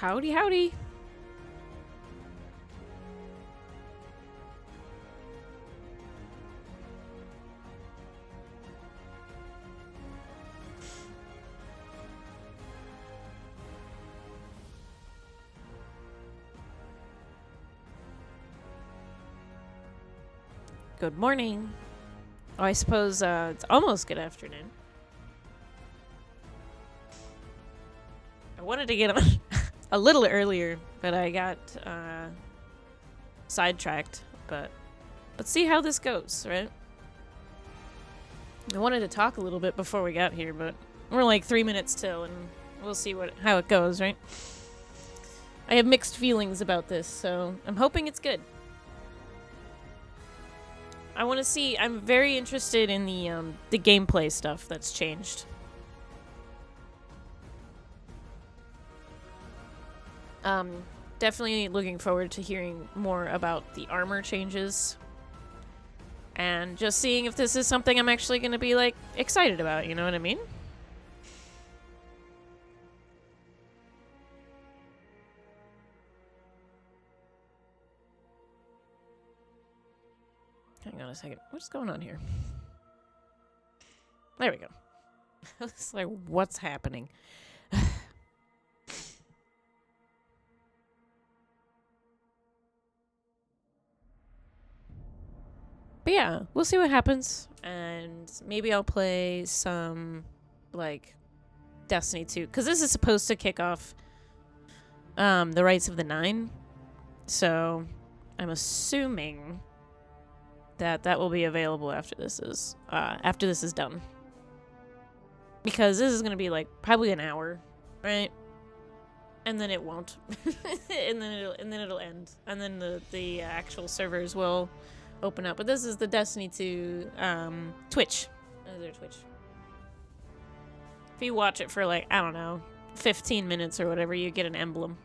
Howdy, howdy. Good morning. Oh, I suppose it's almost good afternoon. I wanted to get on a little earlier, but I got sidetracked. But see how this goes, right? I wanted to talk a little bit before we got here, but we're like 3 minutes till, and we'll see how it goes, right? I have mixed feelings about this, so I'm hoping it's good. I want to see. I'm very interested in the gameplay stuff that's changed. Definitely looking forward to hearing more about the armor changes. And just seeing if this is something I'm actually going to be, like, excited about, you know what I mean? Hang on a second. What's going on here? There we go. It's like, what's happening? But yeah, we'll see what happens. And maybe I'll play some, like, Destiny 2. Because this is supposed to kick off the Rights of the Nine. So I'm assuming that will be available after this is done. Because this is going to be, like, probably an hour, right? And then it won't. and then it'll end. And then the actual servers will open up. But this is the Destiny 2 Twitch. Their Twitch. If you watch it for, like, I don't know, 15 minutes or whatever, you get an emblem.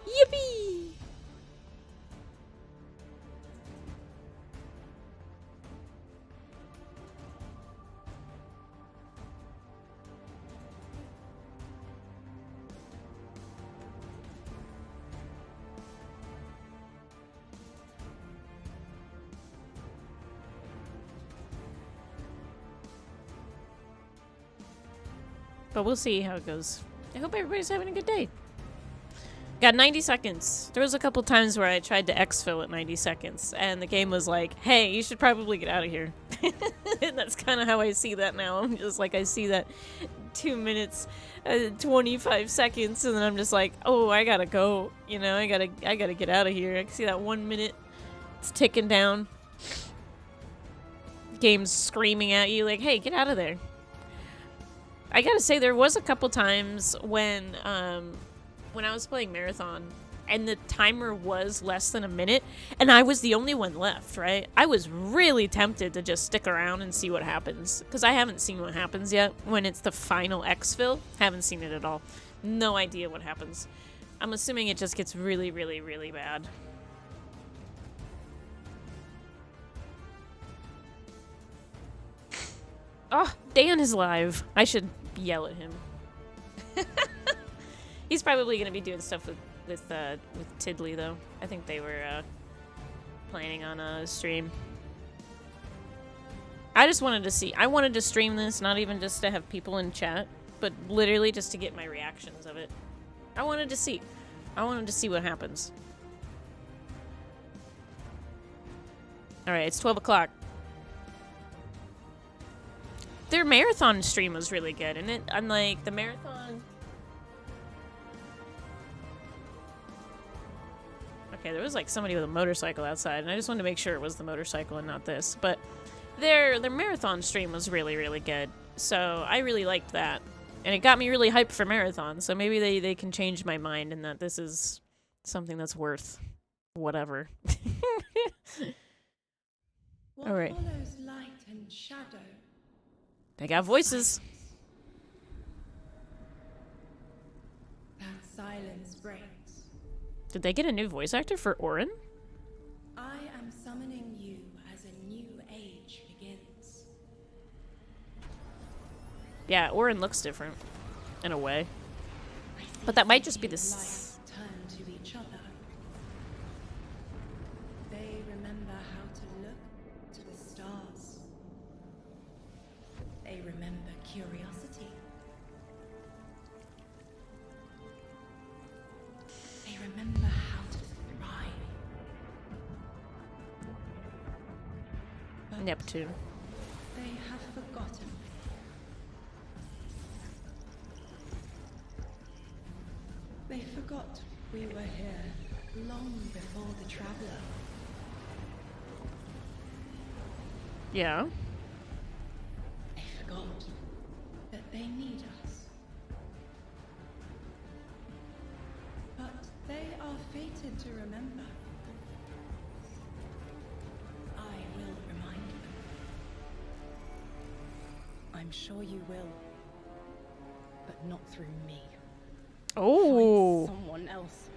Yippee! But we'll see how it goes. I hope everybody's having a good day. Got 90 seconds. There was a couple times where I tried to exfil at 90 seconds, and the game was like, hey, you should probably get out of here. And that's kind of how I see that now. I'm just like, I see that 2 minutes, 25 seconds, and then I'm just like, oh, I gotta go. You know, I gotta get out of here. I can see that 1 minute. It's ticking down. Game's screaming at you like, hey, get out of there. I gotta say, there was a couple times when I was playing Marathon and the timer was less than a minute and I was the only one left, right? I was really tempted to just stick around and see what happens, because I haven't seen what happens yet when it's the final exfil. Haven't seen it at all. No idea what happens. I'm assuming it just gets really, really, really bad. Oh, Dan is live. I should yell at him. He's probably going to be doing stuff with Tiddly, though. I think they were planning on a stream. I just wanted to see. I wanted to stream this, not even just to have people in chat, but literally just to get my reactions of it. I wanted to see. I wanted to see what happens. Alright, it's 12 o'clock. Their marathon stream was really good, and unlike the marathon. Okay, there was like somebody with a motorcycle outside, and I just wanted to make sure it was the motorcycle and not this. But their marathon stream was really, really good, so I really liked that, and it got me really hyped for marathon. So maybe they can change my mind, and that this is something that's worth whatever. All right. Follows light and shadow. They got voices. That silence breaks. Did they get a new voice actor for Orin? I am summoning you as a new age begins. Yeah, Orin looks different. In a way. I But that might just be Human this. lives turn to each other. They remember how to look to the stars. They remember curiosity. They remember how to thrive. But Neptune. they have forgotten. They forgot we were here long before the Traveler. Yeah. They forgot that they need us. But they are fated to remember. I will remind them. I'm sure you will. But not through me. Oh. Find someone else.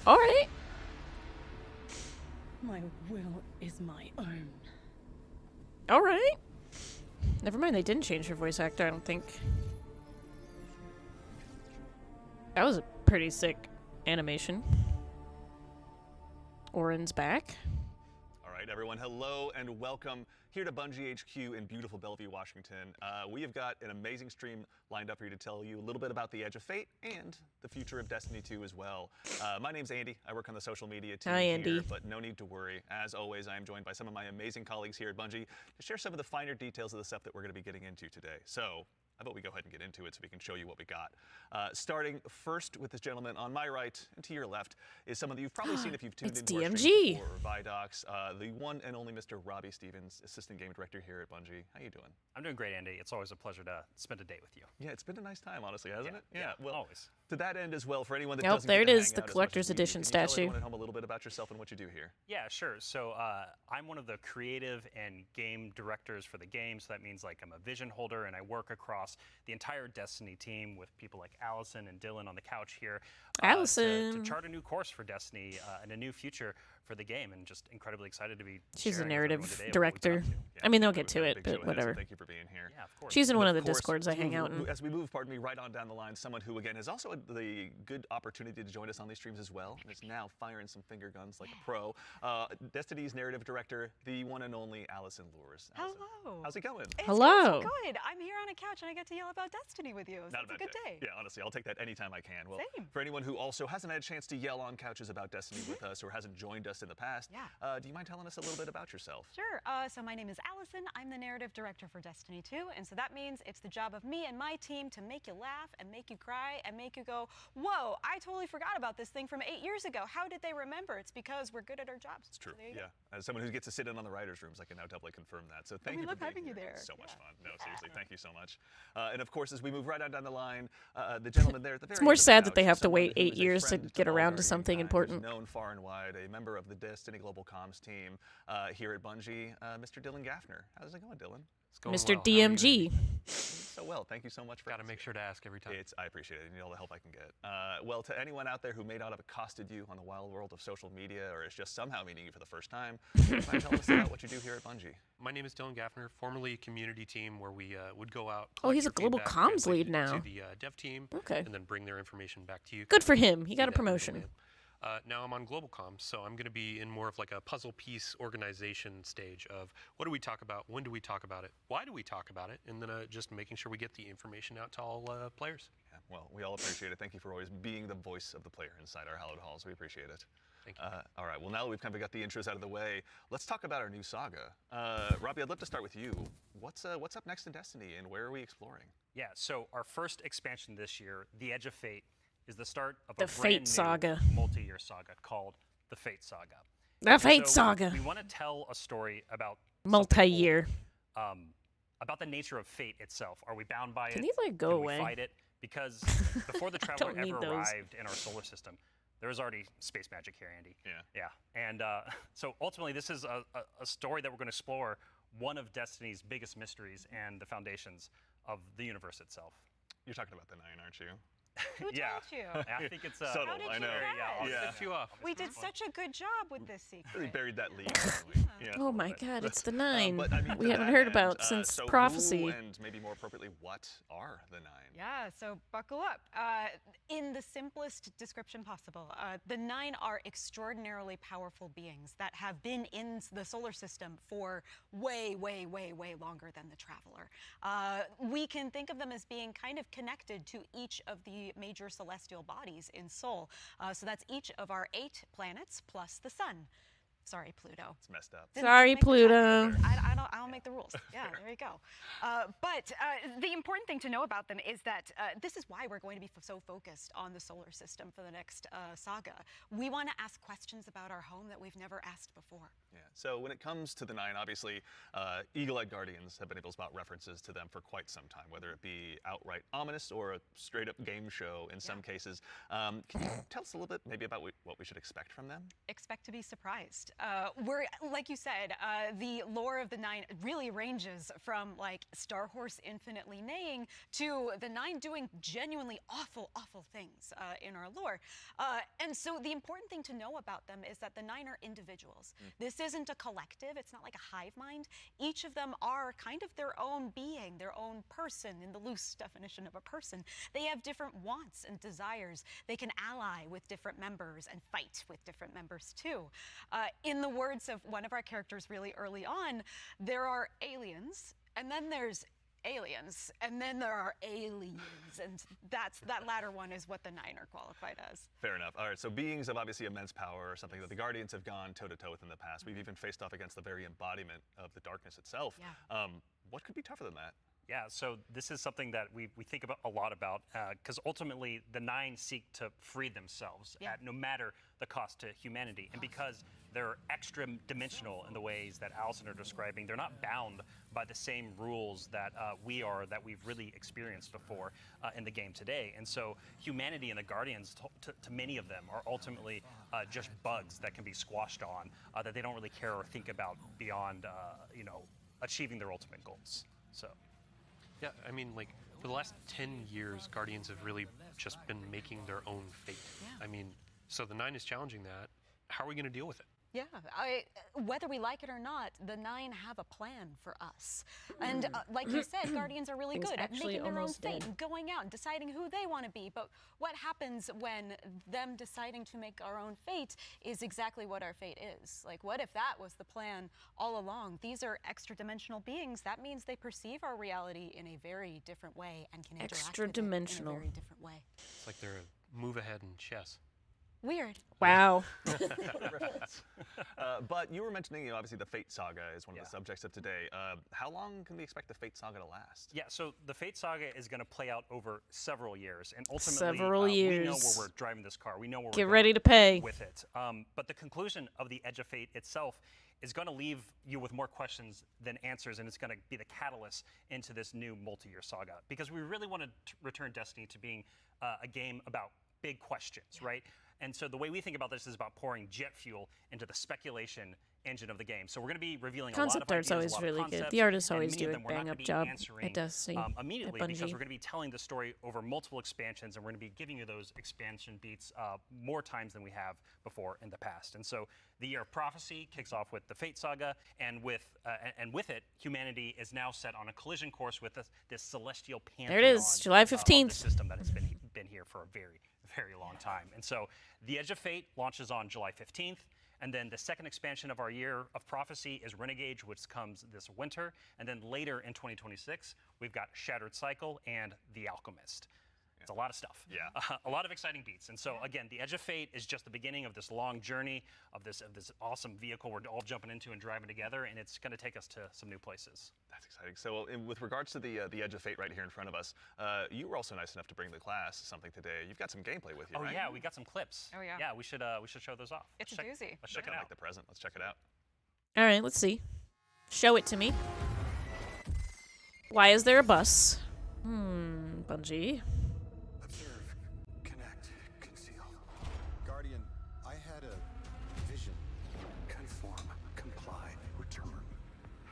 All right. My will is my own. All right. Never mind, they didn't change her voice actor, I don't think. That was a pretty sick animation. Orin's back. All right, everyone, hello and welcome here to Bungie HQ in beautiful Bellevue, Washington. We have got an amazing stream lined up for you to tell you a little bit about the Edge of Fate and the future of Destiny 2 as well. My name's Andy. I work on the social media team Hi, here, Andy. but no need to worry. As always, I am joined by some of my amazing colleagues here at Bungie to share some of the finer details of the stuff that we're going to be getting into today. So, how about we go ahead and get into it so we can show you what we got. Starting first with this gentleman on my right and to your left is someone that you've probably seen if you've tuned It's into our DMG. streams before, or Vidocs, the one and only Mr. Robbie Stevens, Assistant Game Director here at Bungie. How you doing? I'm doing great, Andy. It's always a pleasure to spend a day with you. Yeah, it's been a nice time, honestly, hasn't it? Yeah, Well, always. to that end as well, for anyone that Oh, doesn't there get it to is, hang the out as much collector's as we do, edition can you tell statue. everyone at home a little bit about yourself and what you do here? Yeah, sure. So I'm one of the creative and game directors for the game. So that means like I'm a vision holder and I work across the entire Destiny team with people like Allison and Dylan on the couch here. Allison. To chart a new course for Destiny and a new future for the game, and just incredibly excited to be She's a sharing with narrative everyone today what we've been director. up to. Yeah, I mean, they'll we've get got to a it, big but show ahead, so whatever. thank you for being here. Yeah, of course. She's in one of the Of course, discords I hang out in. As we move, pardon me, right on down the line, someone who, again, has also had the good opportunity to join us on these streams as well, and is now firing some finger guns like a pro. Destiny's narrative director, the one and only Allison Lures. Allison, Hello. how's it going? It's Hello. good. I'm here on a couch and I get to yell about Destiny with you. So Not it's a bad good day. Yeah, honestly, I'll take that anytime I can. Well, Same. for anyone who also hasn't had a chance to yell on couches about Destiny with us or hasn't joined us in the past, Yeah. do you mind telling us a little bit about yourself? Sure. So my name is Allison. I'm the narrative director for Destiny 2, and so that means it's the job of me and my team to make you laugh and make you cry and make you go, "Whoa! I totally forgot about this thing from 8 years ago. How did they remember?" It's because we're good at our jobs. It's true. So there you go. Yeah. As someone who gets to sit in on the writers' rooms, I can now doubly confirm that. So thank we you for love being having you here. there. So much Yeah. fun. No, seriously, thank you so much. And of course, as we move right on down the line, the gentleman there at the very It's more end of the sad that couch they is have to someone wait who 8 is a years to friend get all around our to something mankind, who's important. known far and wide, a member of the Destiny Global Comms team here at Bungie, Mr. Dylan Gaffner. How's it going, Dylan? It's going Mr. well. How are you, Andy? DMG. So well, thank you so much for Gotta make sure to ask every time. I appreciate it. You need all the help I can get. Well, to anyone out there who may not have accosted you on the wild world of social media or is just somehow meeting you for the first time, mind telling us about what you do here at Bungie. My name is Dylan Gaffner, formerly community team, where we would go out. Oh, he's collect a your global feedback, comms translate lead it now. To the dev team. Okay. And then bring their information back to you. Good for him. He Be got a that promotion. middleman. Now I'm on global comms, so I'm going to be in more of like a puzzle piece organization stage of what do we talk about, when do we talk about it, why do we talk about it, and then just making sure we get the information out to all players. Yeah, well, we all appreciate it. Thank you for always being the voice of the player inside our hallowed halls. We appreciate it. Thank you. All right, well, now that we've kind of got the intros out of the way, let's talk about our new saga. Robbie, I'd love to start with you. What's up next in Destiny, and where are we exploring? Yeah, so our first expansion this year, The Edge of Fate, is the start of The a Fate brand new Saga. multi-year saga called The Fate Saga. The Fate So Saga. We want to tell a story about something Multi-year. cool, about the nature of fate itself. Are we bound by Can it? these, like, go Can away? we fight it? Because before the Traveler don't need ever those. arrived in our solar system, there was already space magic here, Andy. Yeah. Yeah. And so ultimately, this is a story that we're going to explore one of Destiny's biggest mysteries and the foundations of the universe itself. You're talking about the Nine, aren't you? Who Yeah. told you? I think it's Subtle, How did I you know. guess? yeah, Yeah. Lift you up. We did such a good job with this secret. Really buried that lead. haven't we? Yeah. Oh my God, it's the 9 But, I mean, we to haven't that heard end, about since so Prophecy. Who, and maybe more appropriately, what are the 9? Yeah, so buckle up. In the simplest description possible, the 9 are extraordinarily powerful beings that have been in the solar system for way, way, way, way longer than the Traveler. We can think of them as being kind of connected to each of the major celestial bodies in Sol. So that's each of our 8 planets plus the sun. Sorry, Pluto. It's messed up. Sorry, make the cut. Pluto. I don't make the rules. Yeah, there you go. But the important thing to know about them is that this is why we're going to be so focused on the solar system for the next saga. We want to ask questions about our home that we've never asked before. Yeah. So when it comes to the 9, obviously, Eagle-Eyed Guardians have been able to spot references to them for quite some time, whether it be outright ominous or a straight-up game show in some cases. Can you tell us a little bit maybe about what we should expect from them? Expect to be surprised. We're, like you said, the lore of the 9 really ranges from like Star Horse infinitely neighing to the 9 doing genuinely awful, awful things in our lore. And so the important thing to know about them is that the 9 are individuals. This isn't a collective. It's not like a hive mind. Each of them are kind of their own being, their own person in the loose definition of a person. They have different wants and desires. They can ally with different members and fight with different members too. In the words of one of our characters really early on, there are aliens, and then there's aliens, and then there are aliens, and that latter one is what the 9 are qualified as. Fair enough. All right, so beings of obviously immense power, something that the Guardians have gone toe-to-toe with in the past. We've even faced off against the very embodiment of the darkness itself. Yeah. What could be tougher than that? Yeah, so this is something that we think about a lot about because ultimately the 9 seek to free themselves at no matter the cost to humanity. And because they're extra dimensional in the ways that Allison are describing, they're not bound by the same rules that we are, that we've really experienced before in the game today. And so humanity and the Guardians, to many of them, are ultimately just bugs that can be squashed on, that they don't really care or think about beyond, achieving their ultimate goals. So. Yeah, I mean, like, for the last 10 years, Guardians have really just been making their own fate. Yeah. I mean, so the 9 is challenging that. How are we going to deal with it? Yeah, whether we like it or not, the 9 have a plan for us. And like you said, Guardians are really Things good at actually making their own almost fate did. and going out and deciding who they want to be. But what happens when them deciding to make our own fate is exactly what our fate is? Like, what if that was the plan all along? These are extra-dimensional beings. That means they perceive our reality in a very different way and can interact with it in a Extra-dimensional. very different way. It's like they're a move ahead in chess. Weird. Wow. But you were mentioning, obviously the Fate Saga is one of Yeah. the subjects of today. How long can we expect the Fate Saga to last? Yeah, so the Fate Saga is going to play out over several years, and ultimately, Several we know years. where we're driving this car. We know where Get we're ready going to pay. with it. But the conclusion of the Edge of Fate itself is going to leave you with more questions than answers, and it's going to be the catalyst into this new multi-year saga. Because we really want to return Destiny to being a game about big questions, right? And so the way we think about this is about pouring jet fuel into the speculation engine of the game. So we're going to be revealing Concept a lot of art's ideas, always a lot of really good. concepts, The artists and always many do of a them we're not bang gonna up be job answering, at Destiny, immediately at because Bungie. we're going to be telling the story over multiple expansions, and we're going to be giving you those expansion beats more times than we have before in the past. And so the Year of Prophecy kicks off with the Fate Saga, and with it, humanity is now set on a collision course with this celestial pantheon. There it is, July of the 15th. system that has been here for a very, very long time. And so the Edge of Fate launches on July 15th. And then the second expansion of our Year of Prophecy is Renegade, which comes this winter. And then later in 2026, we've got Shattered Cycle and The Alchemist. It's a lot of stuff. Yeah. A lot of exciting beats. And so again, the Edge of Fate is just the beginning of this long journey of this awesome vehicle we're all jumping into and driving together, and it's going to take us to some new places. That's exciting. So with regards to the Edge of Fate right here in front of us, you were also nice enough to bring the class something today. You've got some gameplay with you, Oh right? yeah, we got some clips. Oh, yeah. Yeah, we should show those off. It's a Let's doozy. Let's check it Kinda out. like the present. Let's check it out. All right, let's see. Show it to me. Why is there a bus? Bungie. Observe, connect, conceal. Guardian, I had a vision. Conform, comply, return.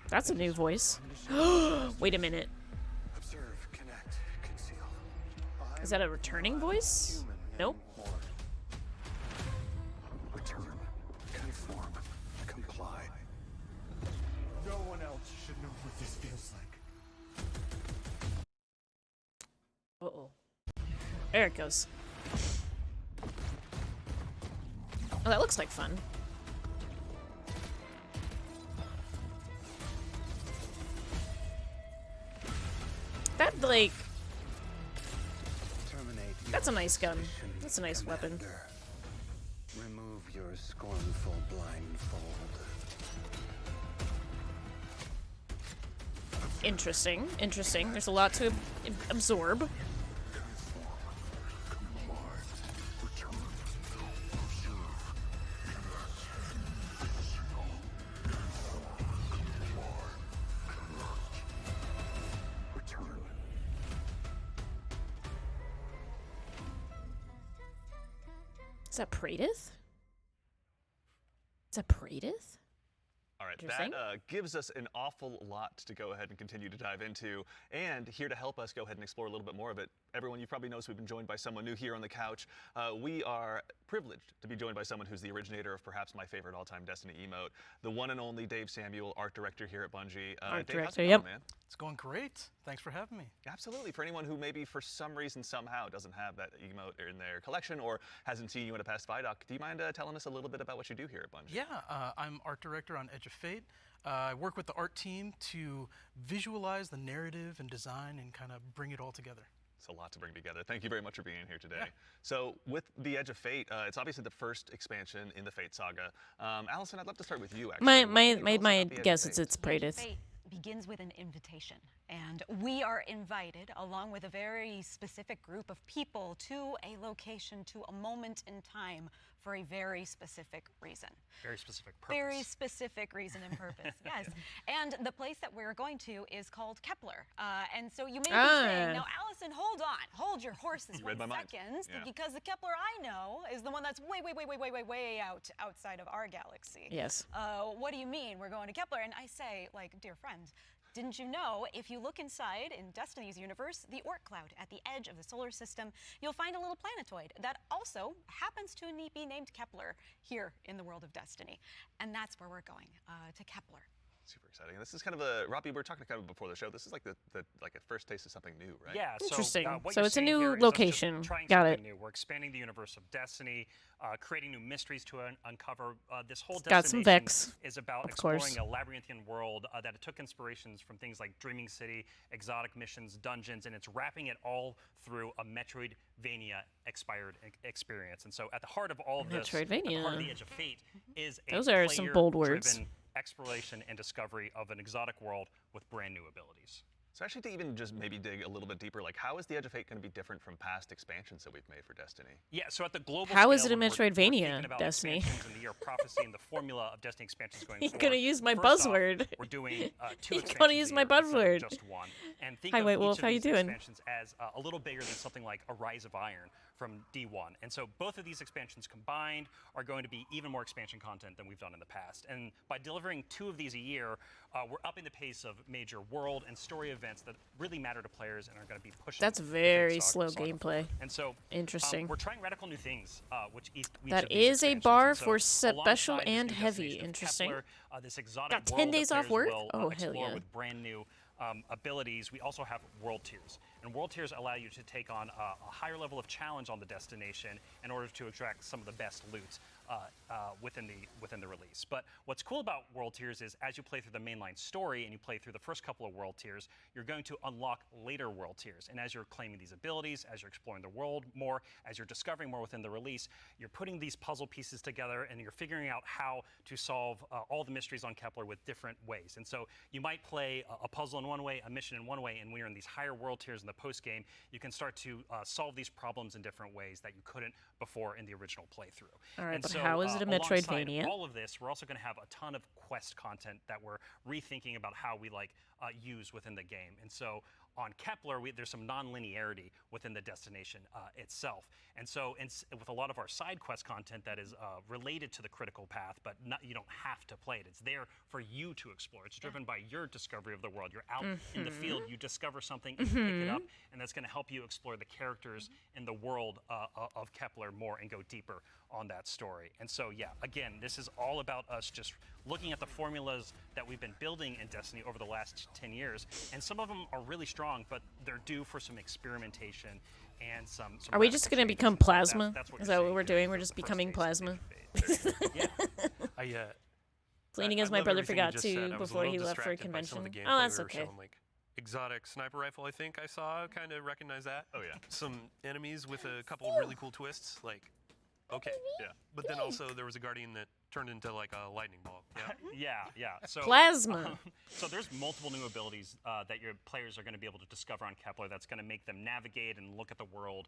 That's a new voice. Wait a minute. Observe, connect, conceal. Is that a returning voice? Human Nope. anymore. Return, conform, comply. No one else should know what this feels like. Uh-oh. There it goes. Oh, that looks like fun. That, like... Terminate That's a your nice gun. suspicion, That's a nice weapon. Commander. Remove your scornful blindfold. Interesting. Interesting. There's a lot to absorb. Return. Is that Praedyth? Is that Praedyth? All right, Interesting. that gives us an awful lot to go ahead and continue to dive into. And here to help us go ahead and explore a little bit more of it, everyone, you probably noticed we've been joined by someone new here on the couch. We are privileged to be joined by someone who's the originator of perhaps my favorite all-time Destiny emote, the one and only Dave Samuel, art director here at Bungie. Art Dave, how's director, it yep. going, man? It's going great. Thanks for having me. Absolutely. For anyone who maybe for some reason somehow doesn't have that emote in their collection or hasn't seen you in a past VOD, do you mind telling us a little bit about what you do here at Bungie? Yeah, I'm art director on Edge of Fate. I work with the art team to visualize the narrative and design and kind of bring it all together. It's a lot to bring together. Thank you very much for being here today. Yeah. So with the Edge of Fate, it's obviously the first expansion in the Fate saga. Allison, I'd love to start with you, actually. My What can you tell us my about the Edge of guess Fate? is it's Fate Praedyth. begins with an invitation, and we are invited along with a very specific group of people to a location, to a moment in time for a very specific reason. Very specific purpose. Very specific reason and purpose, yes. And the place that we're going to is called Kepler. And so you may be saying, now Allison, hold your horses You read my mind. second, Yeah. because the Kepler I know is the one that's way outside of our galaxy. Yes. What do you mean we're going to Kepler? And I say, like, dear friend, didn't you know if you look inside in Destiny's universe, the Oort cloud at the edge of the solar system, you'll find a little planetoid that also happens to be named Kepler here in the world of Destiny. And that's where we're going, to Kepler. Super exciting. This is kind of a, Robbie, we were talking kind of before the show. This is like the like a first taste of something new, right? Yeah, Interesting. So, what So you're it's a seeing new here is us just location. trying Got something it. new. We're expanding the universe of Destiny, creating new mysteries to uncover. This whole Got some destination Vex, is about of exploring course. a labyrinthian world that it took inspirations from things like Dreaming City, exotic missions, dungeons, and it's wrapping it all through a Metroidvania expired experience. And so at the heart of all of this, at the heart of Metroidvania. the Edge of Fate is a Those are some bold words. player-driven exploration and discovery of an exotic world with brand new abilities. So actually to even just maybe dig a little bit deeper, like how is the Edge of Fate going to be different from past expansions that we've made for Destiny? Yeah, so at the global How is scale, it a when we're Metroidvania, thinking about Destiny? expansions and the year of prophecy and the formula of Destiny expansions going You're forward. gonna use my first off, buzzword. we're doing two You're expansions gonna a use year my instead of buzzword. just one. And think Hi, of White each Wolf, of how you these doing? expansions as a little bigger than something like a Rise of Iron from D1. And so both of these expansions combined are going to be even more expansion content than we've done in the past. And by delivering 2 of these a year, we're upping the pace of major world and story events that really matter to players and are going to be pushing. That's the Fate very saga slow gameplay. And so Interesting. we're trying radical new things, which each That of these is a expansions. bar And so for special alongside this and new heavy. destination of Interesting. Kepler, this exotic Got 10 world that days off players work? will, Oh, hell explore yeah. with brand new abilities. We also have world tiers. And world tiers allow you to take on a higher level of challenge on the destination in order to extract some of the best loot within the release. But what's cool about world tiers is as you play through the mainline story and you play through the first couple of world tiers, you're going to unlock later world tiers. And as you're claiming these abilities, as you're exploring the world more, as you're discovering more within the release, you're putting these puzzle pieces together and you're figuring out how to solve all the mysteries on Kepler with different ways. And so you might play a puzzle in one way, a mission in one way, and when you're in these higher world tiers in the post game, you can start to solve these problems in different ways that you couldn't before in the original playthrough. All right, And but so, how is it a alongside Metroidvania? all of this, we're also going to have a ton of quest content that we're rethinking about how we use within the game. And so on Kepler, there's some non-linearity within the destination itself. And so with a lot of our side quest content that is related to the critical path, but you don't have to play it. It's there for you to explore. It's driven by your discovery of the world. You're out in the field, you discover something, you pick it up, and that's going to help you explore the characters in the world of Kepler more and go deeper on that story. And so, yeah, again, this is all about us just looking at the formulas that we've been building in Destiny over the last 10 years. And some of them are really strong, but they're due for some experimentation and some Are we just going to become plasma? Is that what we're doing? We're just becoming plasma? Cleaning as my brother forgot to before he left for a convention. Oh, that's okay. Exotic sniper rifle, I think I saw. Kind of recognize that. Oh, yeah. Some enemies with a couple really cool twists. Like, okay. Yeah. But then also there was a guardian that turned into like a lightning ball. Yeah. Yeah. So Plasma. So there's multiple new abilities that your players are going to be able to discover on Kepler that's going to make them navigate and look at the world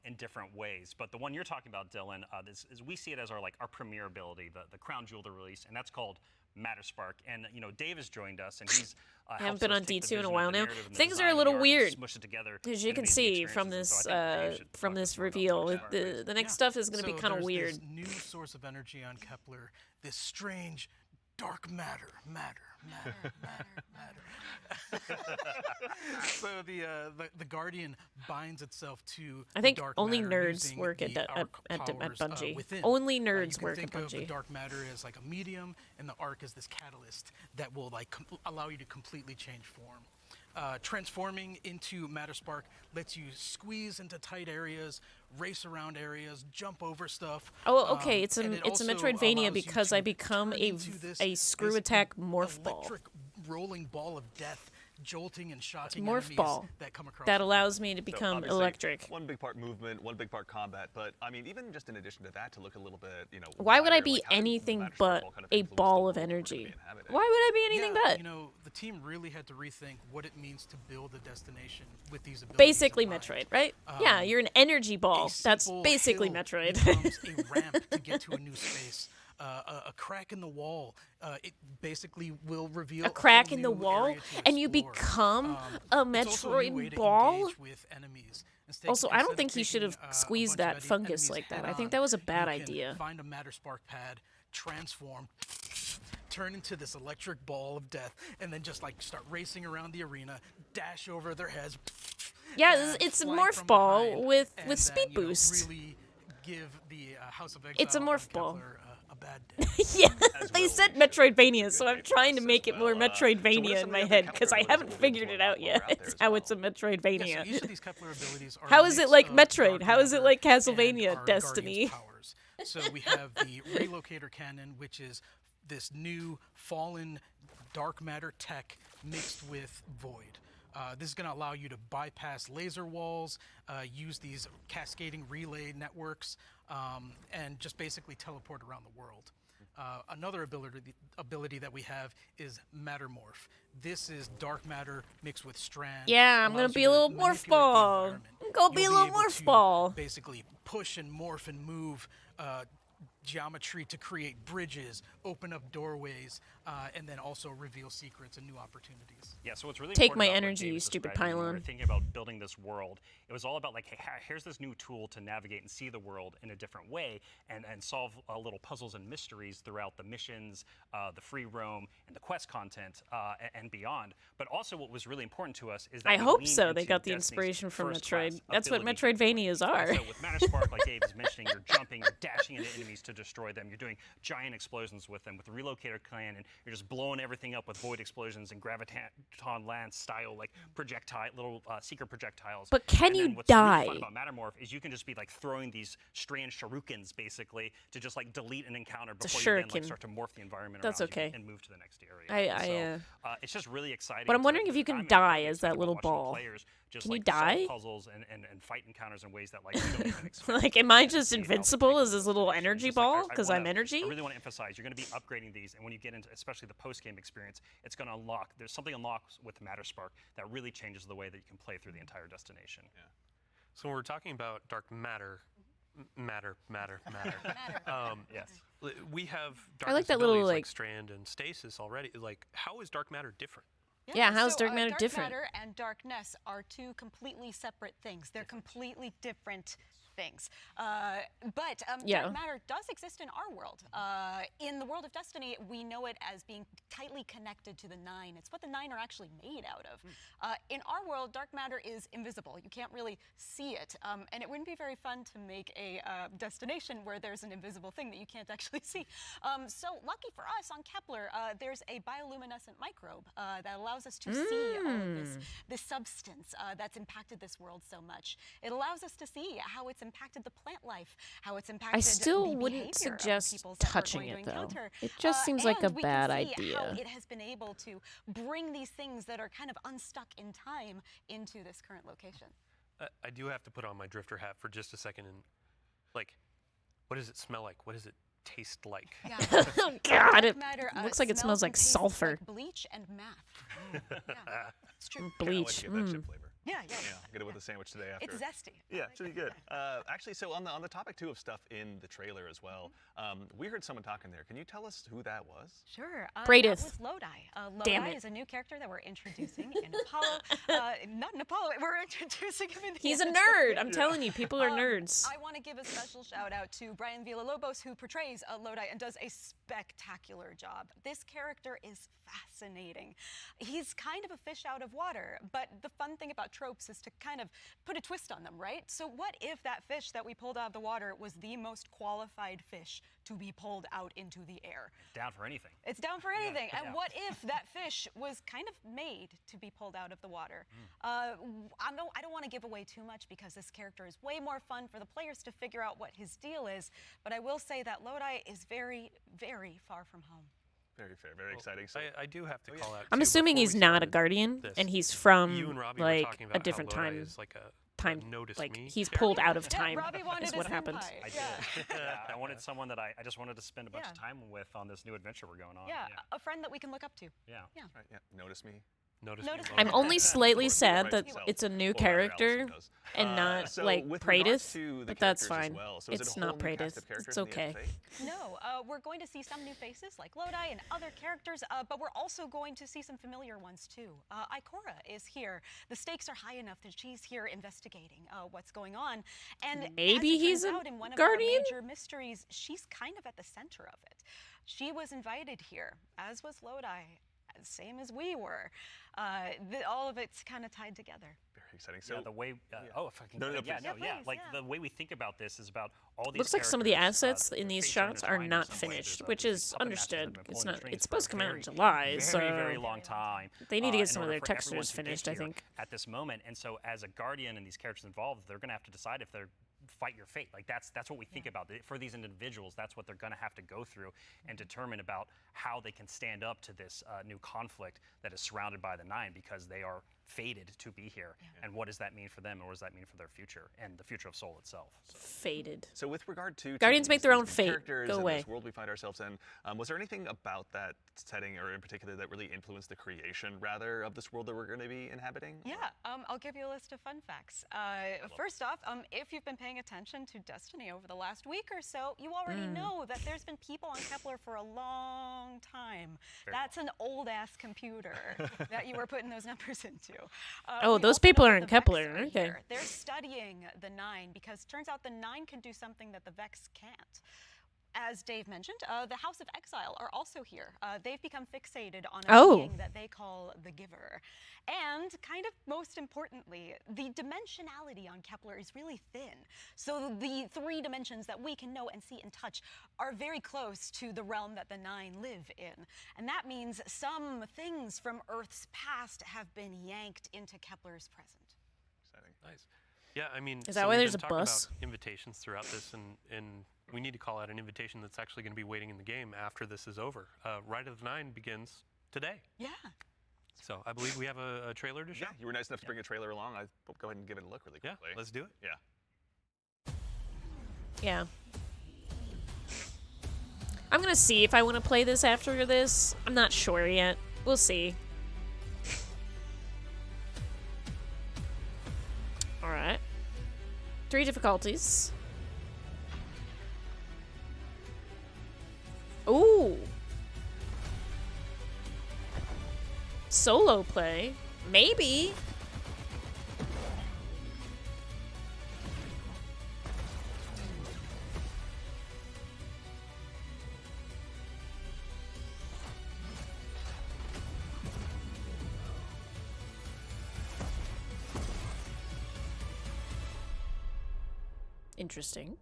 in different ways. But the one you're talking about, Dylan, is we see it as our premier ability, the crown jewel to release, and that's called Matter Spark. And Dave has joined us, and he's I haven't been on D2 in a while now. Things are a little weird, as you can see from this reveal. The next stuff is going to be kind of weird. This new source of energy on Kepler, this strange dark matter. So the Guardian binds itself to I think dark only matter nerds using work at the arc powers, Bungie. within. Only nerds work at You can think of Bungie. the dark matter as like a medium, and the arc is this catalyst that will allow you to completely change form. Transforming into Matter Spark lets you squeeze into tight areas, race around areas, jump over stuff. Oh, okay. It's a also Metroidvania allows you because to I become turn into a screw attack morph ball. Electric rolling ball of death, jolting and shocking Morph enemies ball that come across. that allows me to become obviously, electric. One big part movement, one big part combat, but I mean, even just in addition to that, to look a little bit, Why would I wider, be like, how did anything Matter but Spark kind of a influence the ball world of we're gonna energy? be inhabiting? Why would I be anything but? The team really had to rethink what it means to build a destination with these abilities. Basically in mind. Metroid, right? Yeah, you're an energy ball. A That's simple basically hill Metroid. becomes a ramp to get to a new space. A crack in the wall, it basically will reveal A crack whole in the new wall, area to and you explore. become a It's also a new way Metroid to ball? engage with enemies. Also, I don't think he should have squeezed that fungus like that. I think that was a bad idea. Find a Matter Spark pad, transform, turn into this electric ball of death, and then just start racing around the arena, dash over their heads. Yeah, it's a flank morph from ball behind, with and speed then, boost. Really give the House of Exile It's a on morph ball. Kepler, a bad day. Yeah, As they well said we should. Metroidvania, so Good I'm day for trying to us make as it more well. So what are Metroidvania some in of my the other head, Kepler because I abilities haven't that we'll figured get it into a out lot yet. more out there as How well? it's a Yeah, so Metroidvania. each of these Kepler abilities are How a is it mix like of Metroid? dark How is it matter like and Castlevania our Destiny? Guardian's powers. So we have the Relocator Cannon, which is this new fallen dark matter tech mixed with void. This is going to allow you to bypass laser walls, use these cascading relay networks, and just basically teleport around the world. Another ability that we have is Matter Morph. This is dark matter mixed with strand. Yeah, I'm gonna allows be you a to little morph manipulate the ball. environment. I'm gonna be a You'll little able morph to ball. Basically push and morph and move geometry to create bridges, open up doorways, and then also reveal secrets and new opportunities. Yeah, so what's really Take important my about what energy, Dave you was stupid describing when we were pylon. thinking about building this world, it was all about hey, here's this new tool to navigate and see the world in a different way and solve little puzzles and mysteries throughout the missions, the free roam, and the quest content, and beyond. But also what was really important to us is that I we hope leaned so. They into got the Destiny's inspiration from first-class Metroid. That's what ability. Metroidvanias are. And so with Matter Spark, like Dave was mentioning, you're jumping, you're dashing into enemies to destroy them, you're doing giant explosions with them. With the Relocator Cannon, you're just blowing everything up with void explosions and graviton lance style little secret projectiles. But can And then you what's die? Really fun about Mattermorph is you can just be throwing these strange shurikens basically to just delete an encounter It's a before you then shuriken. start to morph the environment That's around you okay. and move to the next area. It's just really exciting. But I'm to- wondering if you can I'm die excited as that about little watching ball. players just, Can you solve die? puzzles and fight encounters in ways that we don't even expect. Like, am I And just see how they invincible take as this little destination. energy Just ball? I 'Cause I'm wanna- energy? I really want to emphasize you're going to be upgrading these, and when you get into especially the post-game experience, it's going to unlock. There's something unlocks with Matter Spark that really changes the way that you can play through the entire destination. Yeah. So when we're talking about dark matter, matter. Yes. We have I like darkness that little, abilities like- strand and stasis already. How is dark matter different? Yeah, how's so, dark matter dark different? matter and darkness are two completely separate things. They're completely different things. But Yeah. dark matter does exist in our world. In the world of Destiny, we know it as being tightly connected to the Nine. It's what the Nine are actually made out of. In our world, dark matter is invisible. You can't really see it. And it wouldn't be very fun to make a destination where there's an invisible thing that you can't actually see. So lucky for us on Kepler, there's a bioluminescent microbe that allows us to see all of this substance that's impacted this world so much. It allows us to see how it's impacted the plant life, how it's impacted I still the wouldn't behavior of suggest peoples that we're touching going it, to though. encounter. It just seems like a And we can bad see idea. how it has been able to bring these things that are kind of unstuck in time into this current location. I do have to put on my drifter hat for just a second and, like, what does it smell like? What does it taste like? Yeah. Oh, God, it Matter, looks like it smells like and tastes sulfur. like bleach and math. Yeah, it's true. Bleach. Get that chip flavor. Yeah, yeah. Yeah, get it with a sandwich today after. It's zesty. Yeah, it's pretty good. Actually, so on the topic too of stuff in the trailer as well, we heard someone talking there. Can you tell us who that was? Sure. Bradith. That was Lodi. Damn Lodi it. is a new character that we're introducing in Apollo. Not in Apollo. We're introducing him in the He's a intro. nerd. I'm telling you, people are nerds. I want to give a special shout out to Brian Villalobos, who portrays Lodi and does a spectacular job. This character is fascinating. He's kind of a fish out of water, but the fun thing about tropes is to kind of put a twist on them, right? So what if that fish that we pulled out of the water was the most qualified fish to be pulled out into the air? Down for anything. It's down for anything. yeah. And what if that fish was kind of made to be pulled out of the water? I don't want to give away too much because this character is way more fun for the players to figure out what his deal is, but I will say that Lodi is very, very far from home. Very fair, very exciting. So, I do have to call out. I'm too, assuming before he's we not a started guardian, this, and he's you from and Robbie were like talking a about different how Lodi time. is like a notice Like me he's character. pulled out of Yeah, time. Robbie wanted Is a what happened. senpai. I did. Yeah. I wanted someone that I just wanted to spend a bunch of Yeah. time with on this new adventure we're going on. Yeah, a friend that we can look up to. Yeah. right, yeah, notice me. Notice Notice me. me. I'm only slightly Of course, sad right that himself. it's a new Well, rather character Allison does. and not So like with regards Praedyth, to the but that's characters as fine. well, so is it It's a not whole new cast Praedyth. of characters It's in the okay. FA? No, we're going to see some new faces like Lodi and other characters, but we're also going to see some familiar ones too. Ikora is here. The stakes are high enough that she's here investigating what's going on. And Maybe as it he's turns a out, in one guardian? of our major mysteries, she's kind of at the center of it. She was invited here, as was Lodi, same as we were. All of it's kind of tied together. Very exciting. So Yeah, the way, oh, if I can, No, no, yeah, please. no, Yeah, yeah, please, like yeah. the way we think about this is about all these. Looks like some of the characters, assets in their these faces shots are intertwined in not some way. finished, There's which these is puppet masters that have understood. been It's pulling the not. strings It's for a supposed to come out in very, July, very, so very long time. they need to get in some of order their for everyone textures to get finished, I here think. at this moment. And so, as a guardian and these characters involved, they're going to have to decide if they're fight your fate. Like that's what we think about. For these individuals, that's what they're going to have to go through and determine about how they can stand up to this new conflict that is surrounded by the Nine, because they are fated to be here. And what does that mean for them, and what does that mean for their future and the future of Soul itself? So. Faded. So with regard to Guardians make their own these fate. characters Go and away. this world we find ourselves in, was there anything about that setting, or in particular, that really influenced the creation, rather, of this world that we're going to be inhabiting? Yeah, I'll give you a list of fun facts. First off, if you've been paying attention to Destiny over the last week or so, you already know that there's been people on Kepler for a long time. That's an old-ass computer that you were putting those numbers into. Oh, We those also people know are that in the Kepler, Vex are okay. here. They're studying the Nine because it turns out the Nine can do something that the Vex can't. As Dave mentioned, the House of Exile are also here. They've become fixated on a being that they call the Giver. And kind of most importantly, the dimensionality on Kepler is really thin. So the 3 dimensions that we can know and see and touch are very close to the realm that the Nine live in. And that means some things from Earth's past have been yanked into Kepler's present. Exciting. Nice. Yeah, I mean, Is that so why we've there's been a talking bus? about invitations throughout this, and we need to call out an invitation that's actually going to be waiting in the game after this is over. Ride of the Nine begins today. Yeah. So I believe we have a trailer to show. Yeah, you were nice enough to bring a trailer along. I'll go ahead and give it a look really Yeah, quickly. let's do it. Yeah. Yeah. I'm gonna see if I want to play this after this. I'm not sure yet. We'll see. Alright. 3 difficulties. Ooh. Solo play? Maybe. Interesting.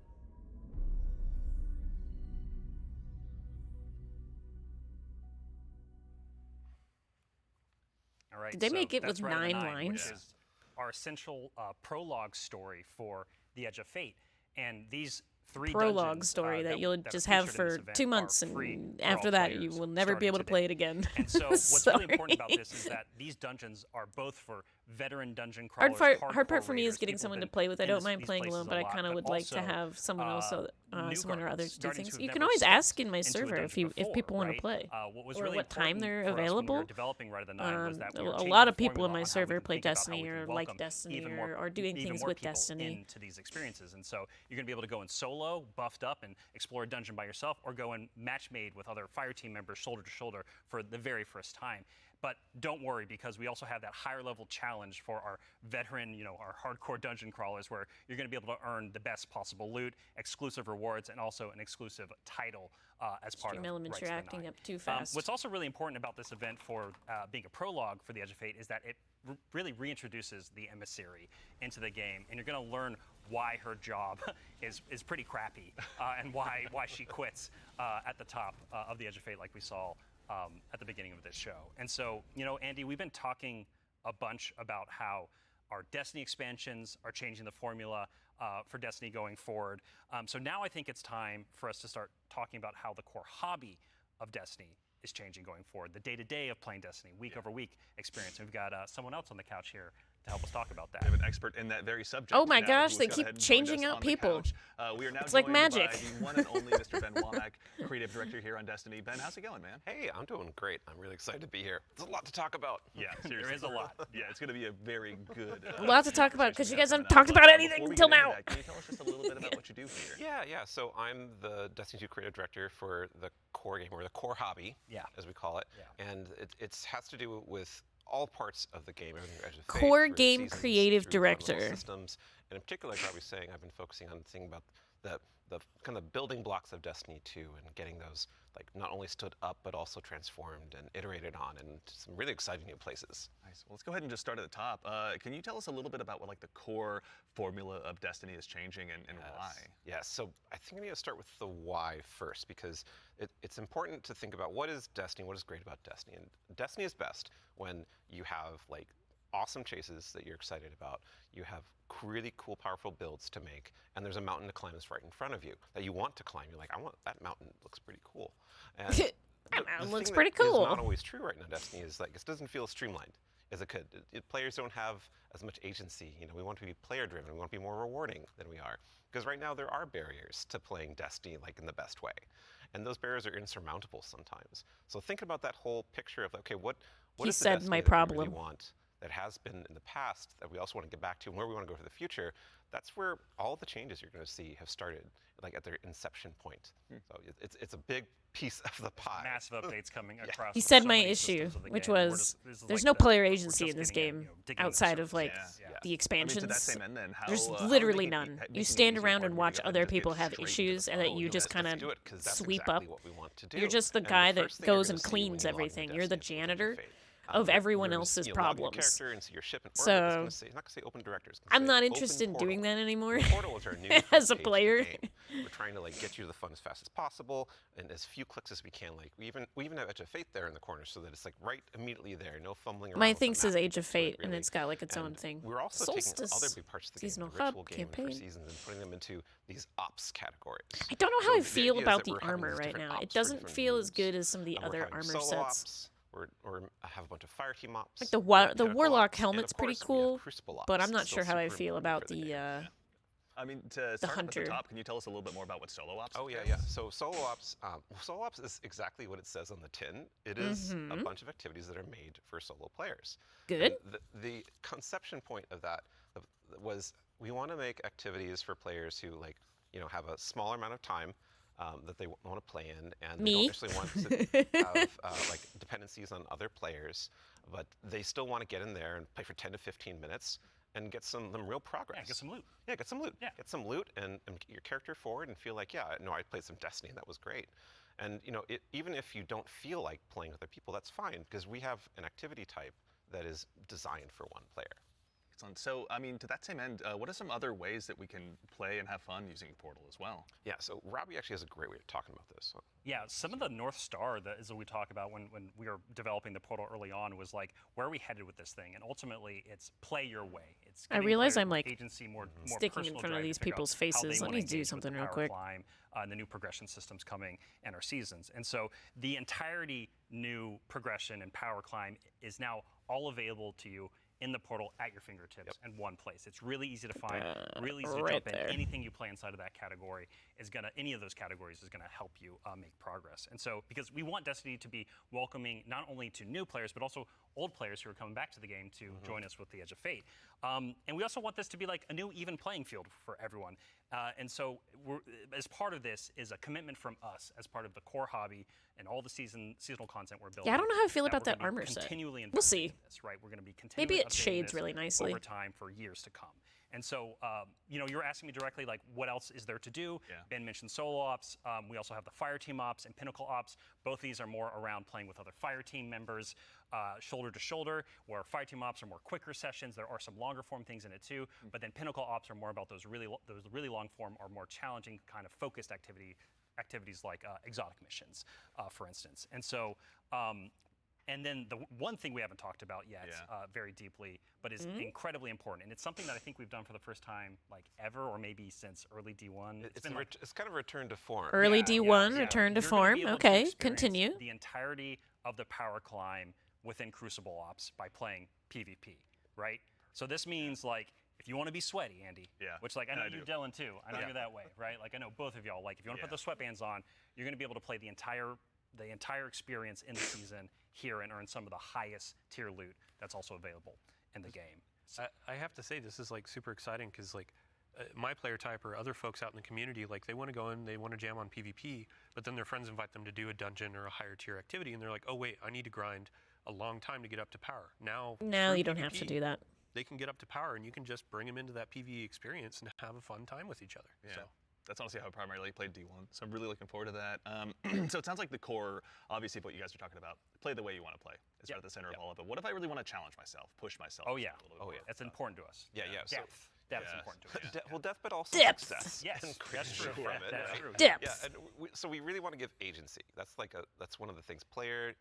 All right. Did they so make it that's with Right on the 9 Nine, which lines? is our essential prologue story for The Edge of Fate. And these 3 Prologue dungeons, story that you'll that are just have featured in this for event 2 months, are free and for all after that, you players will never be starting able to today. play it again. And so what's really important about Sorry. this is that these dungeons are both for veteran dungeon Hard crawlers, part for me is raiders, getting people someone to who've play with. I been don't in mind these playing places alone, a but I lot, kind of would like to also, have someone else, new someone or others do Guardians things. who've You can never always stepped ask in my into a server dungeon if people want to right? play, What was or really what time important they're for us when we were available. developing Right of the Nine was that we A were lot changing of the people in formula my on how we server can play think about how Destiny we can or like welcome Destiny even or more- are doing even things more with people Destiny. into these experiences. And so you're going to be able to go in solo, buffed up, and explore a dungeon by yourself, or go in match made with other fire team members shoulder to shoulder for the very first time. But don't worry, because we also have that higher level challenge for our veteran, our hardcore dungeon crawlers, where you're going to be able to earn the best possible loot, exclusive rewards, and also an exclusive title as part Stream of elements, Rights you're of the acting Nine. up too fast. What's also really important about this event for being a prologue for the Edge of Fate is that it really reintroduces the emissary into the game, and you're going to learn why her job is pretty crappy and why she quits at the top of the Edge of Fate, like we saw at the beginning of this show. And so, Andy, we've been talking a bunch about how our Destiny expansions are changing the formula for Destiny going forward. So now I think it's time for us to start talking about how the core hobby of Destiny is changing going forward, the day-to-day of playing Destiny, week-over-week experience. And we've got someone else on the couch here to help us talk about that. We have an expert in that very subject. Oh my now, gosh, who they has gone keep ahead and changing joined us out on the people. couch. We are now It's like joined magic. by the one and only Mr. Ben Womack, creative director here on Destiny. Ben, how's it going, man? Hey, I'm doing great. I'm really excited to be here. There's a lot to talk about. Yeah, seriously. There is a lot. Yeah, it's going to be a very good. A lot to talk about because you guys conversation haven't talked coming up. about But, anything before we until get into now. that, can you tell us just a little bit about what you do here? Yeah. So I'm the Destiny 2 creative director for the core game, or the core hobby, as we call it. Yeah. And it has to do with all parts of the game, everything from Edge of Fate, Core through game seasons, creative through fundamental director. systems. And in particular, like Robbie's saying, I've been focusing on thinking about the kind of building blocks of Destiny 2 and getting those like not only stood up but also transformed and iterated on in some really exciting new places. Nice. Well, let's go ahead and just start at the top. Can you tell us a little bit about what like the core formula of Destiny is changing and why? Yes, so I think I need to start with the why first, because it's important to think about what is Destiny, what is great about Destiny. And Destiny is best when you have like awesome chases that you're excited about, you have really cool, powerful builds to make, and there's a mountain to climb that's right in front of you that you want to climb. You're like, I want that mountain. It looks pretty cool. And That mountain looks thing pretty that cool. is not always true right now. Destiny is like, it doesn't feel streamlined as it could. Players don't have as much agency. We want to be player-driven. We want to be more rewarding than we are. Because right now there are barriers to playing Destiny like in the best way, and those barriers are insurmountable sometimes. So think about that whole picture of okay, what He is the said Destiny my that we really problem. want that has been in the past that we also want to get back to, and where we want to go for the future. That's where all the changes you're going to see have started, like at their inception point. So it's a big piece of the pie. Massive updates coming across. He said so my many issue, systems of the which game. We're was just- this is there's like no the- player we're agency just in this getting game digging into outside the of like surface. Yeah. the I mean, to expansions. that same end, then, how, There's how are they literally making- none. making You it stand easier around for and you watch to get other into people it have straight into issues, the and that flow? you just Let's kind of do it, 'cause that's sweep exactly up. what we want to do. You're just the And guy that first thing you're goes gonna and see when cleans you log into everything. You're the Destiny is looking janitor at Fate. of everyone There's, else's log your problems. character and see your ship in orbit. So, It's gonna say, it's not going to say open director. It's gonna I'm say not open interested in doing portal. that anymore. Portals are new as front a page of the player. game. We're trying to like get you to the fun as fast as possible and as few clicks as we can. Like we even have Edge of Fate there in the corner so that it's like right immediately there, no fumbling around. My with the thing says map. Age of It's really, Fate, and really- it's got like its own and thing. We're also Solstice, taking other big parts of the seasonal game, the ritual hub game campaign. for seasons, and putting them into these ops categories. I don't know So how I the feel idea is about that the we're having armor these right different now. It ops for doesn't different feel as moves. good as some of the We're other having armor solo sets. ops, or have a bunch of fire team ops. Like the we have the tentacle Warlock ops, and helmet's of pretty course we have cool, Crucible but ops, I'm not still sure how I super feel important about for the the game. I mean, to start hunter. at the top, can you tell us a little bit more about what solo ops? Oh yeah. So solo ops is exactly what it says on the tin. It is a bunch of activities that are made for solo players. Good. And the conception point of that was we want to make activities for players who have a smaller amount of time, that they want to play in, and Me? they don't necessarily want to have like dependencies on other players, but they still want to get in there and play for 10 to 15 minutes and get some real progress. Yeah, get some loot. Yeah, get some loot. Yeah. Get some loot and get your character forward and feel like, yeah, no, I played some Destiny and that was great. And even if you don't feel like playing with other people, that's fine, because we have an activity type that is designed for one player. Excellent. So, I mean, to that same end, what are some other ways that we can play and have fun using Portal as well? Yeah, so Robbie actually has a great way of talking about this. So. Yeah, some of the North Star that is what we talk about when we were developing the Portal early on was like, where are we headed with this thing? And ultimately, it's play your way. It's I giving realize players I'm, like, agency, more sticking in personal front of drive to these figure out people's how they faces. Let wanna me do engage with something the real power quick. climb, and the new progression systems coming and our seasons. And so the entirety new progression and power climb is now all available to you in the Portal at your fingertips in one place. It's really easy to find, really easy to right jump there. in. Anything you play inside of that category is gonna, any of those categories is gonna help you make progress. And so, because we want Destiny to be welcoming not only to new players, but also old players who are coming back to the game to join us with the Edge of Fate. And we also want this to be like a new even playing field for everyone. And so, as part of this is a commitment from us as part of the core hobby and all the seasonal content we're building. Yeah, I don't know how I feel about we're that gonna be armor set. continually We'll investing see. in this, right? We're going to be continually Maybe it updating shades this really nicely. over time for years to come. And so, you're asking me directly, like, what else is there to do? Yeah. Ben mentioned solo ops. We also have the fire team ops and pinnacle ops. Both these are more around playing with other fire team members, shoulder to shoulder, where fire team ops are more quicker sessions. There are some longer form things in it too, but then pinnacle ops are more about those really long form or more challenging kind of focused activities like exotic missions, for instance. And so, and then the one thing we haven't talked about yet very deeply, but is incredibly important, and it's something that I think we've done for the first time like ever, or maybe since early D1. It's kind of a return to form. Early D1, yeah. return to You're gonna form. be able to Okay, experience continue. The entirety of the power climb within Crucible Ops by playing PvP, right? So this means like, if you want to be sweaty, Andy, which like I know you, Dylan, too. I know you're that way, right? Like I know both of y'all. Like if you want to put those sweatbands on, you're going to be able to play the entire experience in the season here and earn some of the highest tier loot that's also available in the game. So, I have to say this is like super exciting because like my player type or other folks out in the community, like they want to go in, they want to jam on PvP, but then their friends invite them to do a dungeon or a higher tier activity, and they're like, oh wait, I need to grind a long time to get up to power. Now you don't PvP, have to do that. They can get up to power, and you can just bring them into that PvE experience and have a fun time with each other. Yeah. So. That's honestly how I primarily played D1, so I'm really looking forward to that. So it sounds like the core, obviously, of what you guys are talking about, play the way you want to play. It's at the center of all of it. What if I really want to challenge myself, push myself? oh yeah, That's that's important to us. Yeah. So Depth's important to us. well, depth, but also Depth. success. Yes, and that's true. creation Yeah, from it, that's right? true. Depth. Yeah, and so we really want to give agency. That's one of the things, player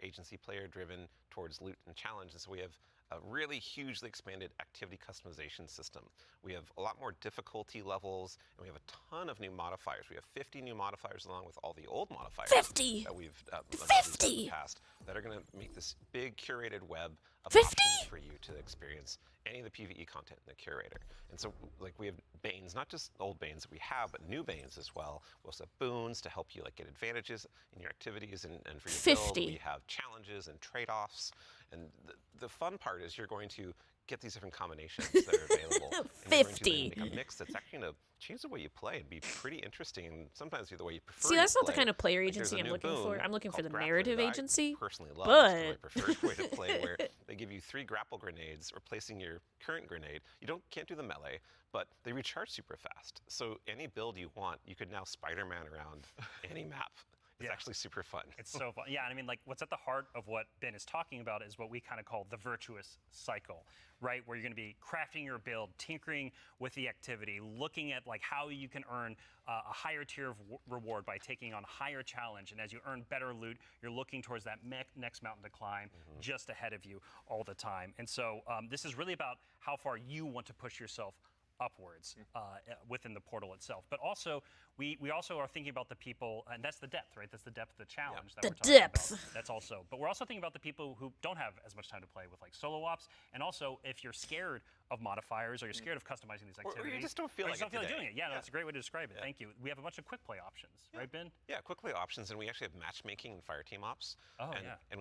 driven towards loot and challenge. And so we have a really hugely expanded activity customization system. We have a lot more difficulty levels, and we have a ton of new modifiers. We have 50 new modifiers along with all the old modifiers 50! that we've 50! in the past that are going to make this big curated web of 50? options for you to experience any of the PvE content in the curator. And so, like, we have Banes, not just old Banes that we have, but new Banes as well. We also have boons to help you like get advantages in your activities and for your build. 50. We have challenges and trade-offs. And the fun part is you're going to get these different combinations that are available. And you're going to 50. then make a mix that's actually going to change the way you play and be pretty interesting, and sometimes be the way you prefer. See, that's to not the play. kind of player Like, there's agency a I'm new looking for. boon I'm looking for called the grappling narrative that I agency. personally love. but It's my preferred way to play, where they give you 3 grapple grenades replacing your current grenade. You can't do the melee, but they recharge super fast. So any build you want, you could now Spider-Man around any map. It's actually super fun. It's so fun. Yeah, and I mean, like, what's at the heart of what Ben is talking about is what we kind of call the virtuous cycle, right? Where you're going to be crafting your build, tinkering with the activity, looking at like how you can earn a higher tier of reward by taking on higher challenge. And as you earn better loot, you're looking towards that next mountain to climb just ahead of you all the time. And so this is really about how far you want to push yourself upwards within the portal itself. But also, we also are thinking about the people, and that's the depth, right? That's the depth of the challenge that The we're talking depth. about. That's also, but we're also thinking about the people who don't have as much time to play with like solo ops, and also if you're scared of modifiers, or you're scared of customizing these activities. Or you just don't feel or like you just don't it feel like today. doing it. Yeah, no, that's a great way to describe it. Thank you. We have a bunch of quick play options, right, Ben? Yeah, quick play options, and we actually have matchmaking and fire team ops. Oh, and, yeah. And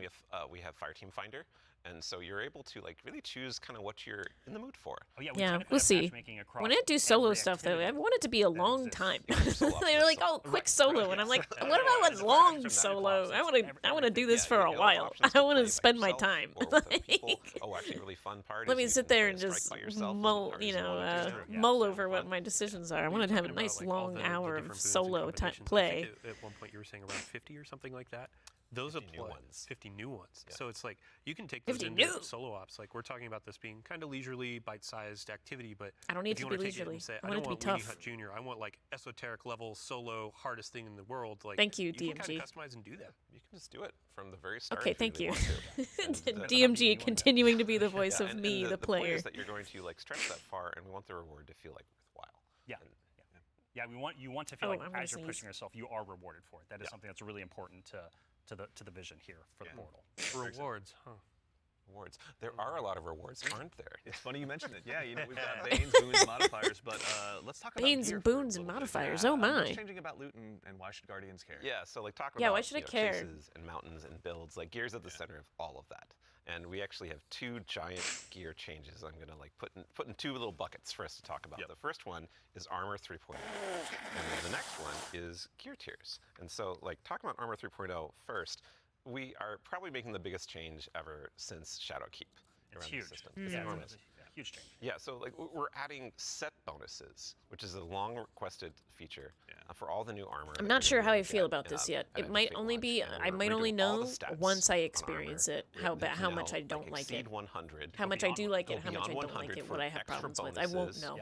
we have fire team finder, and so you're able to like really choose kind of what you're in the mood for. Oh, yeah, Yeah, technically we'll have see. matchmaking across When I do solo every stuff, though, I activity want it to be a that long exists. time. Yeah, solo They were options, like, so- "Oh, quick solo," and I'm like, Yeah. "What about Yeah, a long extra solo? map I want options, to, I want to do this Yeah, for you a have while. options to I want play to by spend my yourself time." or with other people. Oh, actually, really fun parties. Let me you sit can there play and Strike just by yourself and mull, parties you wanna do. Yeah, mull yeah, over what fun. my decisions are. I You're wanted to have a talking about, nice like, all long the hour different of booths and solo combinations. I play. think at one point you were saying around 50 or something like that. Those 50 new apply ones. 50 new ones. Yeah. So it's like you can take those 50 into new. solo ops. Like we're talking about this being kind of leisurely, bite-sized activity, but I don't need if you to be want to take it leisurely. and say, I I want it don't to be want Weenie tough. Hut Jr. I want like esoteric level solo hardest thing in the world. Like Thank you, you can DMG. kind of customize and do that. You can just do it from the very start. Okay, if thank really you. want to. And the- DMG continuing to be the voice Yeah, of and me, the the point player. is that you're going to like stretch that far, and we want the reward to feel like worthwhile. Yeah. And- Yeah, you want to feel Oh, like I'm gonna as you're sneeze. pushing yourself, you are rewarded for it. That is Yeah. something that's really important to the vision here for the portal. Rewards, huh? Rewards. There are a lot of rewards, aren't there? It's funny you mentioned it. Yeah, you know, we've got Banes, Boons, Modifiers, but let's talk about Banes gear and for a boons and little bit. modifiers. Yeah, Oh my. What's changing about loot and why should Guardians care? Yeah, so like talk Yeah, about why should I you know, care? chases and mountains and builds. Like gear's at the center of all of that. And we actually have two giant gear changes. I'm gonna like put in two little buckets for us to talk about. Yep. The first one is armor 3.0, and then the next one is gear tiers. And so like talking about armor 3.0 first, we are probably making the biggest change ever since Shadowkeep It's around huge. the system. Yeah, It's it's enormous. a huge change. Yeah, so like we're adding set bonuses, which is a long requested feature for all the new armor. I'm that not you're sure gonna how I get feel about at, this yet. at It might Big only Launch. be, And I we're might only redoing all the know stats once I on experience armor. it, how They can how much now, I don't like exceed it. 100. How much I do like it, Go how much I beyond don't like 100 it, for what I have extra problems with. I won't bonuses. know.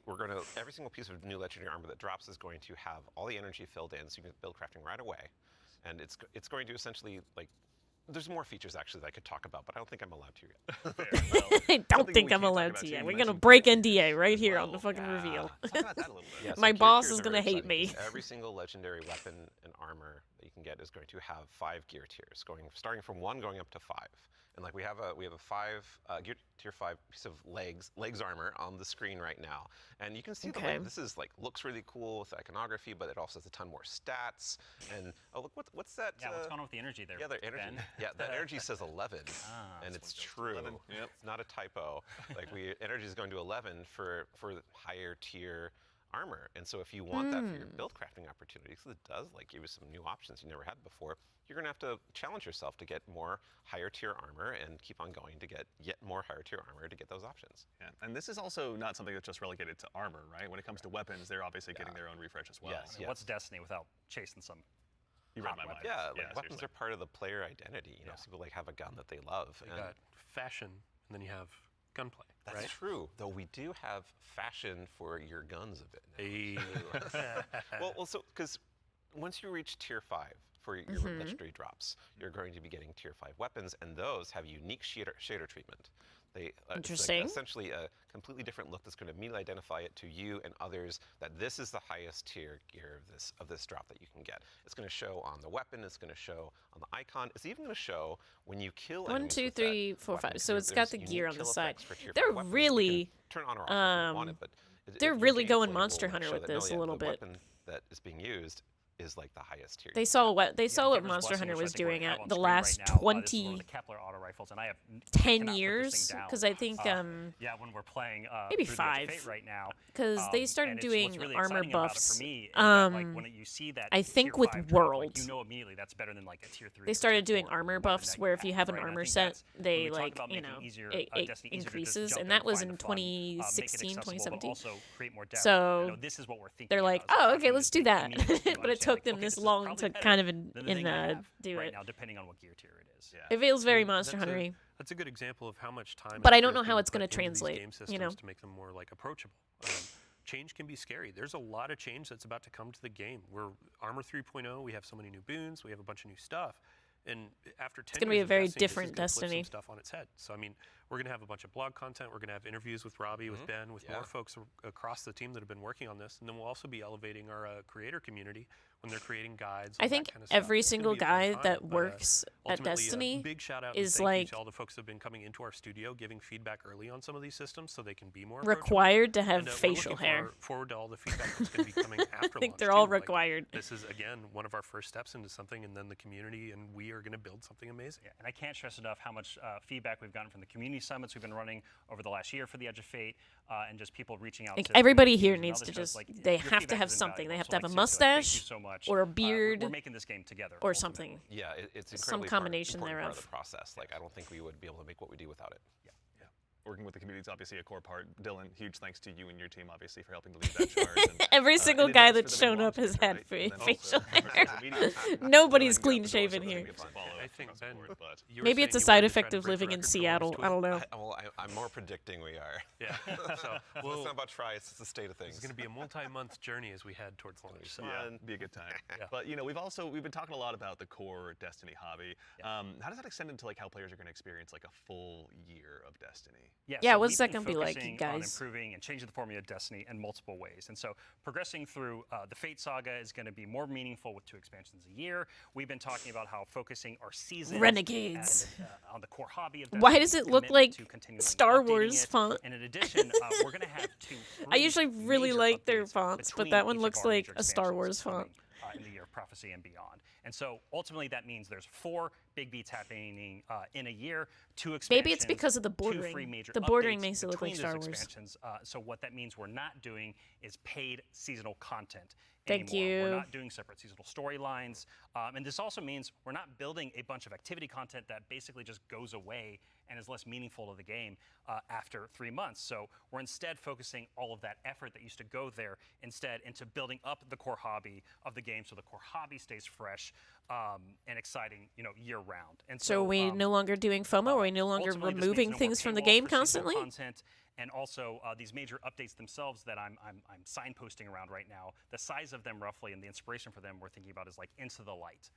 We're going to, every single piece of new legendary armor that drops is going to have all the energy filled in, so you can build crafting right away. And it's going to essentially, like, there's more features actually that I could talk about, but I don't think I'm allowed to yet. Fair. Well, I don't something think we I'm can't talk allowed about to too, yet. you We're gonna mentioned break gear NDA tiers right as here on the well. fucking reveal. Talk about that a little bit. Yeah, so My gear boss tiers is are gonna very hate exciting me. because every single legendary weapon and armor that you can get is going to have 5 gear tiers, starting from 1 going up to 5. And like we have a 5 gear tier 5 piece of legs armor on the screen right now, and you can see that Okay. like, this is like looks really cool with iconography, but it also has a ton more stats. And oh look, what's that? Yeah, what's going on with the energy there? Yeah, the energy. Ben? Yeah, that energy says 11, Ah, and that's it's true. 11. Yep. It's not a typo. Like energy is going to 11 for the higher tier armor, and so if you want that for your build crafting opportunities, it does like give you some new options you never had before. You're gonna have to challenge yourself to get more higher tier armor and keep on going to get yet more higher tier armor to get those options. Yeah. And this is also not something that's just relegated to armor, right? When it comes to weapons, they're obviously getting their own refresh as well. Yes, What's Destiny without chasing some? You read hot my mind. weapons? Yeah, like weapons seriously. are part of the player identity. You know, some people like have a gun that they love. You and got fashion, and then you have gunplay, that's right? true, though we do have fashion for your guns a bit now. Hey. well, so because once you reach tier 5 for your legendary drops, you're going to be getting tier 5 weapons, and those have unique shader treatment. They Interesting. It's like essentially a completely different look that's going to immediately identify it to you and others that this is the highest tier gear of this drop that you can get. It's going to show on the weapon. It's going to show on the icon. It's even going to show when you kill. 1, enemies 2, with 3, that 4, weapon. 5. So it's got the There's gear unique on the kill side. effects for tier 5 They're weapons. You really, can turn on or off if you want it, but they're your really going gameplay Monster will Hunter show with that, no, this a yeah, little the bit. weapon that is being used is like the highest tier. They saw what Giver's Monster Blessing, Hunter which I was think we're doing have at on the screen last right now. This is one of 20, the Kepler auto rifles, and I have 10 cannot put this years, thing down. because I think Yeah, when we're playing maybe through the Edge of 5, Fate right now, because they and started it's- doing what's really armor exciting about it buffs. For me is that, like, when you see that I think tier with 5 drop, World, like, you know immediately that's better than like a tier 3. they or started tier doing 4 armor weapon buffs that where you if you have, have an right? And I armor think set, that's- when they we talk like, about you making know, easier, it Destiny easier to just increases, jump and in that was find in the fun, make it 2016, accessible, but 2017. also create more depth. So You know, this is what we're thinking they're like, about, is oh, how okay, can we let's just do make that. it immediate to But it understand, took like, them okay, this is long probably to better kind of than the thing I have do right it. now, depending on what gear tier it is. Yeah. It feels very Well, Monster that's a- Hunter-y. That's a good example of how much time. But and I don't effort know is how being it's gonna put into these translate, game you systems know? to make them more like approachable. Change can be scary. There's a lot of change that's about to come to the game. We're Armor 3.0. We have so many new boons. We have a bunch of new stuff. And after 10 gonna be years a of very Destiny, this is different gonna flip Destiny. some stuff on its head. So I mean, we're going to have a bunch of blog content. We're going to have interviews with Robbie, with Ben, with more folks across the team that have been working on this. And then we'll also be elevating our creator community when they're creating guides. I think kind of stuff. every It's gonna single be a fun guy time, that but, works at ultimately, Destiny a big shout out is and thank you like to all the folks that have been coming into our studio, giving feedback early on some of these systems so they can be more required to have and, we're facial looking hair. forward to all the feedback that's going to be coming after I think launch, they're all too. Like, required. this is again one of our first steps into something, and then the community and we are going to build something amazing. Yeah, and I can't stress enough how much feedback we've gotten from the community summits we've been running over the last year for the Edge of Fate, and just people reaching out. Like, to everybody community here and needs other to shows. just, Like, they your have to feedback have is something. They invaluable. have So, to have like, a seriously, like, mustache thank you so much. or a beard We're making this game together. or ultimately. something. Yeah, it's Some incredibly combination important part of thereof. the process. Like, I don't think we would be able to make what we do without it. Working with the community is obviously a core part. Dylan, huge thanks to you and your team, obviously, for helping to lead that charge. And, Every single in guy advance that's for the shown up has Twitter, had right? And then facial also for hair. social media. Nobody's Go out the door, clean-shaven so here. that we can follow I up think, across the Ben, board, but- you were Maybe saying it's a you side wanted to try effect to of break the living in record for Seattle. longest I don't know. I'm more predicting we are. Yeah. So It's not about try, it's the state of things. it's going to be a multi-month journey as we head towards launch. So. Yeah, be a good time. But we've been talking a lot about the core Destiny hobby. How does that extend into like how players are going to experience like a full year of Destiny? Yeah, so what's we've that been gonna be like, focusing you guys? On improving and changing the formula of Destiny in multiple ways. And so progressing through the Fate Saga is going to be more meaningful with 2 expansions a year. We've been talking about how focusing our seasons Renegades. on the core hobby of Why Destiny, does it look commitment like to continually Star updating Wars it. font? And in addition, we're going to have 2 I usually really major like their updates fonts, but between that one each of looks our like major a Star Wars expansions font. coming, in the year of prophecy and beyond. And so ultimately that means there's 4 big beats happening in a year, 2 expansions. Maybe it's because of the 2 bordering. free major The bordering updates makes it look like between Star those Wars. expansions. So what that means we're not doing is paid seasonal content Thank anymore. you. We're not doing separate seasonal storylines. And this also means we're not building a bunch of activity content that basically just goes away and is less meaningful to the game after 3 months. So we're instead focusing all of that effort that used to go there instead into building up the core hobby of the game so the core hobby stays fresh and exciting, year round. And So are we no longer doing FOMO? Are we no longer ultimately, this means removing no more things from the paywall game for seasonal constantly? Content, and also these major updates themselves that I'm signposting around right now. The size of them roughly and the inspiration for them we're thinking about is like Into the Light.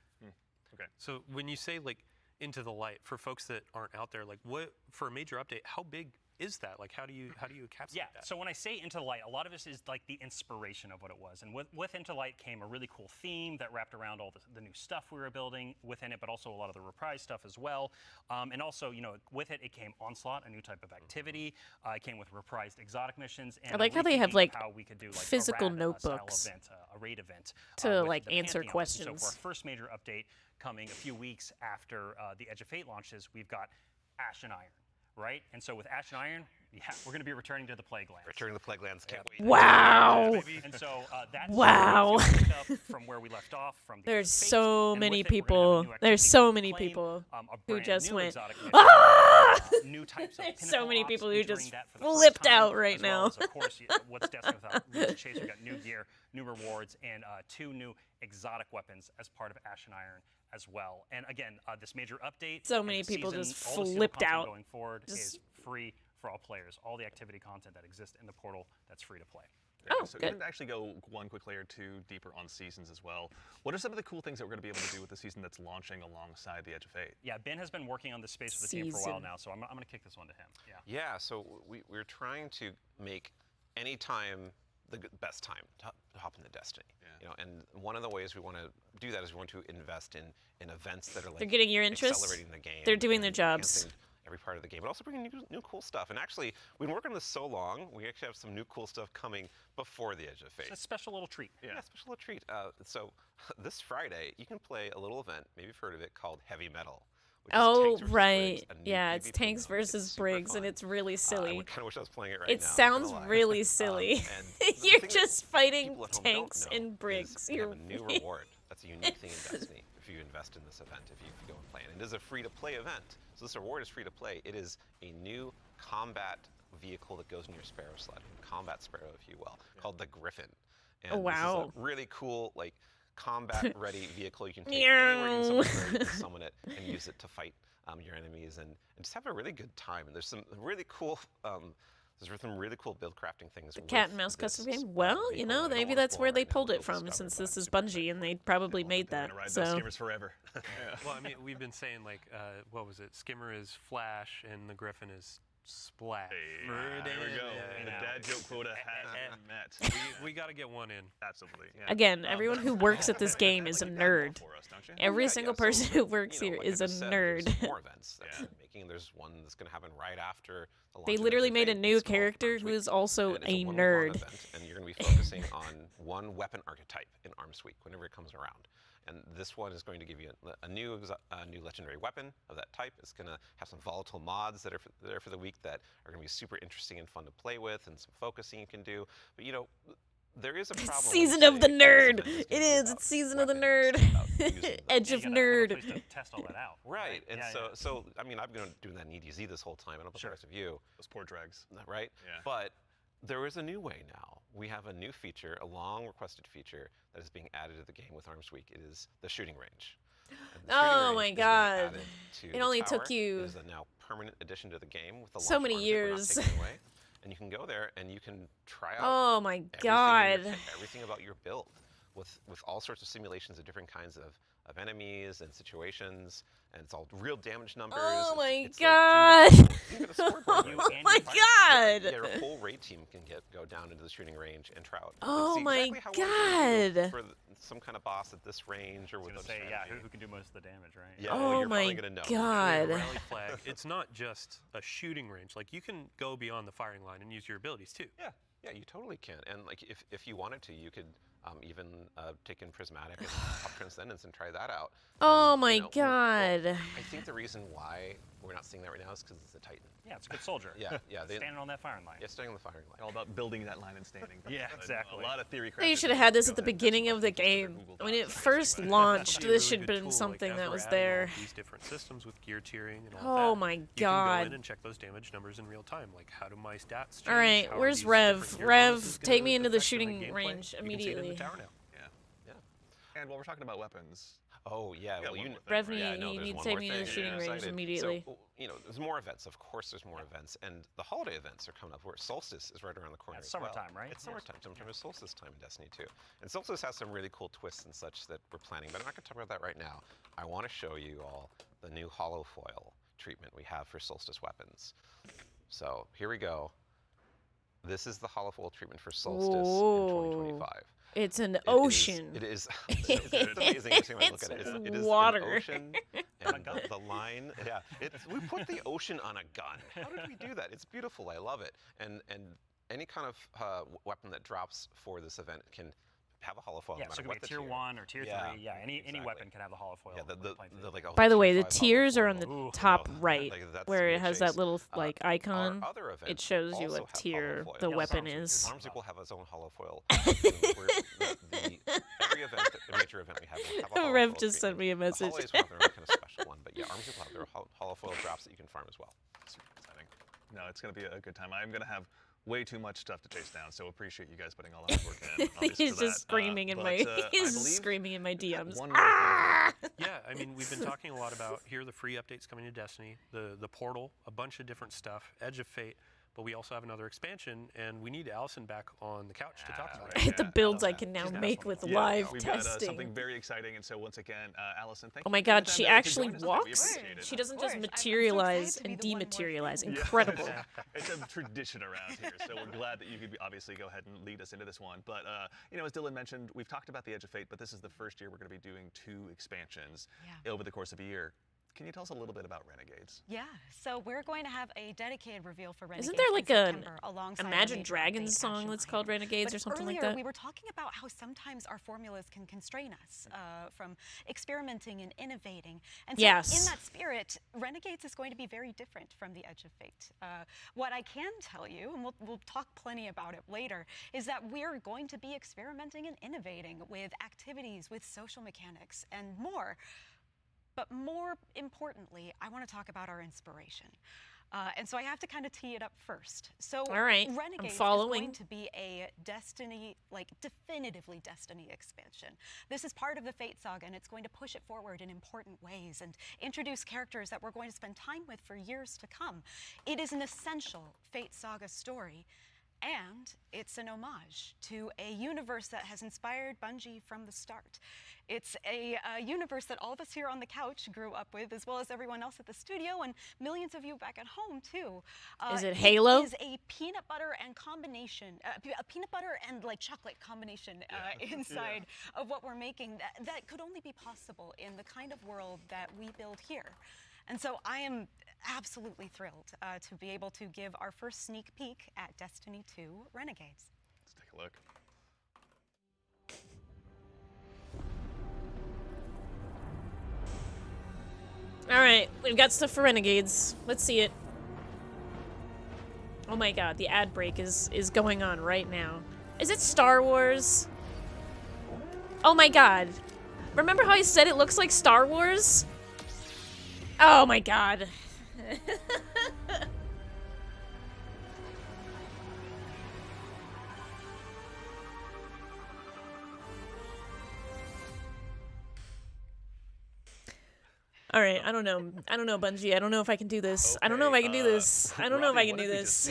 Okay. So when you say like into the light, for folks that aren't out there, like what for a major update, how big is that? Like how do you encapsulate that? So when I say Into the Light, a lot of this is like the inspiration of what it was. And with Into the Light came a really cool theme that wrapped around all the new stuff we were building within it, but also a lot of the reprise stuff as well. And also, with it came Onslaught, a new type of activity. It came with reprised exotic missions. And I like how they have, rethinking like, how we could do, like, physical a RAD notebooks style event, a raid event to, with like, the answer Pantheon. And so questions. for our first major update coming a few weeks after the Edge of Fate launches, we've got Ash and Iron, right? And so with Ash and Iron, we're going to be returning to the Plague Lands. Returning to the Plague Lands, can't wait. Wow. And so that's Wow. pick up from where we left off from the There's Edge of Fate, so and many with it, we're gonna have a people. new There's activity so called many Claim, people a who brand just new went, exotic mission, ah! new types of There's so pinnacle many ops, people who entering just that for the first flipped time, out right as well now. as, of course, what's Destiny without Legion Chase? We've got new gear, new rewards, and 2 new exotic weapons as part of Ash and Iron as well. And again, this major update. So and many the people season, just all the seasonal flipped content out. Going forward Just- is free for all players. All the activity content that exists in the portal that's free to play. Oh, so good. even to actually go one quick layer deeper on seasons as well. What are some of the cool things that we're going to be able to do with the season that's launching alongside the Edge of Fate? Yeah, Ben has been working on this space with the team for a while Season. now, so I'm going to kick this one to him. Yeah. Yeah, so we're trying to make any time the best time to hop into Destiny. And one of the ways we want to do that is we want to invest in events that are like They're getting your interest. accelerating the game. They're doing their and jobs. enhancing every part of the game, but also bringing new cool stuff. And actually, we've been working on this so long, we actually have some new cool stuff coming before the Edge of Fate. It's a special little treat. Yeah, special little treat. So this Friday, you can play a little event, maybe you've heard of it, called Heavy Metal. Which is Oh, Tanks versus right. Briggs, a new Yeah, it's PvP Tanks mode. It's versus super Briggs, fun. and it's really I silly. kind of wish I was playing it right It now. sounds not gonna lie. really silly. And the You're thing that just fighting people at home don't tanks know and is Briggs. we have You're a new reward. That's a unique thing in Destiny if you invest in this event, if you go and play. And it is a free-to-play event. So this reward is free to play. It is a new combat vehicle that goes in your Sparrow sled, combat Sparrow, if you will, called the Griffin. And Oh, wow. this is a really cool, like, combat-ready vehicle you can take anywhere you can summon it, you can summon it and use it to fight your enemies and just have a really good time. And there's some really cool There's some really cool build crafting things. The cat and mouse custom game. Well, you know, maybe that's where they pulled it from, since this is Bungie, and they probably made They're that. gonna ride those So skimmers forever. Yeah. Well, I mean, we've been saying like, what was it? Skimmer is Flash, and the Griffin is Splash. Hey, there we go. The dad joke quota has been met. We got to get one in. Absolutely. Yeah. again, everyone who works at this game is a nerd. For us, don't you? Every single person who works you know, here like is I a just said, nerd. There's more events that they're making. There's one that's going to happen right after the launch They of literally Edge made a of Fate. new It's called character Arms who Week, is also and it's a one-on-one nerd. event, and you're going to be focusing on one weapon archetype in Arms Week whenever it comes around. And this one is going to give you a new legendary weapon of that type. It's going to have some volatile mods that are there for the week that are going to be super interesting and fun to play with, and some focusing you can do. But you know, there is a problem. when you Season of the say this nerd. event It gonna be is. about It's season of the weapons, nerd. about using them. Edge of You gotta have a nerd. place to test all that out. Right, and Yeah, so I mean, I've been doing that in EDZ this whole time. I don't know about Sure. the rest of you, Those poor dregs. right? Yeah. But there is a new way now. We have a new feature, a long-requested feature that is being added to the game with Arms Week. It is the shooting range. And the shooting Oh range my is being God. added to It the only tower. took you It is a now permanent addition to the game with the so launch of many Arms Week. We're not years. taking it away. And you can go there and you can try out Oh my everything in god. your kit, everything about your build, with all sorts of simulations of different kinds of enemies and situations, and it's all real damage numbers. Oh my it's god. Like, you can get a scoreboard You right and Oh my your god. yeah, your whole raid team can go down into the shooting range and try out. Oh see my exactly how well you do god. for some kind of boss at this range or I was with gonna a say, yeah, strategy. who can do most of the damage, right? Yeah, Oh you're my probably gonna know. god. Rally flag. It's not just a shooting range. Like you can go beyond the firing line and use your abilities too. Yeah, you totally can. And like if you wanted to, you could even take in Prismatic and Pop Transcendence and try that out. Oh And, my you know, god. I think the reason why we're not seeing that right now is because it's a Titan. Yeah, it's a good soldier. Yeah. Standing on that firing line. Yeah, staying on the firing line. All about building that line and standing. Yeah, But exactly. A lot of theory. They crafted should have things had to this go at the ahead and beginning test of the on their game. Google When Docs it and first everything. launched, Be a this really should have good been tool, something like, that as we're was adding all there. of these different systems with gear tiering and all Oh that. my You can go god. in and check those damage numbers in real time. Like how do my stats change? All right, How are where's these Rev? different gear Rev, bonuses take gonna me into the affect shooting gameplay? range You can see it in immediately. the tower now. And while we're talking about weapons, Oh yeah, got well one you more thing, Rev, right? yeah, you no, there's need to one take more me to the thing. shooting Yeah, range excited. immediately. So, you know, there's more events. Of course, there's more events, and the holiday events are coming up. Where Solstice is right around the corner. It's as well. summertime, right? It's summertime. Sometime it's Solstice time in Destiny 2, and Solstice has some really cool twists and such that we're planning. But I'm not going to talk about that right now. I want to show you all the new hollow foil treatment we have for Solstice weapons. So here we go. This is the hollow foil treatment for Solstice Whoa. in 2025. It's an It is- ocean. It is. It's amazing every time I look at it. It is water. an ocean, and the line. Yeah, we put the ocean on a gun. How did we do that? It's beautiful. I love it. And any kind of weapon that drops for this event can have a hollow foil. Yeah, no so matter it could what be a the tier 1 or tier 3. Yeah, any exactly. weapon can have a hollow foil. Yeah, By the way, the tier 5 hollow tiers are foil. on the Ooh. top Oh, right, like, that's where in it the has chase. that little like Our icon. other It events shows you also what have tier hollow the foil. weapon Arms is. Arms Week will have its own hollow foil. Every event, a major event we have will have a hollow Rev foil just sent treatment. me a The message. holidays will have their own kind of special one, but yeah, Arms Week will have their hollow foil drops that you can farm as well. super exciting. No, it's going to be a good time. I'm going to have way too much stuff to chase down, so appreciate you guys putting all that work in. obviously, He's for just that. screaming in But, my. I He's believe screaming in my DMs. one more thing. Yeah, I mean, we've been talking a lot about here are the free updates coming to Destiny, the portal, a bunch of different stuff, Edge of Fate, but we also have another expansion, and we need Allison back on the couch to talk about it. The builds I can now She's got make some- with Yeah, live we've testing. got something very exciting, and so once again, Allison, thank Oh you. my for god, taking she the time to actually join us today. We walks. appreciate it. She doesn't Of just course. I'm so materialize excited to and be the one working. dematerialize. Yeah. Incredible. It's a tradition around here, so we're glad that you could obviously go ahead and lead us into this one. But you know, as Dylan mentioned, we've talked about the Edge of Fate, but this is the first year we're going to be doing 2 expansions over the course of a year. Can you tell us a little bit about Renegades? Yeah, so we're going to have a dedicated reveal for Renegades. Isn't there in like a September alongside our Imagine major Dragons update, song Action that's Lion. called Renegades But or something like earlier, that? we were talking about how sometimes our formulas can constrain us from experimenting and innovating. And so Yes. in that spirit, Renegades is going to be very different from the Edge of Fate. What I can tell you, and we'll talk plenty about it later, is that we're going to be experimenting and innovating with activities, with social mechanics, and more. But more importantly, I want to talk about our inspiration. And so I have to kind of tee it up first. So All right, I'm Renegades is following. going to be a Destiny, like definitively Destiny expansion. This is part of the Fate Saga, and it's going to push it forward in important ways and introduce characters that we're going to spend time with for years to come. It is an essential Fate Saga story. And it's an homage to a universe that has inspired Bungie from the start. It's a universe that all of us here on the couch grew up with, as well as everyone else at the studio and millions of you back at home too. Is it Halo? It is a peanut butter and combination, a peanut butter and like chocolate combination inside of what we're making that could only be possible in the kind of world that we build here. And so I am absolutely thrilled to be able to give our first sneak peek at Destiny 2 Renegades. Let's take a look. All right, we've got stuff for Renegades. Let's see it. Oh my god, the ad break is going on right now. Is it Star Wars? Oh my god. Remember how I said it looks like Star Wars? Oh my god. All right, I don't know. I don't know, Bungie. I don't know if I can do this. I don't know if I can do this. I don't know if I can do this.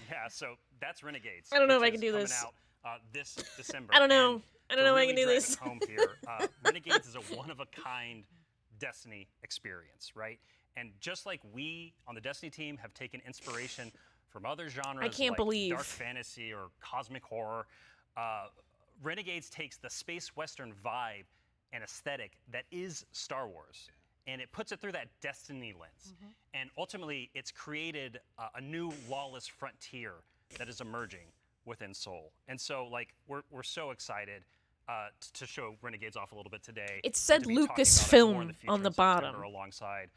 Yeah, so that's Renegades. I don't know if which I can is do coming this. Out, this December. I don't know. And I don't to know if I really can do drive this. it home here, Renegades is a one-of-a-kind Destiny experience, right? And just like we on the Destiny team have taken inspiration from other genres I can't like believe. dark fantasy or cosmic horror, Renegades takes the space western vibe and aesthetic that is Star Wars, and it puts it through that Destiny lens. And ultimately, it's created a new lawless frontier that is emerging within Seoul. And so, like, we're so excited to show Renegades off a little bit today. It said to be talking about it Lucasfilm more in the future on the in September bottom. alongside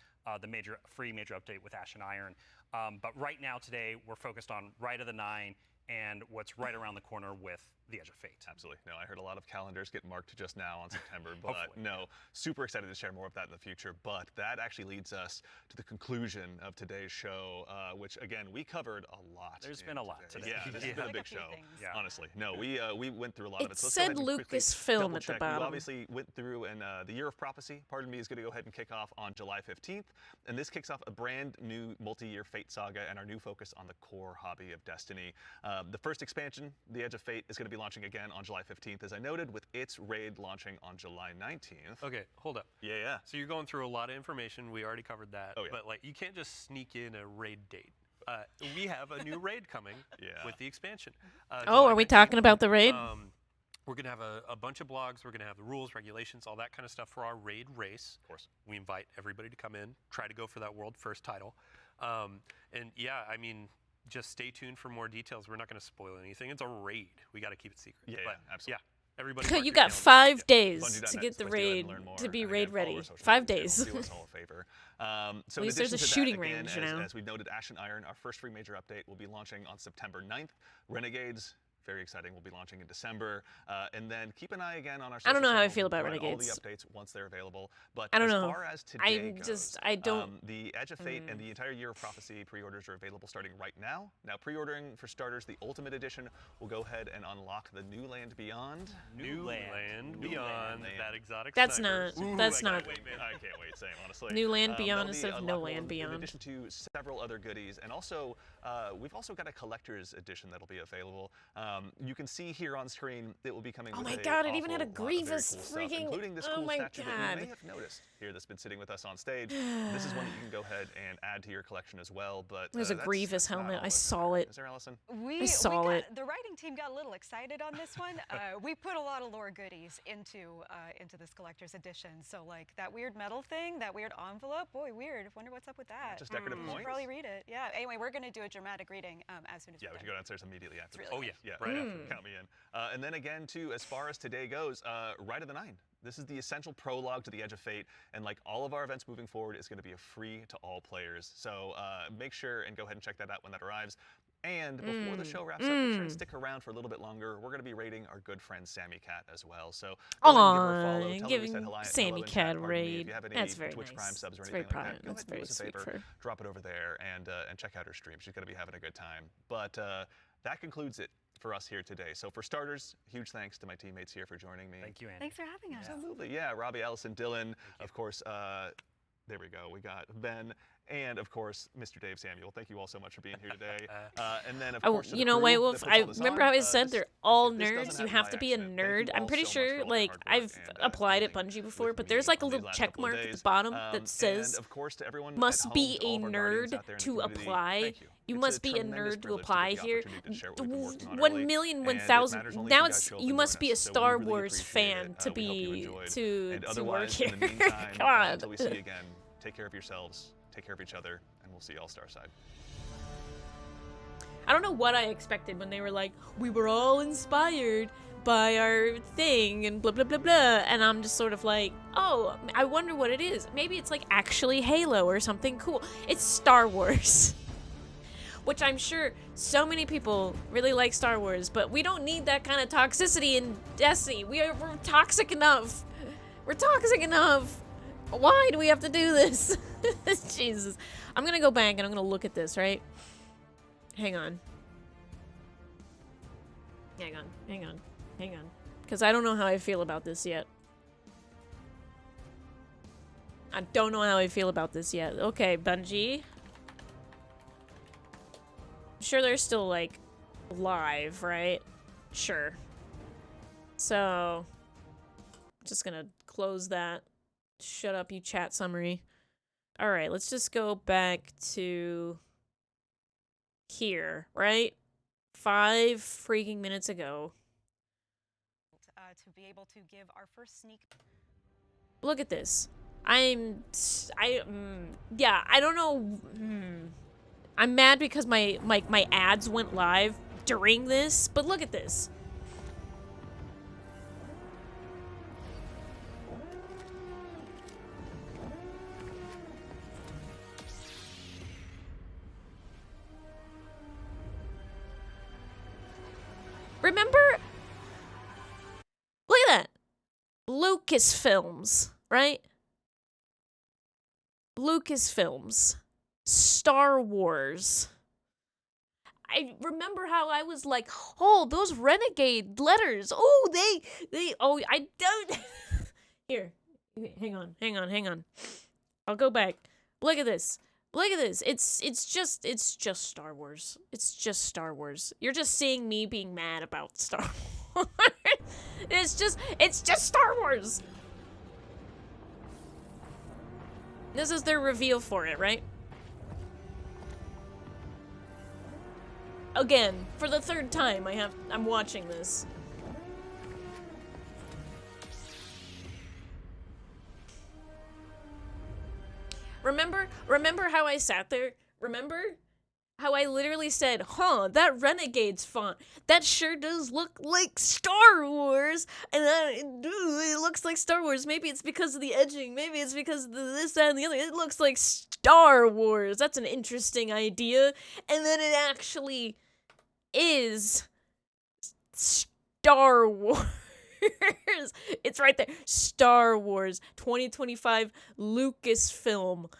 the free major update with Ash and Iron. But right now, today, we're focused on Rite of the Nine and what's right around the corner with The Edge of Fate. Absolutely. No, I heard a lot of calendars get marked just now on September, but Hopefully. no, super excited to share more of that in the future. But that actually leads us to the conclusion of today's show, which again, we covered a lot. There's been a lot today. Yeah, this has been a Like big a few show. things. Yeah. Honestly, no, we went through a lot of It it. So let's said go ahead and quickly Lucasfilm double at the check. bottom. We obviously went through, and the Year of Prophecy, pardon me, is going to go ahead and kick off on July 15th, and this kicks off a brand new multi-year Fate saga and our new focus on the core hobby of Destiny. The first expansion, The Edge of Fate, is going to be launching again on July 15th, as I noted, with its raid launching on July 19th. Okay, hold up. Yeah. So you're going through a lot of information. We already covered that. Oh, yeah. But like, you can't just sneak in a raid date. We have a new raid coming with the expansion. Oh, July are we 19th. talking about the raid? We're going to have a bunch of blogs. We're going to have the rules, regulations, all that kind of stuff for our raid race. Of course. We invite everybody to come in, try to go for that world first title. And yeah, I mean, just stay tuned for more details. We're not going to spoil anything. It's a raid. We got to keep it secret. Yeah, but absolutely. Yeah, everybody. mark You your got calendars. 5 days Bungie.net to get the is the place to go ahead raid and learn more, to be and raid again, follow ready. our social 5 media days. channels. Do us all a favor. So At in least there's addition a to that, shooting again, range, you know. as we noted, Ash and Iron, our first free major update, will be launching on September 9th. Renegades, very exciting, will be launching in December. And then keep an eye again on our social I don't know how I channels. feel We'll about provide Renegades. all the updates once they're available. But I don't as know. far as today I don't. the Edge of Fate and the entire Year of Prophecy pre-orders are available starting right now. Now, pre-ordering for starters, the Ultimate Edition will go ahead and unlock the New Land Beyond. New land beyond that exotic. That's sniper. not. Ooh, That's I not. can't wait, man. I can't wait, same, honestly. New Land That'll Beyond be instead a of lot No more Land in Beyond. addition to several other goodies, and also we've also got a collector's edition that'll be available. You can see here on screen it will be coming. Oh with my a god! It even had a awful lot of very Grievous cool stuff, freaking. including this Oh cool my statue that you god! may have noticed here that's been sitting with us on stage. This is one that you can go ahead and add to your collection as well. But There's a Grievous that's not helmet. all I of saw it. Is there, Allison? We saw got, it. The writing team got a little excited on this one. We put a lot of lore goodies into this collector's edition. So like that weird metal thing, that weird envelope. Boy, weird. Wonder what's up with that. Just decorative You should points? probably read it. Yeah. Anyway, we're gonna do a dramatic reading as soon as Yeah, we we're should done. go downstairs immediately after. It's this. really Oh yeah, Yeah, right after. Count me in. And then again, too, as far as today goes, Rite of the Nine This is the essential prologue to the Edge of Fate, and like all of our events moving forward, is going to be a free to all players. So make sure and go ahead and check that out when that arrives. And before the show wraps up, make sure and stick around for a little bit longer. We're going to be rating our good friend Sammy Cat as well. So go ahead and give her a follow. Tell her we said giving hello Sammy in chat. Cat a Pardon me. If raid. you have any That's very Twitch nice. Prime subs or It's anything very like that, go That's ahead and do very us a sweet favor. for her. Drop it over there and check out her stream. She's going to be having a good time. But that concludes it for us here today. So for starters, huge thanks to my teammates here for joining me. Thank you, Andy. Thanks for having us. Absolutely, yeah. Robbie, Allison, Dylan, of course. There we go. We got Ben, and of course, Mr. Dave Samuel. Thank you all so much for being here today. And then, of course, to the You know, crew White that Wolf, puts I all this remember on, how I said they're all this doesn't nerds. You happen have by to be a accident. Thank nerd. you I'm all pretty so much sure, for all like, your hard I've work and, applied at dealing Bungie before, with but me there's like a these little last check couple of mark at the days. bottom that says, and of course, to everyone at must home, be to all a of our guardians nerd out there in the to community, apply. thank you. You It's must a be a tremendous nerd to privilege apply get the here. opportunity to share what we've been working on 1 early, million, and 1,000. matters only if Now you guys it's show up you and must join be a us. So we Star really Wars appreciate fan it. to We hope you be enjoyed. to And work otherwise, here. in the meantime, God. until we see you again, take care of yourselves, take care of each other, and we'll see you all Starside. I don't know what I expected when they were like, we were all inspired by our thing and blah blah blah blah, and I'm just sort of like, oh, I wonder what it is. Maybe it's like actually Halo or something cool. It's Star Wars. Which I'm sure so many people really like Star Wars, but we don't need that kind of toxicity in Destiny. We're toxic enough. We're toxic enough. Why do we have to do this? Jesus. I'm gonna go back and I'm gonna look at this, right? Hang on. Hang on. Because I don't know how I feel about this yet. I don't know how I feel about this yet. Okay, Bungie. I'm sure they're still, like, live, right? Sure. So, just gonna close that. Shut up, you chat summary. Alright, let's just go back to here, right? 5 freaking minutes ago. To be able to give our first sneak. Look at this. I don't know. I'm mad because my ads went live during this, but look at this. Remember? Look at that. Lucasfilms, right? Lucasfilms. Star Wars. I remember how I was like, oh, those renegade letters. Oh, I don't. Here, hang on. I'll go back. Look at this. It's just Star Wars. It's just Star Wars. You're just seeing me being mad about Star Wars. It's just Star Wars. This is their reveal for it, right? Again, for the 3rd time, I'm watching this. Remember how I sat there? Remember how I literally said, huh, that Renegade's font, that sure does look like Star Wars, and it looks like Star Wars. Maybe it's because of the edging, maybe it's because of this, that, and the other. It looks like Star Wars. That's an interesting idea. And then it actually is Star Wars. It's right there. Star Wars 2025 Lucasfilm.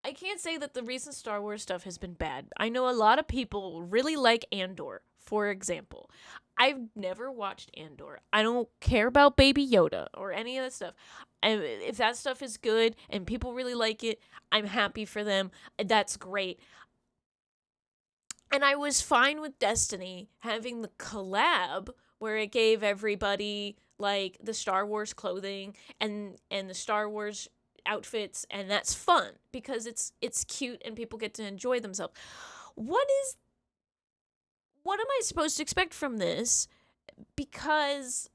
I can't say that the recent Star Wars stuff has been bad. I know a lot of people really like Andor, for example. I've never watched Andor. I don't care about Baby Yoda or any of that stuff. If that stuff is good and people really like it, I'm happy for them. That's great. And I was fine with Destiny having the collab where it gave everybody like the Star Wars clothing and the Star Wars outfits, and that's fun because it's cute and people get to enjoy themselves. What am I supposed to expect from this? Because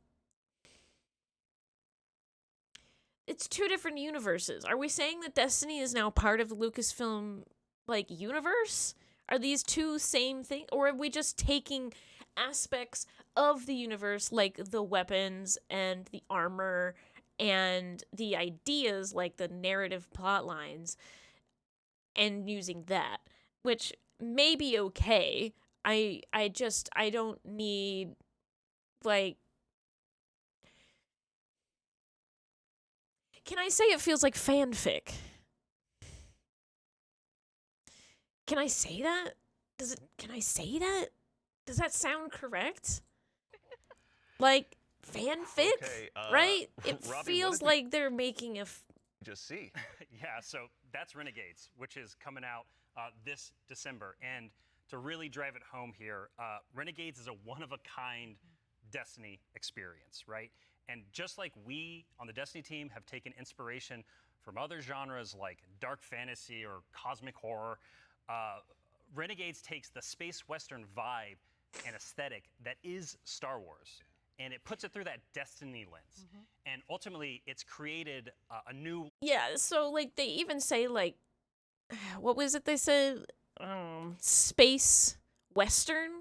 it's 2 different universes. Are we saying that Destiny is now part of the Lucasfilm like universe? Are these two same thing, or are we just taking aspects of the universe, like the weapons and the armor and the ideas, like the narrative plot lines, and using that, which may be okay. I don't need, like, can I say it feels like fanfic? Can I say that? Can I say that? Does that sound correct? Like, fanfic? Okay, right? It Robbie, what feels did like they're making a just see. Yeah, so that's Renegades, which is coming out this December. And to really drive it home here, Renegades is a one-of-a-kind Destiny experience, right? And just like we on the Destiny team have taken inspiration from other genres like dark fantasy or cosmic horror, Renegades takes the space western vibe and aesthetic that is Star Wars, and it puts it through that Destiny lens. And ultimately, it's created a new... Yeah, so, like, they even say, like, what was it they said? Space western?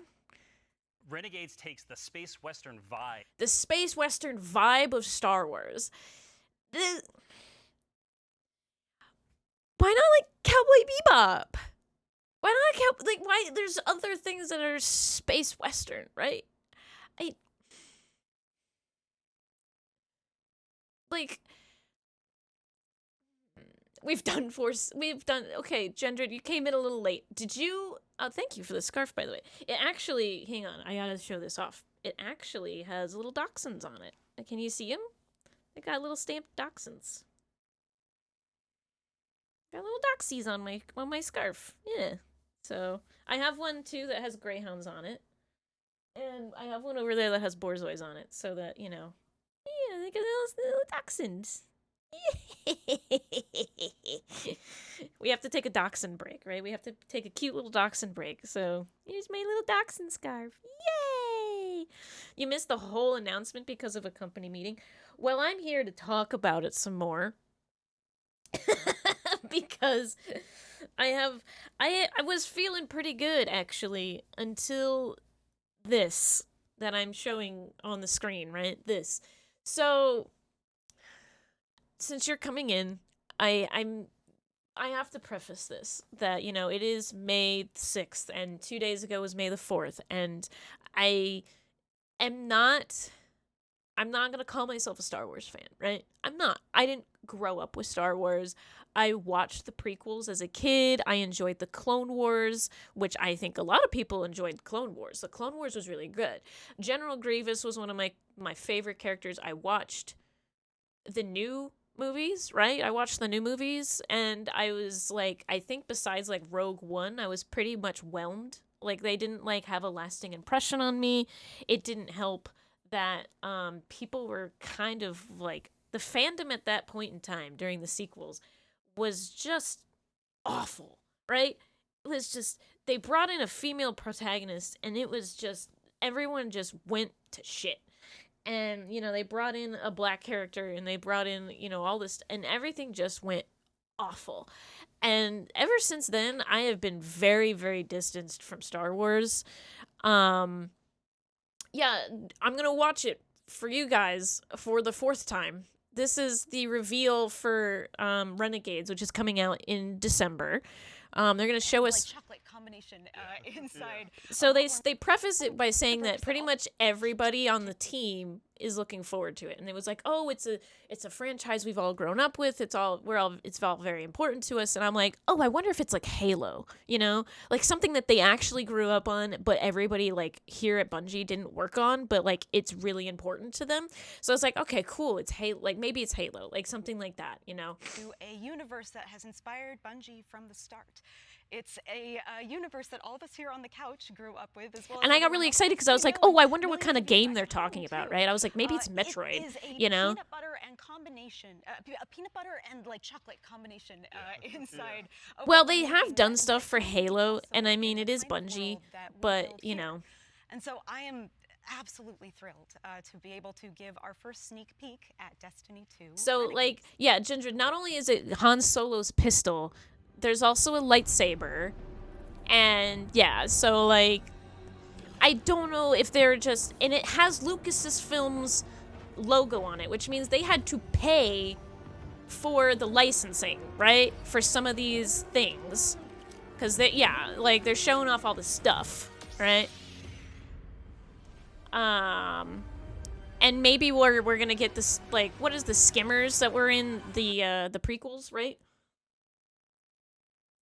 Renegades takes the space western vibe. The space western vibe of Star Wars. Why not, like, Cowboy Bebop? Why not why? There's other things that are space western, right? Like, we've done, okay, Gendred, you came in a little late. Did you, thank you for the scarf, by the way. It actually, hang on, I gotta show this off. It actually has little dachshunds on it. Can you see them? They got little stamped dachshunds. Got little doxies on my scarf. Yeah. So, I have one, too, that has greyhounds on it. And I have one over there that has borzois on it, so that, you know, yeah, they got little dachshunds. We have to take a dachshund break, right? We have to take a cute little dachshund break. So, here's my little dachshund scarf. Yay! You missed the whole announcement because of a company meeting. Well, I'm here to talk about it some more. Because I was feeling pretty good, actually, until this that I'm showing on the screen, right? This. So, since you're coming in, I have to preface this that, you know, it is May 6th and 2 days ago was May the 4th, and I'm not going to call myself a Star Wars fan, right? I'm not. I didn't grow up with Star Wars. I watched the prequels as a kid. I enjoyed the Clone Wars, which I think a lot of people enjoyed Clone Wars. The Clone Wars was really good. General Grievous was one of my favorite characters. I watched the new movies, right? I watched the new movies, and I was like, I think besides like Rogue One, I was pretty much whelmed. Like, they didn't like have a lasting impression on me. It didn't help that people were kind of like, the fandom at that point in time during the sequels was just awful, right? It was just, they brought in a female protagonist, and it was just, everyone just went to shit. And, you know, they brought in a black character, and they brought in, you know, all this, and everything just went awful. And ever since then, I have been very, very distanced from Star Wars. Yeah, I'm gonna watch it for you guys for the 4th time. This is the reveal for Renegades, which is coming out in December. They're going to show us... Like chocolate combination inside. So they preface it by saying that pretty much everybody on the team is looking forward to it. And it was like, oh, it's a franchise we've all grown up with. It's all very important to us. And I'm like, oh, I wonder if it's like Halo, you know? Like something that they actually grew up on, but everybody like here at Bungie didn't work on, but like it's really important to them. So it's like, okay, cool. It's Halo. Like maybe it's Halo, like something like that, you know? To a universe that has inspired Bungie from the start. It's a universe that all of us here on the couch grew up with as well. And I got really excited because I was like, oh, I wonder what kind of game they're talking about, right? I was like, maybe it's Metroid, it is a you know? Peanut butter and combination, a peanut butter and like chocolate combination inside. Well, they have done stuff for Halo, and I mean, it is Bungie, but, you know. And so I am absolutely thrilled to be able to give our first sneak peek at Destiny 2. So, like, yeah, Ginger, not only is it Han Solo's pistol, there's also a lightsaber, And yeah, so like, I don't know if they're just, and it has Lucas's Films logo on it, which means they had to pay for the licensing, right? For some of these things. Because they, yeah, like they're showing off all the stuff, right? And maybe we're gonna get this, like, what is the skimmers that were in the prequels, right?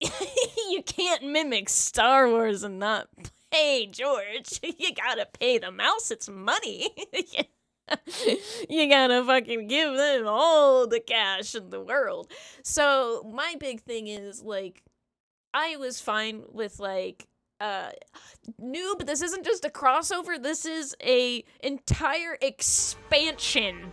You can't mimic Star Wars and not pay, George. You gotta pay the mouse its money. You gotta fucking give them all the cash in the world. So my big thing is, like, I was fine with, like, noob, this isn't just a crossover, this is a entire expansion.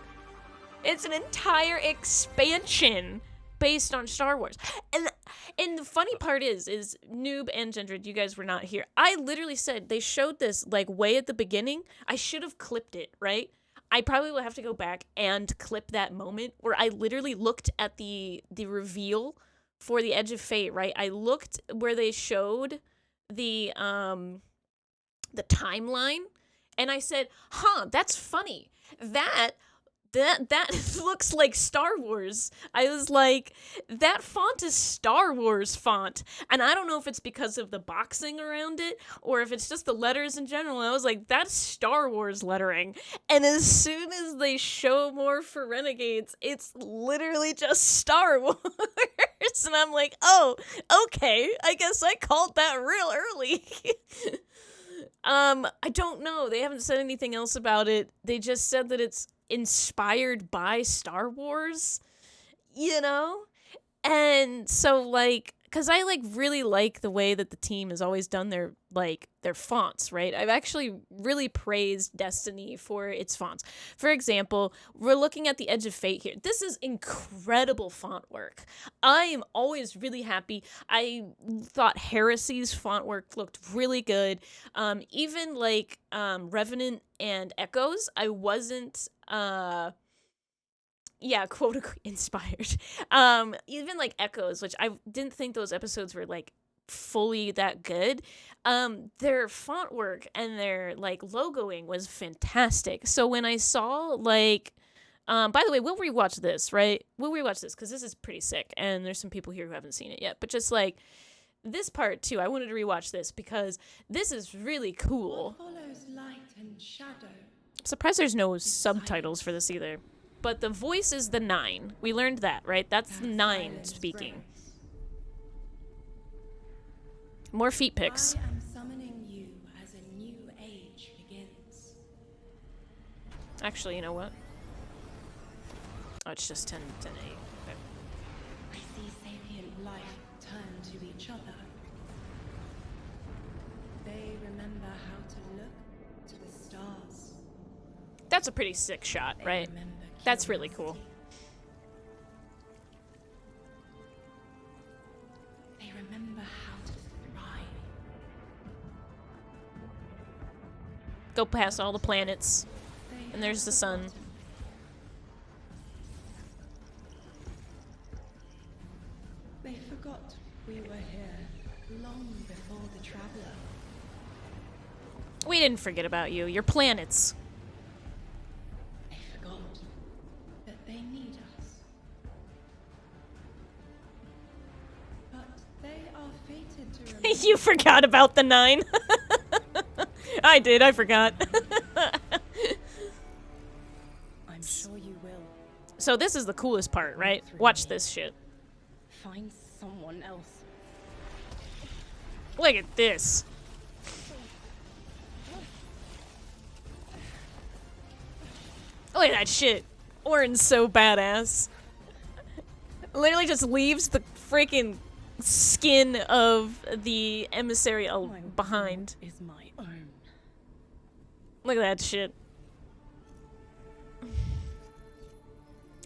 It's an entire expansion based on Star Wars. And the funny part is Noob and Gendred, you guys were not here. I literally said they showed this like way at the beginning. I should have clipped it, right? I probably will have to go back and clip that moment where I literally looked at the reveal for the Edge of Fate, right? I looked where they showed the timeline, and I said, "Huh, that's funny. That looks like Star Wars." I was like, that font is Star Wars font. And I don't know if it's because of the boxing around it or if it's just the letters in general. I was like, that's Star Wars lettering. And as soon as they show more for Renegades, it's literally just Star Wars. And I'm like, oh, okay, I guess I called that real early. I don't know. They haven't said anything else about it. They just said that it's inspired by Star Wars, you know? And so, like, because I, like, really like the way that the team has always done their fonts, right? I've actually really praised Destiny for its fonts. For example, we're looking at the Edge of Fate here. This is incredible font work. I am always really happy. I thought Heresy's font work looked really good. Even, like, Revenant and Echoes, I wasn't, quote inspired. Even like Echoes, which I didn't think those episodes were like fully that good. Their font work and their like logoing was fantastic. So when I saw like, by the way, we'll rewatch this, right? We'll rewatch this because this is pretty sick, and there's some people here who haven't seen it yet. But just like this part too, I wanted to rewatch this because this is really cool. What follows light and shadow? I'm surprised there's no subtitles for this either. But the voice is the 9. We learned that, right? That's the 9 speaking. More feet pics. I am summoning you as a new age begins. Actually, you know what? Oh, it's just 10, 8. Okay. I see sapient life turn to each other. They remember how to look to the stars. That's a pretty sick shot, right? That's really cool. They remember how to thrive. Go past all the planets. And there's the sun. They forgot we were here long before the Traveler. We didn't forget about you. Your planets. They forgot that they need us. But they are fated to remember. You forgot about the 9. I did. I forgot. I'm sure you will. So this is the coolest part, right? Watch this shit. Find someone else. Look at this. Look at that shit. Orin's so badass. Literally just leaves the freaking skin of the emissary behind. Is my own. Look at that shit.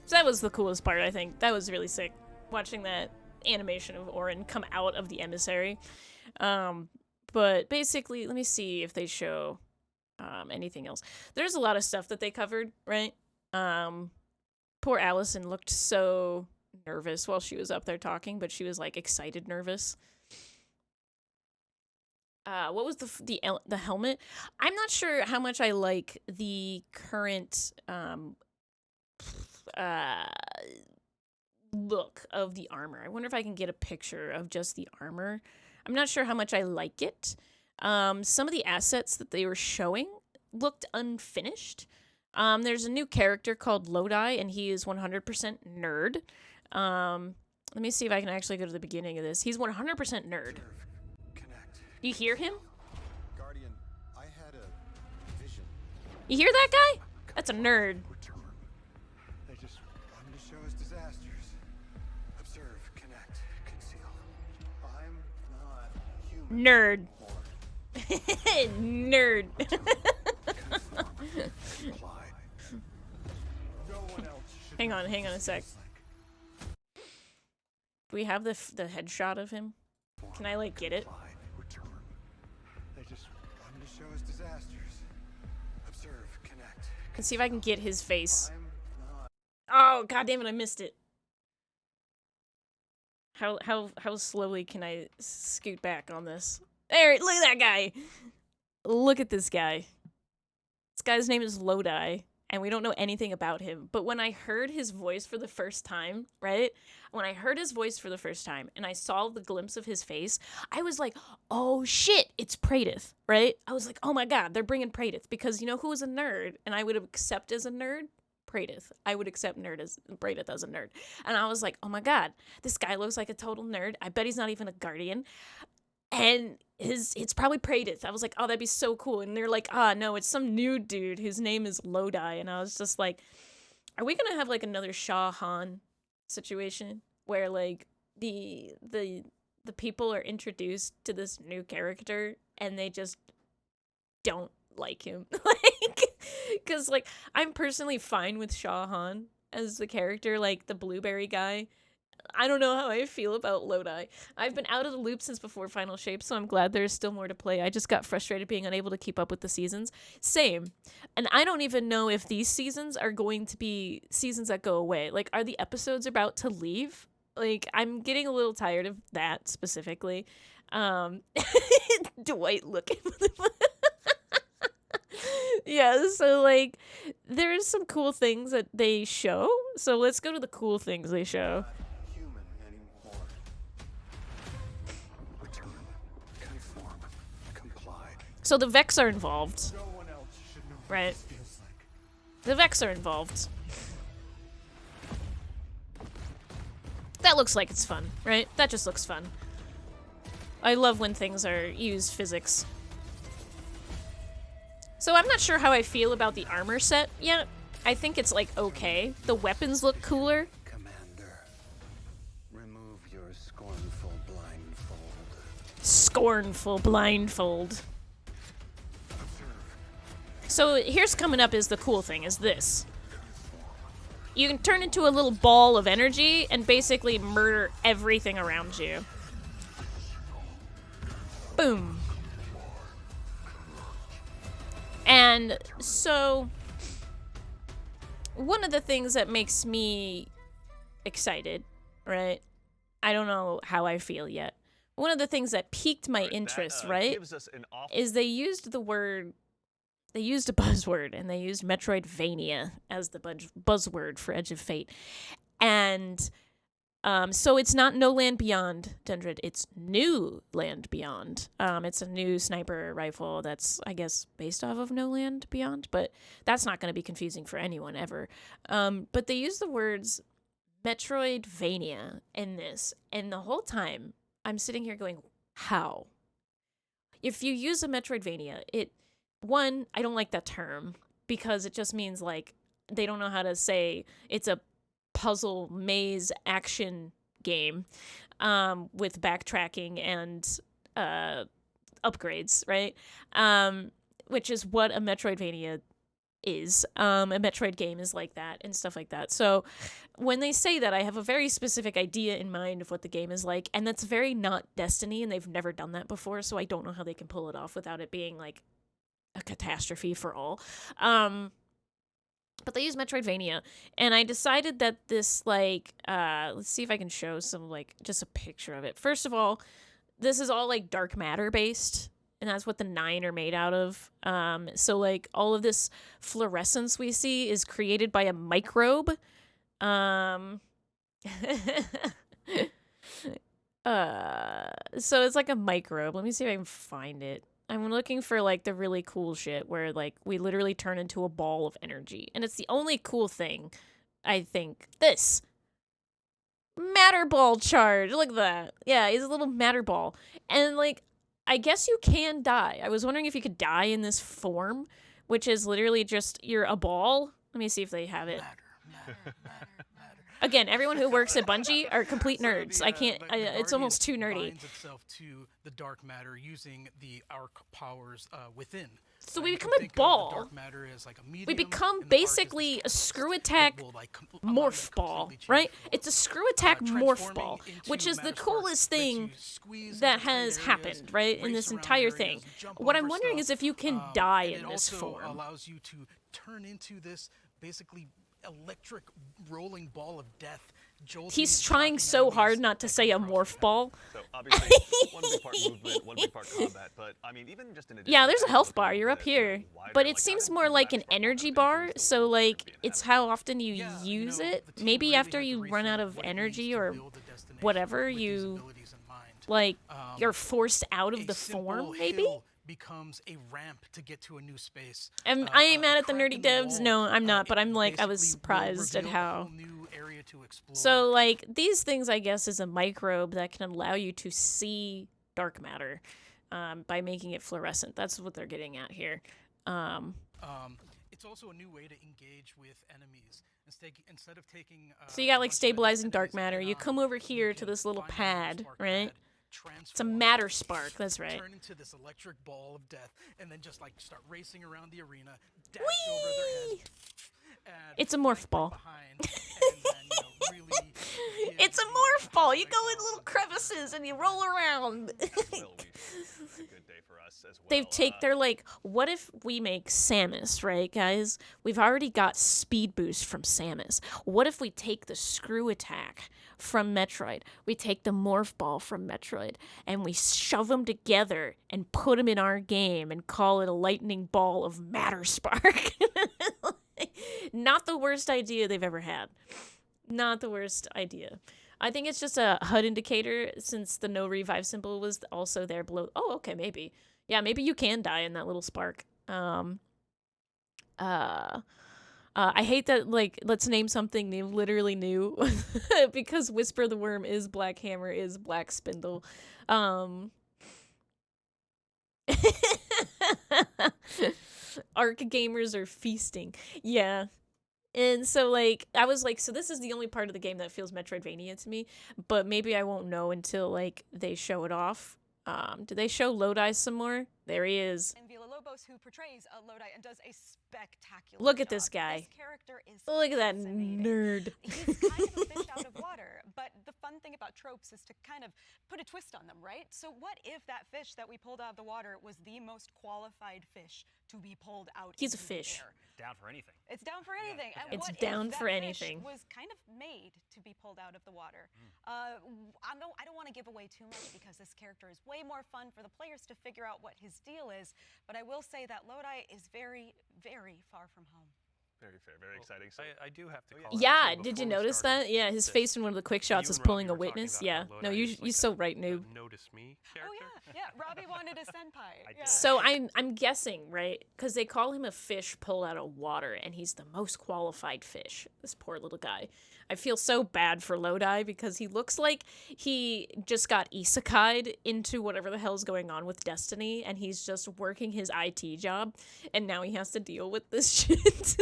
So that was the coolest part, I think. That was really sick. Watching that animation of Orin come out of the emissary. But basically, let me see if they show anything else. There's a lot of stuff that they covered, right? Poor Allison looked so nervous while she was up there talking, but she was like excited nervous. what was the helmet? I'm not sure how much I like the current look of the armor. I wonder if I can get a picture of just the armor. I'm not sure how much I like it. Some of the assets that they were showing looked unfinished. There's a new character called Lodi, and he is 100% nerd. Let me see if I can actually go to the beginning of this. He's 100% nerd. Connect. You hear him? Guardian, I had a vision. You hear that guy? That's a nerd. Return. They just wanted to show us disasters. Observe, connect, conceal. I'm not human. Nerd. anymore. Nerd. Conform. Comply. No one else should Hang know on what a this sec. feels like. Do we have the headshot of him? Can I, like, get it? Comply. Return. They just wanted to show us disasters. Observe, connect. Let's see if I can get his face. I'm not. Oh, god damn it, I missed it. How slowly can I scoot back on this? There, look at that guy. Look at this guy. This guy's name is Lodi, and we don't know anything about him. But when I heard his voice for the first time, right? When I heard his voice for the first time and I saw the glimpse of his face, I was like, oh shit, it's Praedyth, right? I was like, oh my god, they're bringing Praedyth. Because you know who is a nerd and I would accept as a nerd? Praedyth. I would accept Praedyth as a nerd. And I was like, oh my god, this guy looks like a total nerd. I bet he's not even a guardian. And it's probably Praedyth. I was like, oh, that'd be so cool. And they're like, no, it's some new dude whose name is Lodi. And I was just like, are we gonna have like another Shah Han situation where like the people are introduced to this new character and they just don't like him? Like, because like I'm personally fine with Shah Han as the character, like the blueberry guy. I don't know how I feel about Lodi. I've been out of the loop since before Final Shape, so I'm glad there's still more to play. I just got frustrated being unable to keep up with the seasons. Same. And I don't even know if these seasons are going to be seasons that go away. Like, are the episodes about to leave? Like, I'm getting a little tired of that specifically. Dwight looking for the... Yeah, so, like, there's some cool things that they show. So let's go to the cool things they show. Human anymore. Return. Conform. Comply. So the Vex are involved. No one else should know what Right. this feels like. The Vex are involved. That looks like it's fun, right? That just looks fun. I love when things use physics. So I'm not sure how I feel about the armor set yet. I think it's like okay. The weapons look cooler. Commander, remove your scornful blindfold. Scornful blindfold. So here's coming up is the cool thing, is this. You can turn into a little ball of energy and basically murder everything around you. Boom. And so one of the things that makes me excited, right? I don't know how I feel yet. One of the things that piqued my interest, right, Gives us an awful is they used a buzzword, and they used Metroidvania as the buzzword for Edge of Fate. And so it's not No Land Beyond, Dendrid, it's New Land Beyond. It's a new sniper rifle that's, I guess, based off of No Land Beyond, but that's not going to be confusing for anyone ever. But they use the words Metroidvania in this, and the whole time I'm sitting here going, how? If you use a Metroidvania, I don't like that term because it just means like they don't know how to say it's a puzzle maze action game with backtracking and upgrades, right? Which is what a Metroidvania is. A Metroid game is like that and stuff like that. So when they say that, I have a very specific idea in mind of what the game is like, and that's very not Destiny, and they've never done that before, so I don't know how they can pull it off without it being like a catastrophe for all. But they use Metroidvania, and I decided that this, like, let's see if I can show some, like, just a picture of it. First of all, this is all, like, dark matter based, and that's what the 9 are made out of. So like all of this fluorescence we see is created by a microbe. So it's like a microbe. Let me see if I can find it. I'm looking for like the really cool shit where like we literally turn into a ball of energy. And it's the only cool thing, I think. This matter ball charge. Look at that. Yeah, he's a little matter ball. And like I guess you can die. I was wondering if you could die in this form, which is literally just you're a ball. Let me see if they have it. Matter. Again, everyone who works at Bungie are complete nerds. So I can't. the It's almost too Guardian nerdy. binds itself to the dark matter using the arc powers within. So You we can become a think of the ball. dark matter as like a medium, We become and the arc is the basically a catalyst screw that attack will, like, allow you to morph ball, completely change right? the world. It's a screw attack morph Transforming ball, into which is the Matter Spark coolest lets you thing squeeze that into tight has areas, happened, right, in race this around entire areas, thing. jump What I'm over wondering stuff, is if you can and die it in this also form. allows you to turn into this basically electric rolling ball of death. Jolting He's and trying shocking so enemies hard not to that say a come across morph your path. ball. So obviously, one big part movement, one big part combat, but I mean, even just in addition Yeah, to there's a that, health look bar. little You're up bit, here. wider, But like, it how seems did more the like an Matter Spark energy kind of bar. influence the So, world we're gonna like, be it's inhabiting? how often you Yeah, use you know, it. the team Maybe really after had to you run rethink out of what it means energy to or build a destination whatever, with these you, abilities in mind. like, Um, you're forced out a of the simple form, maybe? hill becomes a ramp to get to a new space. I ain't mad A at the crack nerdy in the devs. wall, No, I'm not. it But I'm like, I was basically will surprised at reveal a how. whole new area to explore. So, like, these things, I guess, is a microbe that can allow you to see dark matter by making it fluorescent. That's what they're getting at here. It's also a new way to engage with enemies. Instead of taking So you got, a like, bunch of stabilizing enemies dark matter. head You on, come over you here to can this little find a Matter pad, Spark right? pad, It's a transform, matter spark. That's right. turn into this electric ball of death, and then just like start racing around the arena, dash over their heads. And It's a flank morph from ball. behind, and then, really give It's a the morph ball. You go in themselves little a different crevices and you roll around. As well, a good day for us as well. They're like, what if we make Samus, right, guys? We've already got speed boost from Samus. What if we take the screw attack from Metroid? We take the morph ball from Metroid and we shove them together and put them in our game and call it a lightning ball of matter spark. Not the worst idea they've ever had. Not the worst idea. I think it's just a HUD indicator since the no revive symbol was also there below. Oh, okay, maybe. Yeah, maybe you can die in that little spark. I hate that, like, let's name something they literally knew because Whisper the Worm is Black Hammer is Black Spindle. Arc gamers are feasting. Yeah. And so, like, I was like, so this is the only part of the game that feels Metroidvania to me, but maybe I won't know until, like, they show it off. Do they show Lodi some more? There he is. And Villalobos, who portrays Lodi and does a spectacular Look at job. this guy. This character is Look at that fascinating. nerd. He's kind of a fish out of water, but the fun thing about tropes is to kind of put a twist on them, right? So what if that fish that we pulled out of the water was the most qualified fish to be pulled out He's a into the fish. air? Down for anything. It's down for anything. And It's what down if for that anything. Fish was kind of made to be pulled out of the water. I don't want to give away too much because this character is way more fun for the players to figure out what his deal is. But I will say that Lodi is very, very far from home. Very fair, very exciting. So, I do have to Oh, yeah. call out, Yeah, too, did you before we notice started, that? Yeah, his that face in one of the quick shots you is and Robbie pulling a were talking witness. about Yeah. how No, Lodi you is like so a right, noob. Notice me Oh character. yeah, Robbie wanted a senpai. I Yeah. did. So I'm guessing, right? Because they call him a fish pulled out of water, and he's the most qualified fish. This poor little guy. I feel so bad for Lodi because he looks like he just got isekai'd into whatever the hell's going on with Destiny, and he's just working his IT job, and now he has to deal with this shit.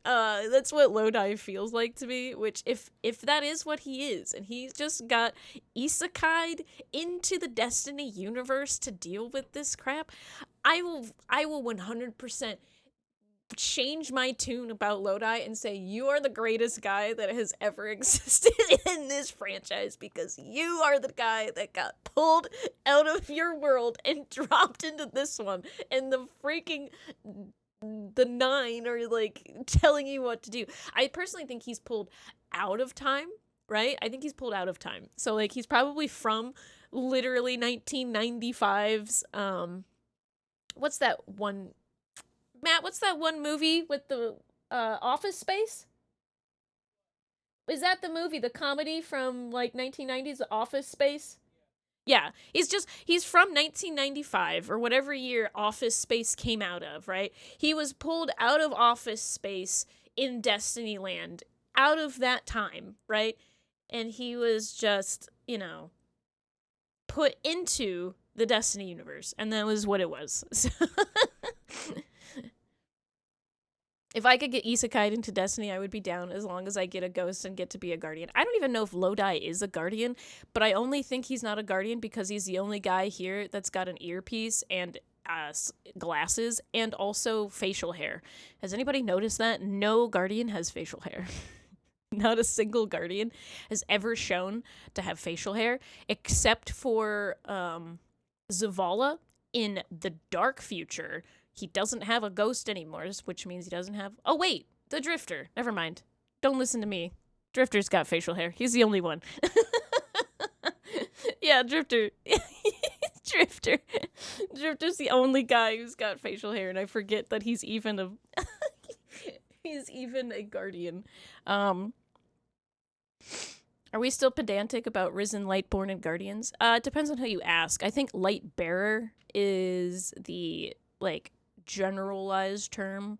That's what Lodi feels like to me. Which, if that is what he is, and he's just got isekai'd into the Destiny universe to deal with this crap, I will 100% change my tune about Lodi and say you are the greatest guy that has ever existed in this franchise because you are the guy that got pulled out of your world and dropped into this one, and the 9 are like telling you what to do. I personally think he's pulled out of time right? I think he's pulled out of time. So like he's probably from literally 1995's what's that one, Matt, what's that one movie with the Office Space? Is that the movie, the comedy from like 1990s, Office Space? Yeah, he's from 1995 or whatever year Office Space came out of, right? He was pulled out of Office Space in Destiny Land out of that time, right? And he was just, put into the Destiny universe, and that was what it was. If I could get isekai'd into Destiny, I would be down as long as I get a ghost and get to be a guardian. I don't even know if Lodi is a guardian, but I only think he's not a guardian because he's the only guy here that's got an earpiece and glasses and also facial hair. Has anybody noticed that? No guardian has facial hair. Not a single guardian has ever shown to have facial hair, except for Zavala in the dark future. He doesn't have a ghost anymore, which means he doesn't have... Oh, wait! The Drifter. Never mind. Don't listen to me. Drifter's got facial hair. He's the only one. Yeah, Drifter. Drifter. Drifter's the only guy who's got facial hair, and I forget that he's even a... he's even a guardian. Are we still pedantic about Risen, Lightborn, and Guardians? It depends on how you ask. I think Lightbearer is the, generalized term,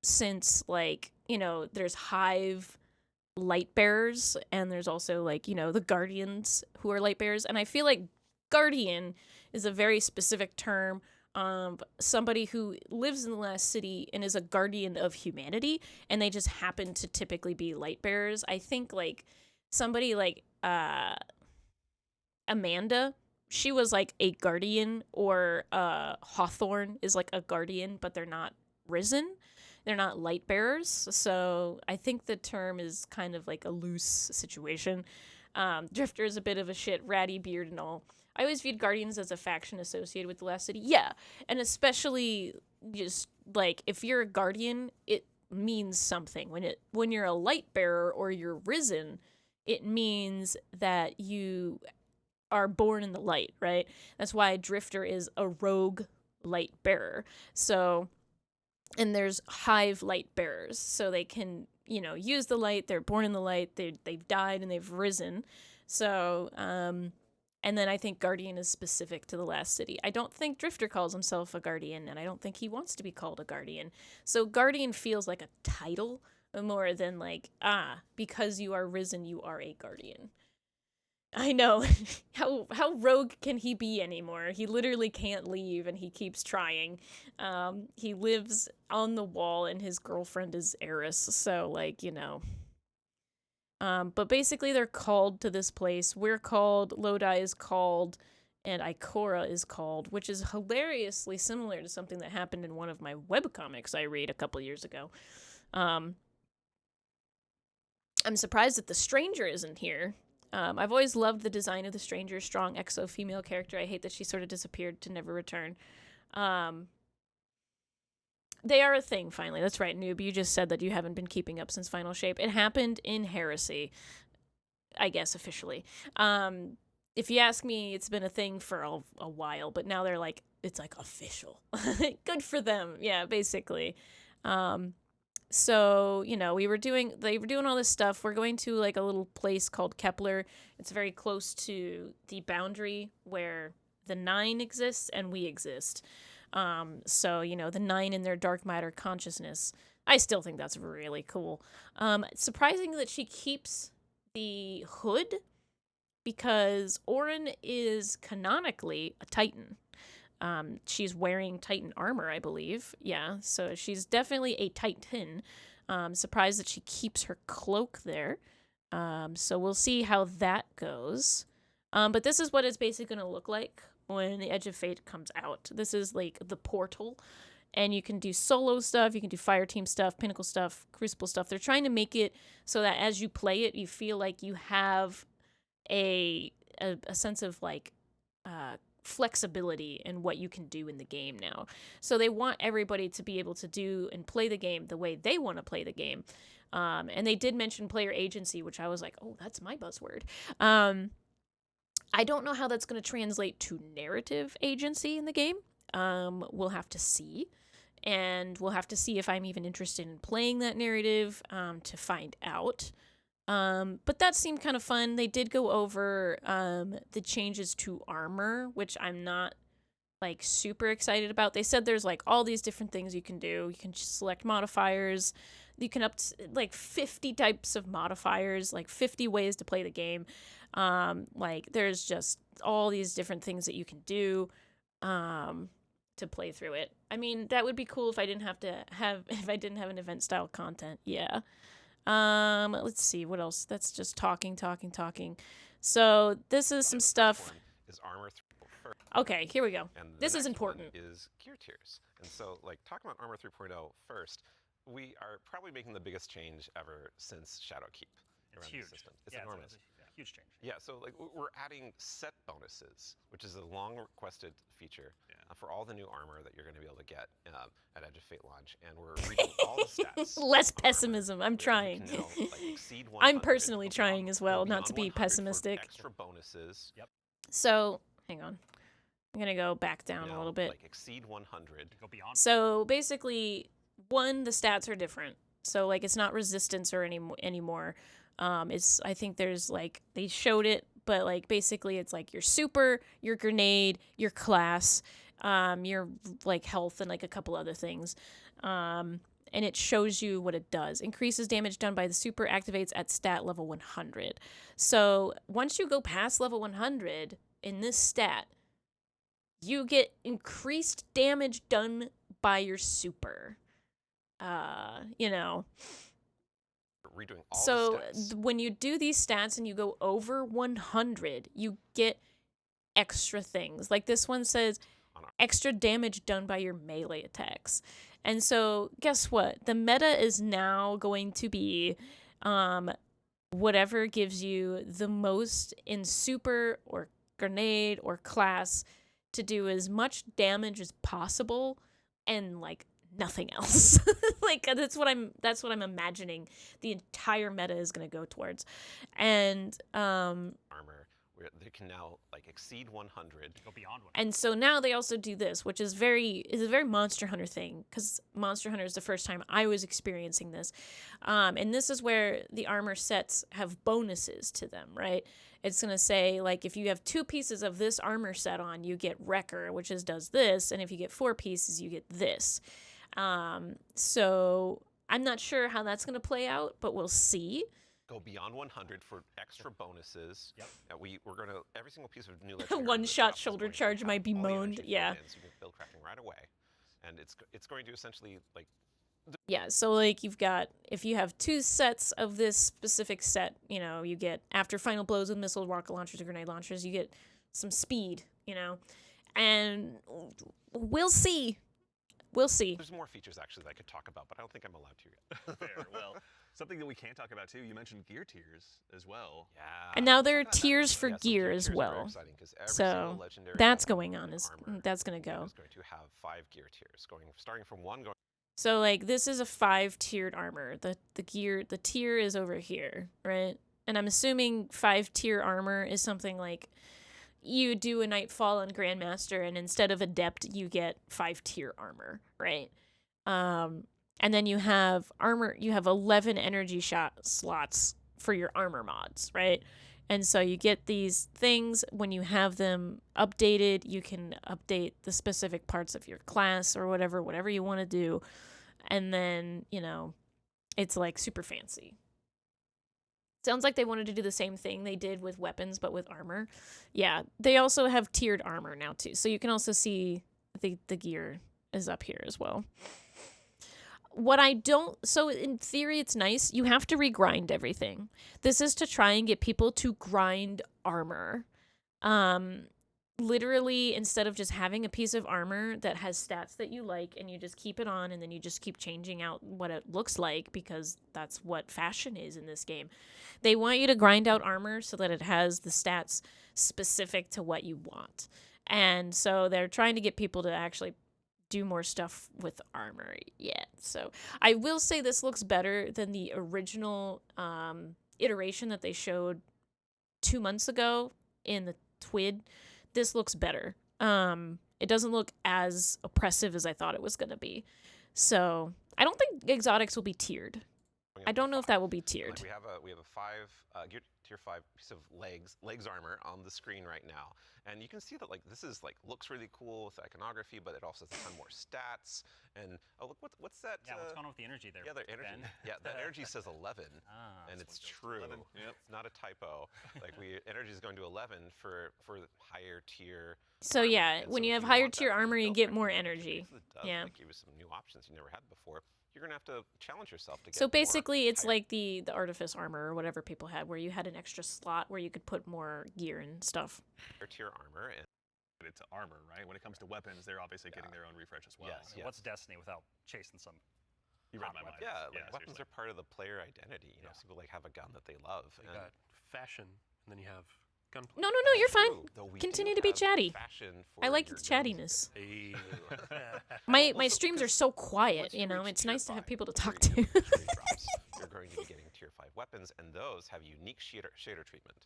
since, there's Hive light bearers, and there's also, the Guardians who are light bearers, and I feel like Guardian is a very specific term of somebody who lives in the last city and is a guardian of humanity, and they just happen to typically be light bearers. I think, somebody like Amanda, she was a guardian, or Hawthorne is a guardian, but they're not risen. They're not light bearers. So I think the term is kind of a loose situation. Drifter is a bit of a shit, ratty beard and all. I always viewed Guardians as a faction associated with the last city. Yeah, and especially just if you're a guardian, it means something. When you're a light bearer or you're risen, it means that you are born in the light, right? That's why Drifter is a rogue light bearer. So, and there's Hive light bearers, so they can, use the light. They're born in the light. They've died and they've risen. So, and then I think Guardian is specific to the last city. I don't think Drifter calls himself a guardian, and I don't think he wants to be called a guardian. So Guardian feels like a title more than because you are risen, you are a guardian. I know. How rogue can he be anymore? He literally can't leave, and he keeps trying. He lives on the wall, and his girlfriend is Eris, so, but basically they're called to this place. We're called, Lodi is called, and Ikora is called, which is hilariously similar to something that happened in one of my webcomics I read a couple years ago. I'm surprised that the Stranger isn't here. I've always loved the design of the Stranger, strong exo female character. I hate that she sort of disappeared to never return. They are a thing, finally. That's right, Noob. You just said that you haven't been keeping up since Final Shape. It happened in Heresy, I guess, officially. If you ask me, it's been a thing for a while, but now they're it's official. Good for them. Yeah, basically. So, they were doing all this stuff. We're going to a little place called Kepler. It's very close to the boundary where the 9 exists and we exist. So, the 9 in their dark matter consciousness. I still think that's really cool. Surprising that she keeps the hood, because Orin is canonically a Titan. She's wearing Titan armor, I believe. Yeah, so she's definitely a Titan. Surprised that she keeps her cloak there. So we'll see how that goes. But this is what it's basically going to look like when the Edge of Fate comes out. This is the portal, and you can do solo stuff, you can do fire team stuff, pinnacle stuff, crucible stuff. They're trying to make it so that as you play it, you feel like you have a sense of flexibility in what you can do in the game now. So they want everybody to be able to do and play the game the way they want to play the game. And they did mention player agency, which I was like, oh, that's my buzzword. I don't know how that's going to translate to narrative agency in the game. We'll have to see. And we'll have to see if I'm even interested in playing that narrative to find out. But that seemed kind of fun. They did go over the changes to armor, which I'm not like super excited about. They said there's like all these different things you can do. You can just select modifiers. You can up to, like 50 types of modifiers, like 50 ways to play the game. Like there's just all these different things that you can do to play through it. I mean, that would be cool if I didn't have an event style content. Yeah. Let's see what else. That's just talking. So this is some stuff. Is armor first. Okay, here we go. And the This is next one important. Is gear tiers. And so, like, talking about Armor 3.0 first, we are probably making the biggest change ever since Shadowkeep around huge. the system. It's Yeah, enormous. It's a huge change. Yeah, so like we're adding set bonuses, which is a long requested feature for all the new armor that you're going to be able to get at Edge of Fate launch, and we're reading all the stats. Less on armor. pessimism. I'm You trying. can now, like, exceed I'm 100, personally go trying beyond- as well, go not to beyond be 100 for pessimistic. Extra bonuses. Yep. So, hang on. I'm going to go back down Now, a little bit. Like exceed 100. Go beyond. So, basically, one, the stats are different. So, like, it's not resistance or anymore. I think there's, like, they showed it, but, like, basically it's, like, your super, your grenade, your class, your, like, health, and, like, a couple other things. And it shows you what it does. Increases damage done by the super, activates at stat level 100. So, once you go past level 100 in this stat, you get increased damage done by your super. You know. Redoing all So the stats. when you do these stats and you go over 100, you get extra things. Like this one says extra damage done by your melee attacks. And so guess what? The meta is now going to be whatever gives you the most in super or grenade or class to do as much damage as possible and like nothing else. Like that's what I'm imagining the entire meta is going to go towards. And Armor, where they can now like exceed 100. Go beyond 100. and so now they also do this, which is a very Monster Hunter thing, because Monster Hunter is the first time I was experiencing this. And this is where the armor sets have bonuses to them, right? It's going to say, like, if you have 2 pieces of this armor set on, you get Wrecker, which does this, and if you get 4 pieces, you get this. So I'm not sure how that's going to play out, but we'll see. Go beyond 100 for extra bonuses. Yep. We're gonna every single piece of new legendary One armor that shot drops is shoulder going to charge have might be all the energy moaned, filled yeah. in, so you can build crafting right away, and it's going to essentially like Yeah, so like you've got, if you have 2 sets of this specific set, you know, you get after final blows with missile, rocket launchers, or grenade launchers, you get some speed, you know, and we'll see. We'll see. there's more features actually that I could talk about, but I don't think I'm allowed to yet. Fair. Well, something that we can talk about too. You mentioned gear tiers as well. Yeah. And now there are Talk about that tiers one. for Yeah, so gear gear as tiers are very well. exciting 'cause every So single legendary that's weapon going on. and Is armor that's going to go. is going to have 5 gear tiers, starting from 1 going. So like this is a 5-tiered armor. The tier is over here, right? And I'm assuming 5-tier armor is something like you do a Nightfall on Grandmaster, and instead of Adept, you get 5-tier armor, right? And then you have armor. You have 11 energy shot slots for your armor mods, right? And so you get these things when you have them updated. You can update the specific parts of your class or whatever you want to do, and then you know, it's like super fancy. Sounds like they wanted to do the same thing they did with weapons, but with armor. Yeah, they also have tiered armor now too, so you can also see the gear is up here as well. So in theory, it's nice. You have to regrind everything. This is to try and get people to grind armor. Literally, instead of just having a piece of armor that has stats that you like and you just keep it on and then you just keep changing out what it looks like, because that's what fashion is in this game. They want you to grind out armor so that it has the stats specific to what you want. And so they're trying to get people to actually do more stuff with armor yet. So I will say this looks better than the original iteration that they showed 2 months ago in the TWID. This looks better. It doesn't look as oppressive as I thought it was going to be. So I don't think exotics will be tiered. I don't know if that will be tiered. Like we have a tier 5 piece of legs armor on the screen right now, and you can see that like this is like looks really cool with iconography, but it also has a ton more stats. And oh look, what's that? Yeah, what's going on with the energy there? Yeah, the energy. Ben? Yeah, that energy says 11, and it's true. 11. Yep. It's not a typo. Like energy is going to 11 for higher tier. So armor. yeah, And when so you if have higher want that tier for your armor, you build get right more now, energy. it does, Yeah. like, give you some new options you never had before. You're gonna have to challenge yourself to get. So more basically, it's higher. like the artifice armor or whatever people had, where you had an extra slot where you could put more gear and stuff. higher tier armor, and It's armor, right? When it comes to weapons, they're obviously getting their own refresh as well. Yes. What's Destiny without chasing some? You read hot my mind. weapons? yeah, like weapons seriously. are part of the player identity. You know, some people like have a gun that they love. You and got fashion, and then you have gunplay. No, that's you're fine. true, though we Continue do to be have chatty. fashion I for like your the guns. chattiness. Hey. My Also, streams are because so quiet, once you know. reach It's tier nice to have 5, people to once you talk reach to. infantry drops, you're going to be getting tier 5 weapons, and those have unique shader treatment.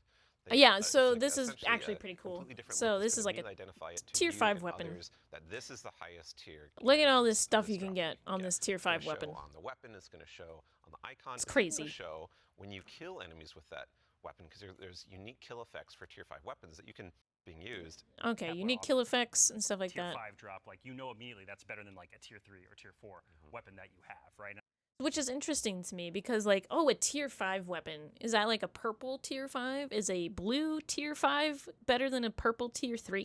Yeah, it's so like this is essentially actually a pretty cool. completely different So look that's this is gonna like a immediately identify it to tier you 5 and weapon. others that this is the highest tier. Look at gear all this that stuff is you can dropped get on this tier It's gonna 5 weapon. show on the weapon, it's going to show on the icon. It's even crazy. gonna show when you kill enemies with that weapon, because there's unique kill effects for tier 5 weapons that you can being used. Okay, That were unique awesome. kill effects and stuff like Tier that. 5 drop, like you know immediately that's better than like a tier 3 or tier 4 weapon that you have, right? Which is interesting to me because, like, oh, a tier 5 weapon. Is that like a purple tier 5? Is a blue tier 5 better than a purple tier 3?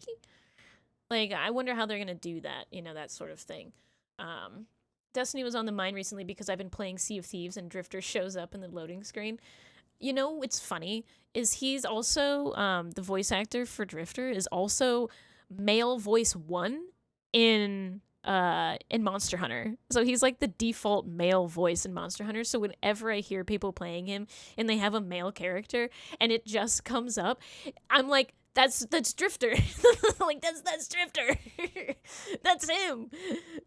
Like, I wonder how they're going to do that, you know, that sort of thing. Destiny was on the mind recently because I've been playing Sea of Thieves and Drifter shows up in the loading screen. You know what's funny is he's also, the voice actor for Drifter is also male voice 1 in Monster Hunter. So he's like the default male voice in Monster Hunter. So whenever I hear people playing him and they have a male character and it just comes up, I'm like, that's Drifter. Like that's Drifter. That's him.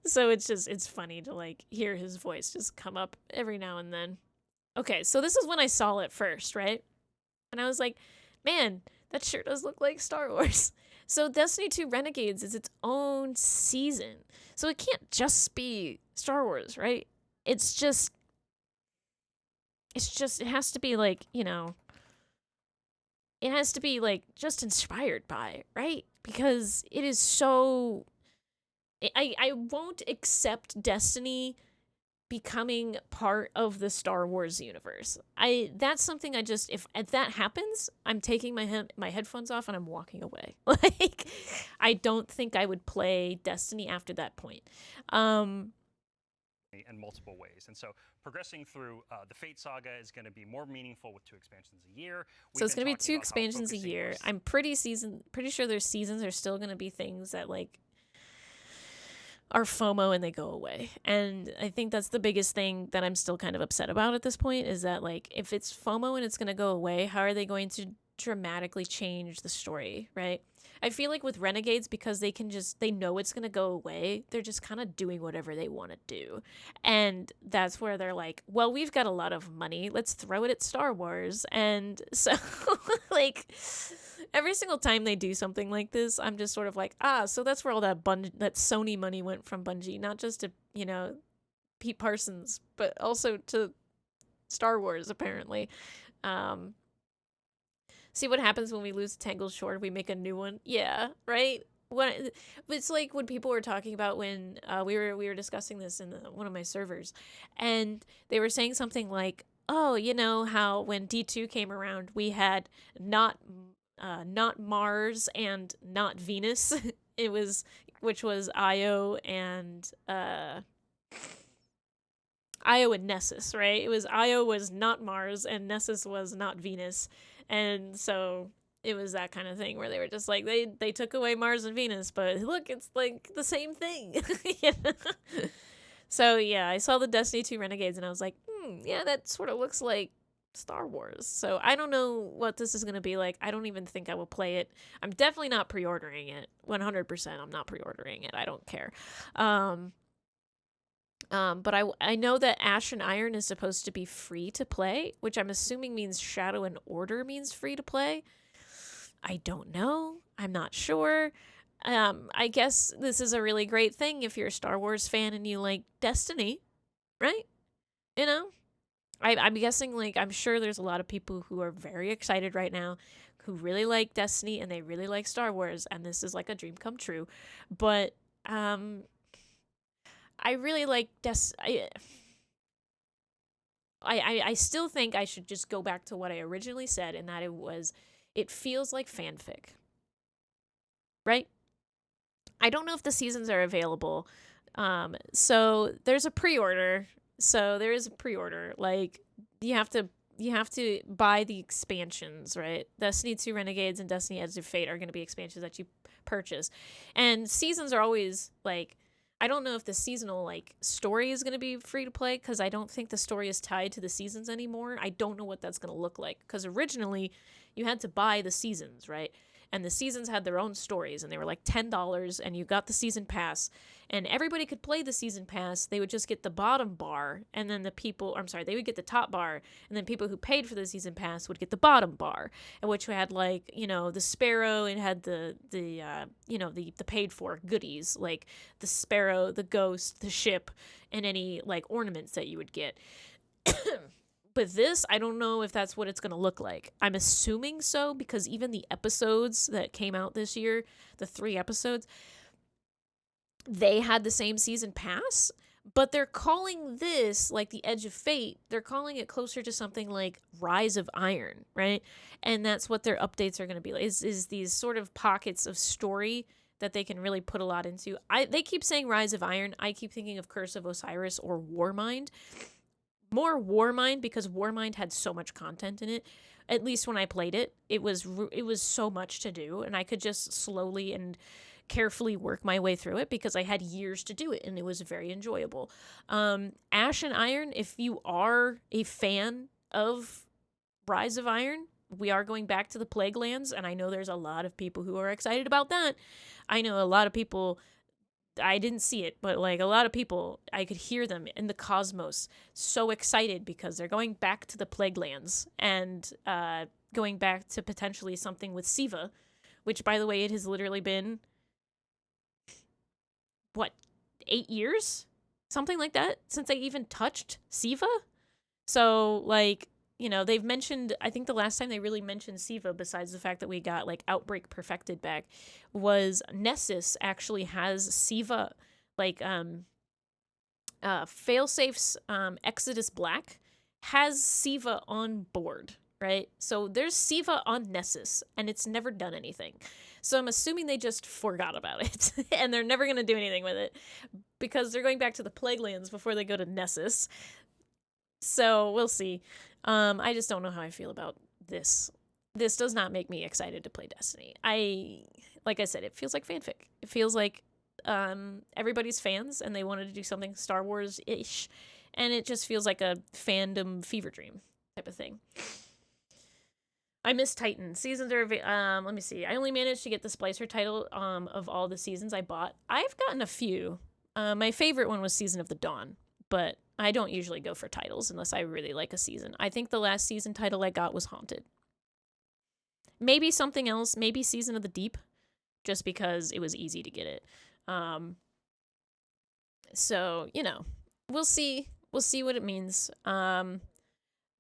So it's funny to like hear his voice just come up every now and then. Okay, so this is when I saw it first, right? And I was like, man, that sure does look like Star Wars. So Destiny 2 Renegades is its own season. So it can't just be Star Wars, right? It has to be like, you know, it has to be like just inspired by, right? Because it is so I won't accept Destiny becoming part of the Star Wars universe. That's something I just if that happens, I'm taking my headphones off and I'm walking away. Like I don't think I would play Destiny after that point. In multiple ways. And so progressing through the Fate Saga is going to be more meaningful with 2 expansions a year. So it's going to be 2 expansions a year. I'm pretty sure their seasons are still going to be things that like are FOMO and they go away. And I think that's the biggest thing that I'm still kind of upset about at this point is that like if it's FOMO and it's going to go away, how are they going to dramatically change the story, right? I feel like with Renegades, because they know it's going to go away, they're just kind of doing whatever they want to do. And that's where they're like, well, we've got a lot of money. Let's throw it at Star Wars. And so, like, every single time they do something like this, I'm just sort of like, so that's where all that Sony money went from Bungie. Not just to, you know, Pete Parsons, but also to Star Wars, apparently. See what happens when we lose Tangled Shore, we make a new one. Yeah, right? It's like when people were talking about when we were discussing this in one of my servers, and they were saying something like, oh, you know how when D2 came around, we had not Mars and not Venus. Which was Io and Nessus, right? It was Io was not Mars and Nessus was not Venus. And so it was that kind of thing where they were just like, they took away Mars and Venus, but look, it's like the same thing. You know? So yeah, I saw the Destiny 2 Renegades and I was like, yeah, that sort of looks like Star Wars. So I don't know what this is going to be like. I don't even think I will play it. I'm definitely not pre-ordering it. 100% I'm not pre-ordering it. I don't care. But I know that Ash and Iron is supposed to be free to play, which I'm assuming means Shadow and Order means free to play. I don't know. I'm not sure. I guess this is a really great thing if you're a Star Wars fan and you like Destiny, right? You know? I'm guessing, like, I'm sure there's a lot of people who are very excited right now who really like Destiny and they really like Star Wars, and this is like a dream come true. But I really like I still think I should just go back to what I originally said, and that it feels like fanfic. Right? I don't know if the seasons are available. So there's a pre-order. So there is a pre-order. Like, you have to buy the expansions, right? Destiny 2 Renegades and Destiny Edge of Fate are going to be expansions that you purchase. And seasons are always, like, I don't know if the seasonal, like, story is going to be free to play, because I don't think the story is tied to the seasons anymore. I don't know what that's going to look like, because originally you had to buy the seasons, right? And the seasons had their own stories, and they were like $10, and you got the season pass, and everybody could play the season pass. They would just get the bottom bar, and then they would get the top bar, and then people who paid for the season pass would get the bottom bar, and which had, like, you know, the sparrow, and had the paid for goodies, like the sparrow, the ghost, the ship, and any, like, ornaments that you would get. But this, I don't know if that's what it's going to look like. I'm assuming so, because even the episodes that came out this year, the 3 episodes, they had the same season pass, but they're calling this, like, the Edge of Fate, they're calling it closer to something like Rise of Iron, right? And that's what their updates are going to be like, is these sort of pockets of story that they can really put a lot into. They keep saying Rise of Iron. I keep thinking of Curse of Osiris or Warmind. More Warmind, because Warmind had so much content in it. At least when I played it, it was so much to do, and I could just slowly and carefully work my way through it because I had years to do it, and it was very enjoyable. Ash and Iron, if you are a fan of Rise of Iron, we are going back to the Plague Lands, and I know there's a lot of people who are excited about that. I know a lot of people, I didn't see it, but, like, a lot of people, I could hear them in the cosmos so excited because they're going back to the Plague Lands and going back to potentially something with Siva, which, by the way, it has literally been, 8 years? Something like that since I even touched Siva? So, like, you know, they've mentioned, I think the last time they really mentioned Siva, besides the fact that we got, like, Outbreak Perfected back, was Nessus actually has Siva, like, Failsafe's Exodus Black has Siva on board, right? So there's Siva on Nessus, and it's never done anything. So I'm assuming they just forgot about it, and they're never going to do anything with it, because they're going back to the Plague Lands before they go to Nessus. So we'll see. I just don't know how I feel about this. This does not make me excited to play Destiny. Like I said, it feels like fanfic. It feels like everybody's fans and they wanted to do something Star Wars-ish, and it just feels like a fandom fever dream type of thing. I miss Titan. Seasons are, let me see. I only managed to get the Splicer title of all the seasons I bought. I've gotten a few. My favorite one was Season of the Dawn, but I don't usually go for titles unless I really like a season. I think the last season title I got was Haunted. Maybe something else, maybe Season of the Deep, just because it was easy to get it. So, you know, we'll see. We'll see what it means.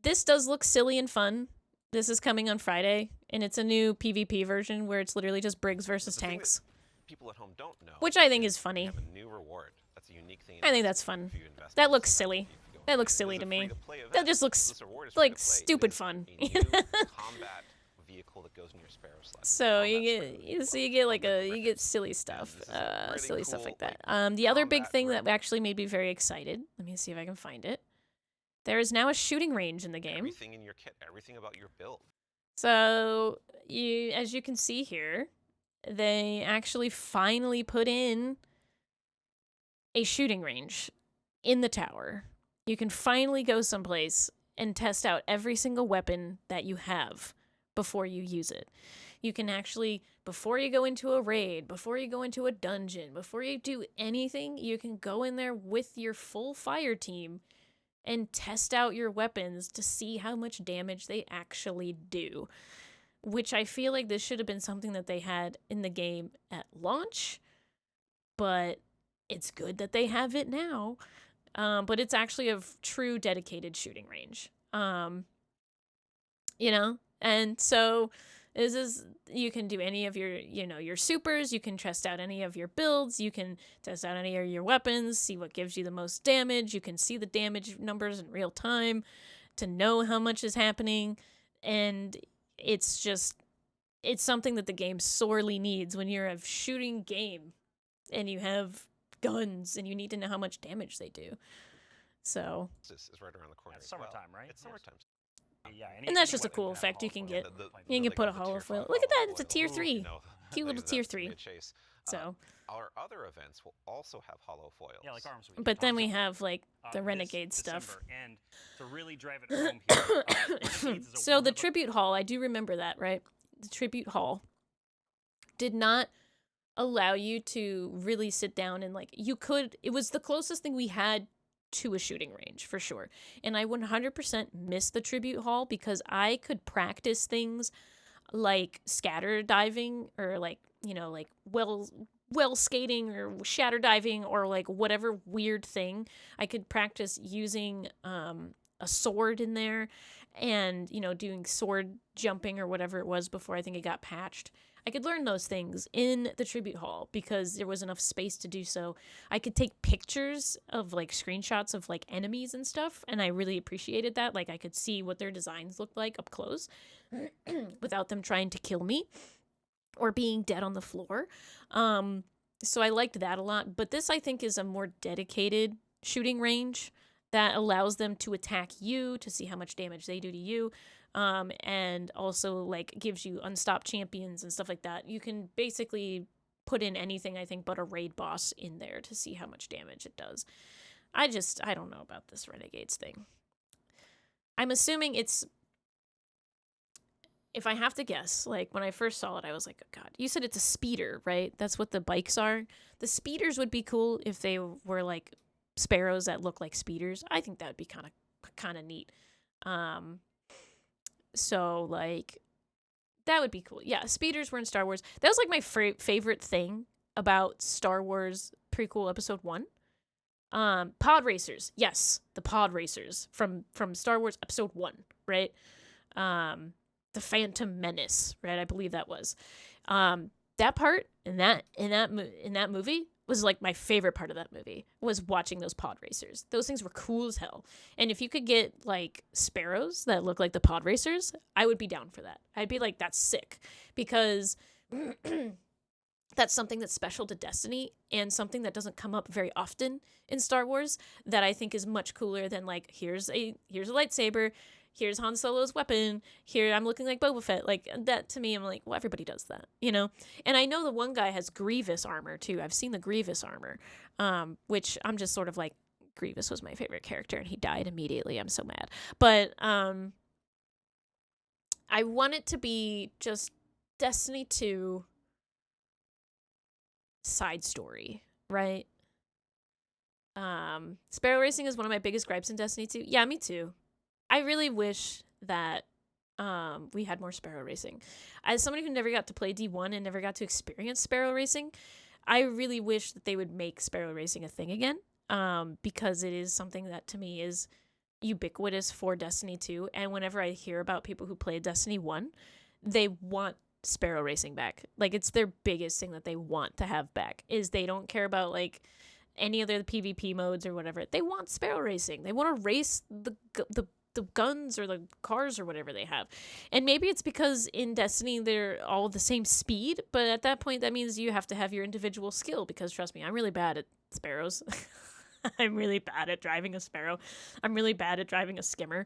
This does look silly and fun. This is coming on Friday, and it's a new PvP version where it's literally just Briggs versus tanks. People at home don't know. Which I think is funny. You have a new reward. That's a unique thing. I think that's fun. That looks silly. That looks silly to me. That just looks like stupid fun. Combat vehicle that goes in your Sparrow slot. So you get like silly stuff, silly stuff like that. The other big thing that actually made me very excited. Let me see if I can find it. There is now a shooting range in the game. Everything in your kit, everything about your build. So as you can see here, they actually finally put in a shooting range in the tower. You can finally go someplace and test out every single weapon that you have before you use it. You can actually, before you go into a raid, before you go into a dungeon, before you do anything, you can go in there with your full fire team and test out your weapons to see how much damage they actually do. Which I feel like this should have been something that they had in the game at launch, but it's good that they have it now. But it's actually a true dedicated shooting range. You know? And so this is, you can do any of your, you know, your supers, you can test out any of your builds, you can test out any of your weapons, see what gives you the most damage, you can see the damage numbers in real time to know how much is happening, and it's just, it's something that the game sorely needs when you're a shooting game and you have guns and you need to know how much damage they do. So This is right around the corner. It's as well. summertime, right? It's Yes. summertime. Yeah, and that's just a cool effect you can get. You can They put a call it the holo tier foil. Look at five that, it's a tier holo foil. 3. You know, Cute little that's tier gonna be 3. a chase. So, Our other events will also have hollow foils. Yeah, like arms week. but then Arms we Week, have like the this renegade stuff. December. And to really drive it home here, Renegades is a So the wonderful- tribute hall, I do remember that, right? The tribute hall did not allow you to really sit down and like, you could, it was the closest thing we had to a shooting range for sure. And I 100% miss the tribute hall because I could practice things like scatter diving or like, you know, like well skating or shatter diving or like whatever weird thing. I could practice using a sword in there and, you know, doing sword jumping or whatever it was before I think it got patched. I could learn those things in the tribute hall because there was enough space to do so. I could take pictures of like screenshots of like enemies and stuff, and I really appreciated that. Like I could see what their designs looked like up close without them trying to kill me or being dead on the floor. So I liked that a lot, but this I think is a more dedicated shooting range that allows them to attack you to see how much damage they do to you. And also like gives you unstopped champions and stuff like that. You can basically put in anything, I think, but a raid boss in there to see how much damage it does. I don't know about this Renegades thing. I'm assuming it's, if I have to guess, like when I first saw it, I was like, oh God, you said it's a speeder, right? That's what the bikes are. The speeders would be cool if they were like sparrows that look like speeders. I think that would be kind of neat. So, like, that would be cool. Yeah, speeders were in Star Wars. That was, like, my favorite thing about Star Wars prequel episode 1. Pod racers. Yes, the pod racers from Star Wars episode 1, right? The Phantom Menace, right? I believe that was. That part in that movie was like my favorite part of that movie was watching those pod racers. Those things were cool as hell. And if you could get like sparrows that look like the pod racers, I would be down for that. I'd be like, that's sick because that's something that's special to Destiny and something that doesn't come up very often in Star Wars that I think is much cooler than like, here's a lightsaber, here's Han Solo's weapon, here I'm looking like Boba Fett. Like, that to me, I'm like, well, everybody does that, you know? And I know the one guy has Grievous armor, too. I've seen the Grievous armor, which I'm just sort of like, Grievous was my favorite character, and he died immediately. I'm so mad. But I want it to be just Destiny 2 side story, right? Sparrow racing is one of my biggest gripes in Destiny 2. Yeah, me too. I really wish that we had more sparrow racing. As somebody who never got to play D1 and never got to experience sparrow racing, I really wish that they would make sparrow racing a thing again, because it is something that to me is ubiquitous for Destiny 2. And whenever I hear about people who played Destiny 1, they want sparrow racing back. Like, it's their biggest thing that they want to have back, is they don't care about like any other PvP modes or whatever. They want sparrow racing. They want to race the guns or the cars or whatever they have. And maybe it's because in Destiny they're all the same speed, but at that point that means you have to have your individual skill, because trust me, I'm really bad at sparrows. I'm really bad at driving a sparrow. I'm really bad at driving a skimmer.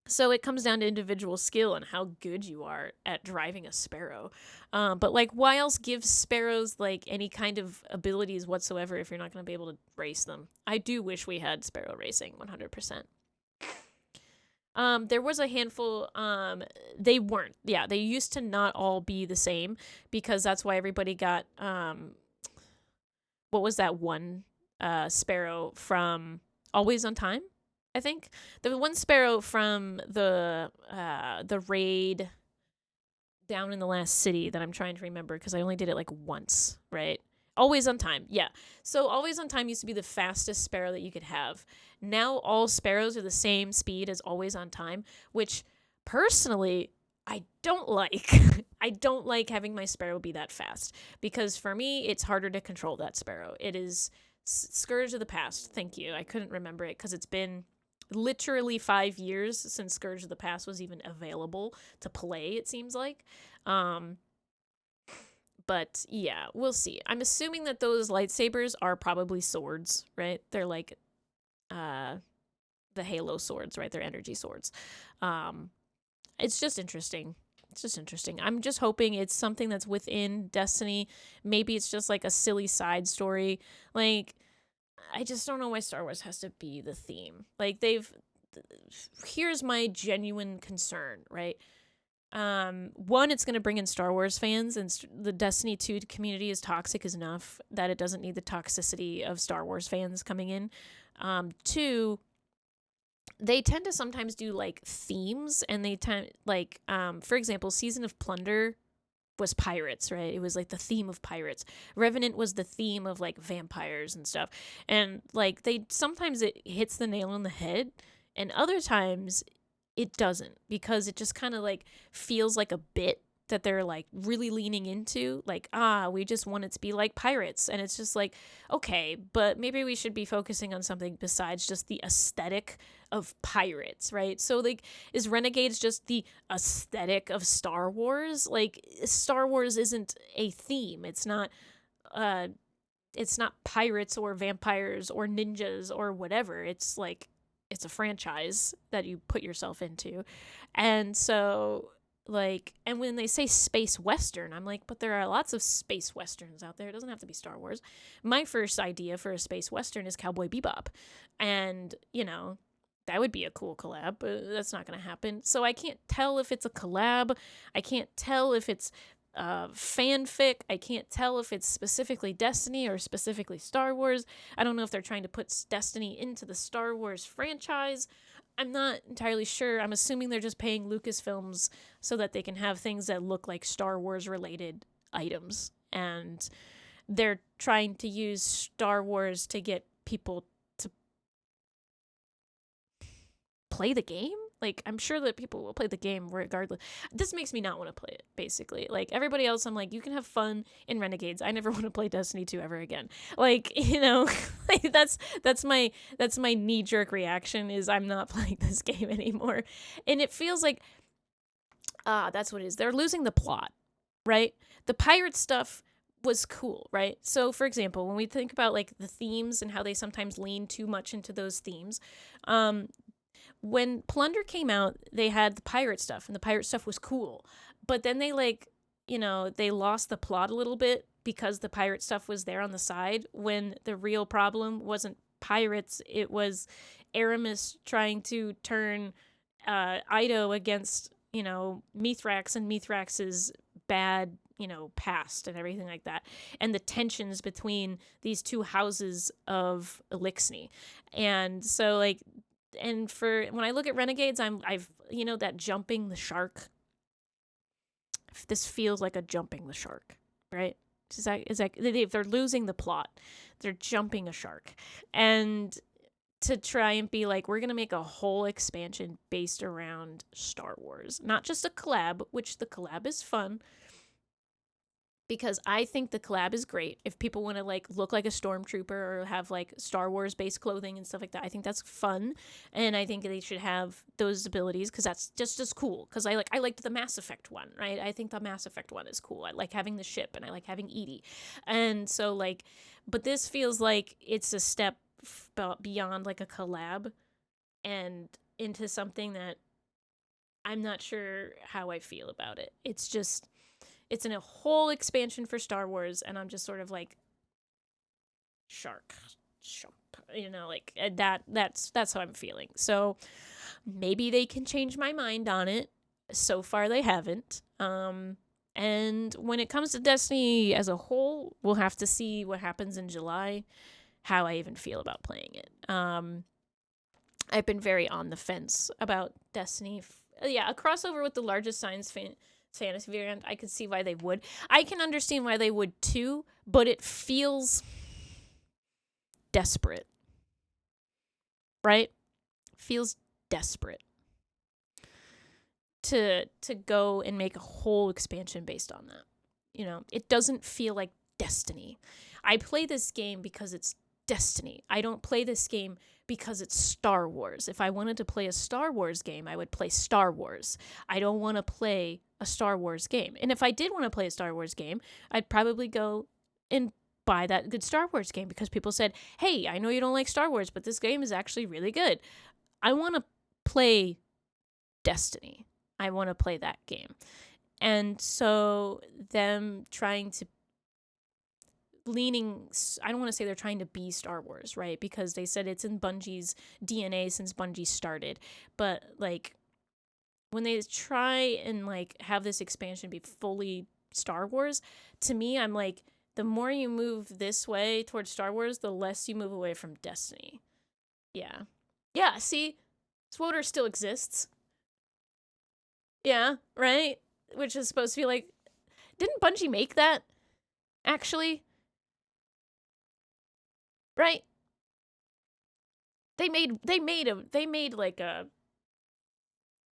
So it comes down to individual skill and how good you are at driving a sparrow. But like, why else give sparrows like any kind of abilities whatsoever if you're not going to be able to race them? I do wish we had sparrow racing 100%. There was a handful. They weren't. Yeah, they used to not all be the same because that's why everybody got what was that one sparrow from Always on Time? I think the one sparrow from the raid down in the last city that I'm trying to remember because I only did it like once, right? Always on Time, yeah. So Always on Time used to be the fastest sparrow that you could have. Now all sparrows are the same speed as Always on Time, which personally I don't like. I don't like having my sparrow be that fast because for me it's harder to control that sparrow. It is Scourge of the Past. Thank you. I couldn't remember it because it's been literally 5 years since Scourge of the Past was even available to play, it seems like. But yeah, we'll see. I'm assuming that those lightsabers are probably swords, right? They're like the Halo swords, right? They're energy swords. It's just interesting. It's just interesting. I'm just hoping it's something that's within Destiny. Maybe it's just like a silly side story. Like, I just don't know why Star Wars has to be the theme. Like, here's my genuine concern, right? One, it's going to bring in Star Wars fans, and the Destiny 2 community is toxic enough that it doesn't need the toxicity of Star Wars fans coming in. Two, they tend to sometimes do like themes, and they tend like, for example, Season of Plunder was pirates, right? It was like the theme of pirates. Revenant was the theme of like vampires and stuff. And like sometimes it hits the nail on the head, and other times it doesn't because it just kind of like feels like a bit that they're like really leaning into, like, we just want it to be like pirates. And it's just like, okay, but maybe we should be focusing on something besides just the aesthetic of pirates, right? So like, is Renegades just the aesthetic of Star Wars? Like, Star Wars isn't a theme. It's not pirates or vampires or ninjas or whatever. It's like, it's a franchise that you put yourself into. And so like, and when they say space western, I'm like, but there are lots of space westerns out there. It doesn't have to be Star Wars. My first idea for a space western is Cowboy Bebop. And, you know, that would be a cool collab, but that's not going to happen. So I can't tell if it's a collab. I can't tell if it's fanfic. I can't tell if it's specifically Destiny or specifically Star Wars. I don't know if they're trying to put Destiny into the Star Wars franchise. I'm not entirely sure. I'm assuming they're just paying Lucasfilms so that they can have things that look like Star Wars related items. And they're trying to use Star Wars to get people to play the game. Like, I'm sure that people will play the game regardless. This makes me not want to play it, basically. Like, everybody else, I'm like, you can have fun in Renegades. I never want to play Destiny 2 ever again. Like, you know, like that's my knee-jerk reaction is I'm not playing this game anymore. And it feels like, that's what it is. They're losing the plot, right? The pirate stuff was cool, right? So, for example, when we think about, like, the themes and how they sometimes lean too much into those themes, when Plunder came out, they had the pirate stuff, and the pirate stuff was cool. But then they, like, you know, they lost the plot a little bit because the pirate stuff was there on the side when the real problem wasn't pirates. It was Aramis trying to turn Ido against, you know, Mithrax and Mithrax's bad, you know, past and everything like that. And the tensions between these two houses of Elixni. And so, like, and for when I look at Renegades, I've you know, that jumping the shark. This feels like a jumping the shark, right? Is that if they're losing the plot, they're jumping a shark, and to try and be like, we're gonna make a whole expansion based around Star Wars, not just a collab, which the collab is fun. Because I think the collab is great. If people want to like look like a stormtrooper or have like Star Wars based clothing and stuff like that, I think that's fun, and I think they should have those abilities because that's just as cool. Because I liked the Mass Effect one, right? I think the Mass Effect one is cool. I like having the ship and I like having Edie, and so like, but this feels like it's a step beyond like a collab, and into something that I'm not sure how I feel about it. It's just. It's in a whole expansion for Star Wars, and I'm just sort of like, shark, You know, like that's how I'm feeling. So maybe they can change my mind on it. So far they haven't. And when it comes to Destiny as a whole, we'll have to see what happens in July, how I even feel about playing it. I've been very on the fence about Destiny. Yeah, a crossover with the largest fantasy variant, I could see why they would. I can understand why they would too, but it feels desperate. Right? Feels desperate to go and make a whole expansion based on that. You know, it doesn't feel like Destiny. I play this game because it's Destiny. I don't play this game because it's Star Wars. If I wanted to play a Star Wars game, I would play Star Wars. I don't want to play a Star Wars game. And if I did want to play a Star Wars game, I'd probably go and buy that good Star Wars game because people said, hey, I know you don't like Star Wars, but this game is actually really good. I want to play Destiny. I want to play that game. And so them trying to I don't want to say they're trying to be Star Wars, right? Because they said it's in Bungie's DNA since Bungie started. But like when they try and like have this expansion be fully Star Wars, to me, I'm like, the more you move this way towards Star Wars, the less you move away from Destiny. Yeah. Yeah, see? SWTOR still exists. Yeah, right? Which is supposed to be like, didn't Bungie make that? Actually? Right? They made like a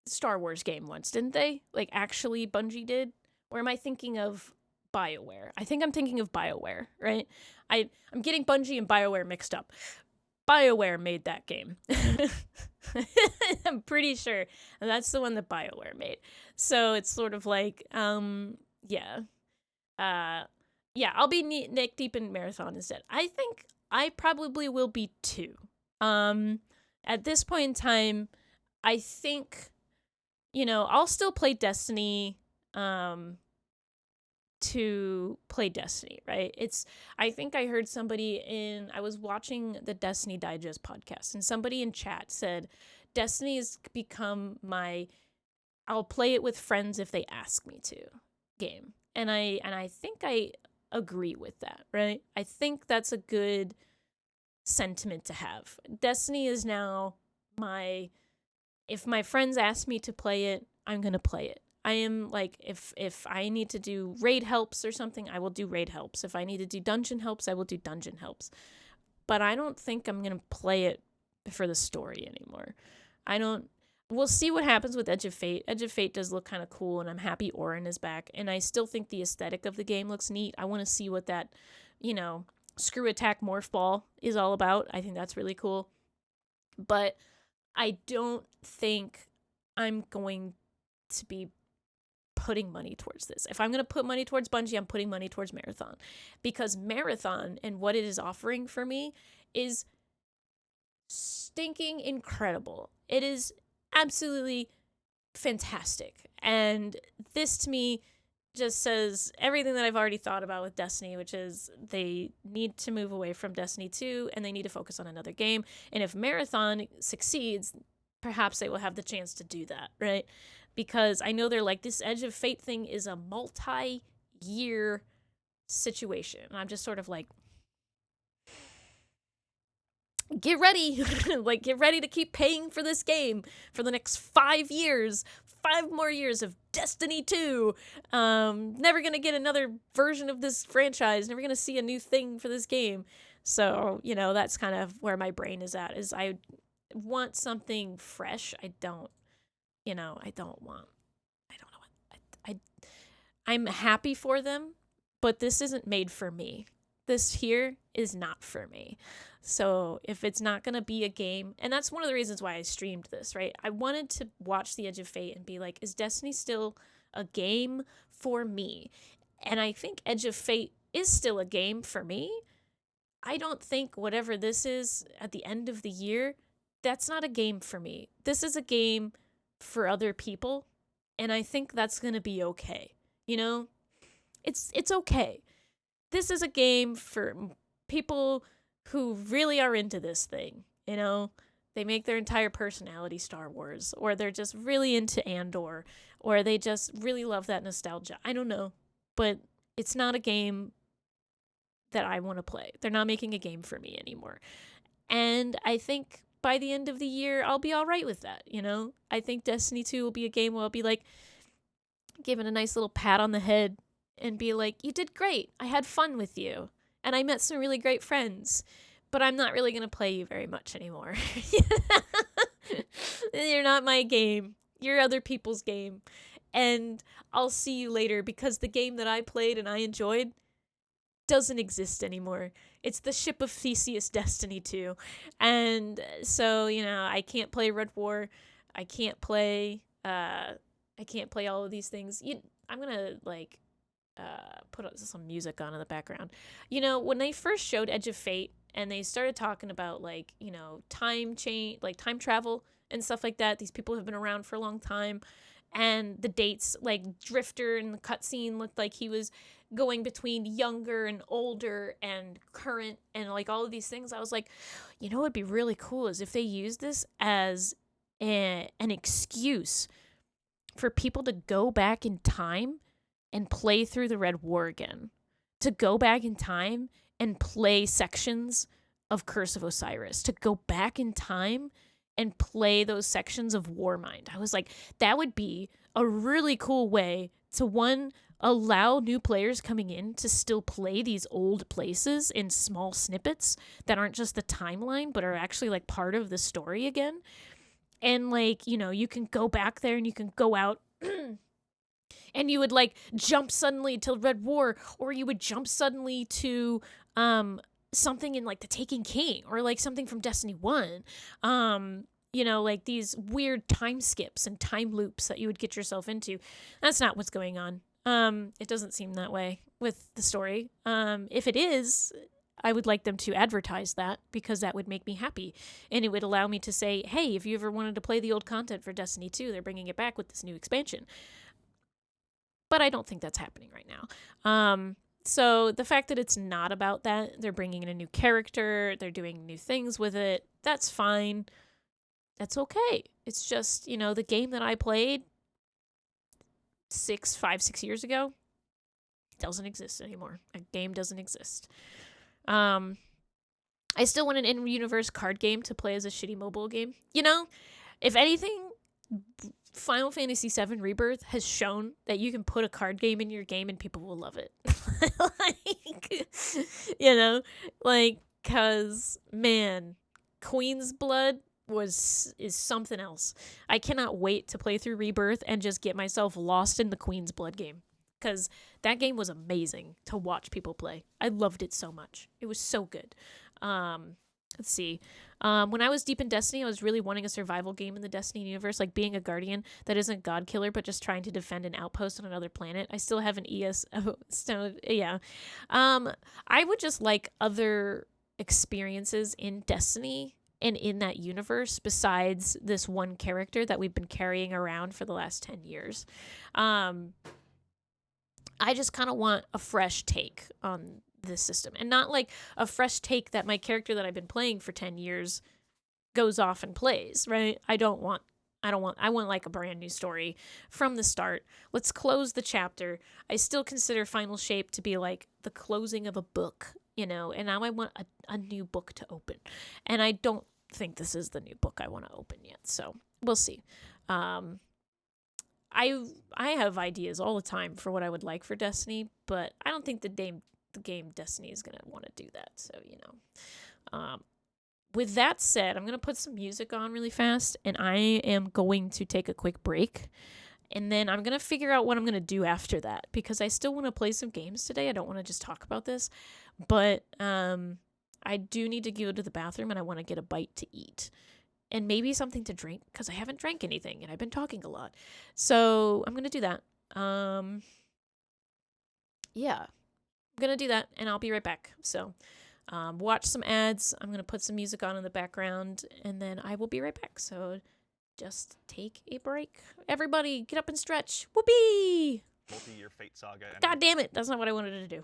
Star Wars game once, didn't they? Like actually Bungie did? Or am I thinking of BioWare? I think I'm thinking of BioWare, right? I'm getting Bungie and BioWare mixed up. BioWare made that game. I'm pretty sure. And that's the one that BioWare made. So it's sort of like, yeah. I'll be neck deep in Marathon instead. I think I probably will be too. At this point in time, I think, I'll still play Destiny, to play Destiny, right? I think I heard I was watching the Destiny Digest podcast, and somebody in chat said, Destiny has become I'll play it with friends if they ask me to game. And I think I agree with that, right? I think that's a good sentiment to have. Destiny is now if my friends ask me to play it, I'm going to play it. I am like, if I need to do raid helps or something, I will do raid helps. If I need to do dungeon helps, I will do dungeon helps. But I don't think I'm going to play it for the story anymore. We'll see what happens with Edge of Fate. Edge of Fate does look kind of cool, and I'm happy Orin is back. And I still think the aesthetic of the game looks neat. I want to see what that, screw attack morph ball is all about. I think that's really cool. But I don't think I'm going to be putting money towards this. If I'm going to put money towards Bungie, I'm putting money towards Marathon. Because Marathon and what it is offering for me is stinking incredible. It is absolutely fantastic. And this to me just says everything that I've already thought about with Destiny, which is they need to move away from Destiny 2 and they need to focus on another game. And if Marathon succeeds, perhaps they will have the chance to do that, right? Because I know they're like, this Edge of Fate thing is a multi-year situation. And I'm just sort of like, get ready. Like, get ready to keep paying for this game for the next 5 years. 5 more years of Destiny 2. Never going to get another version of this franchise. Never going to see a new thing for this game. So, that's kind of where my brain is at, is I want something fresh. I'm happy for them, but this isn't made for me. This here is not for me. So if it's not going to be a game, and that's one of the reasons why I streamed this, right? I wanted to watch The Edge of Fate and be like, is Destiny still a game for me? And I think Edge of Fate is still a game for me. I don't think whatever this is at the end of the year, that's not a game for me. This is a game for other people, and I think that's going to be okay. It's okay. This is a game for people who really are into this thing, you know? They make their entire personality Star Wars, or they're just really into Andor, or they just really love that nostalgia. I don't know, but it's not a game that I want to play. They're not making a game for me anymore. And I think by the end of the year, I'll be all right with that, you know? I think Destiny 2 will be a game where I'll be like, given a nice little pat on the head and be like, you did great. I had fun with you. And I met some really great friends. But I'm not really going to play you very much anymore. You're not my game. You're other people's game. And I'll see you later because the game that I played and I enjoyed doesn't exist anymore. It's the Ship of Theseus Destiny 2. And so, you know, I can't play Red War. I can't play all of these things. I'm going to like put some music on in the background. You know, when they first showed Edge of Fate and they started talking about like, you know, time travel and stuff like that, these people have been around for a long time, and the dates, like Drifter in the cutscene looked like he was going between younger and older and current and like all of these things. I was like, you know what would be really cool is if they use this as an excuse for people to go back in time and play through the Red War again, to go back in time and play sections of Curse of Osiris, to go back in time and play those sections of Warmind. I was like, that would be a really cool way to, one, allow new players coming in to still play these old places in small snippets that aren't just the timeline, but are actually like part of the story again. And like, you know, you can go back there and you can go out and you would like jump suddenly to Red War, or you would jump suddenly to something in like the Taken King, or like something from Destiny 1. You know, like these weird time skips and time loops that you would get yourself into. That's not what's going on. It doesn't seem that way with the story. If it is, I would like them to advertise that, because that would make me happy. And it would allow me to say, hey, if you ever wanted to play the old content for Destiny 2, they're bringing it back with this new expansion. But I don't think that's happening right now. So the fact that it's not about that, they're bringing in a new character, they're doing new things with it, that's fine. That's okay. It's just, you know, the game that I played 6 years ago doesn't exist anymore. A game doesn't exist. I still want an in-universe card game to play as a shitty mobile game. You know, if anything, Final Fantasy VII Rebirth has shown that you can put a card game in your game and people will love it. Like, you know, like, cause man, Queen's Blood is something else. I cannot wait to play through Rebirth and just get myself lost in the Queen's Blood game, because that game was amazing to watch people play. I loved it so much. It was so good. Let's see. When I was deep in Destiny, I was really wanting a survival game in the Destiny universe, like being a guardian that isn't God killer, but just trying to defend an outpost on another planet. I still have an ESO. So, yeah. I would just like other experiences in Destiny and in that universe besides this one character that we've been carrying around for the last 10 years. I just kind of want a fresh take on this system, and not like a fresh take that my character that I've been playing for 10 years goes off and plays, right? I want like a brand new story from the start. Let's close the chapter. I still consider Final Shape to be like the closing of a book, you know, and now I want a new book to open. And I don't think this is the new book I want to open yet. So we'll see. I have ideas all the time for what I would like for Destiny, but I don't think the game Destiny is going to want to do that. So, you know, with that said, I'm going to put some music on really fast, and I am going to take a quick break, and then I'm going to figure out what I'm going to do after that, because I still want to play some games today. I don't want to just talk about this, but I do need to go to the bathroom, and I want to get a bite to eat and maybe something to drink, because I haven't drank anything and I've been talking a lot. So I'm going to do that. Yeah. I'm going to do that, and I'll be right back. So watch some ads. I'm going to put some music on in the background, and then I will be right back. So just take a break. Everybody, get up and stretch. Whoopee! Multi-year Fate saga. God damn it. That's not what I wanted to do.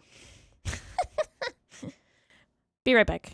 Be right back.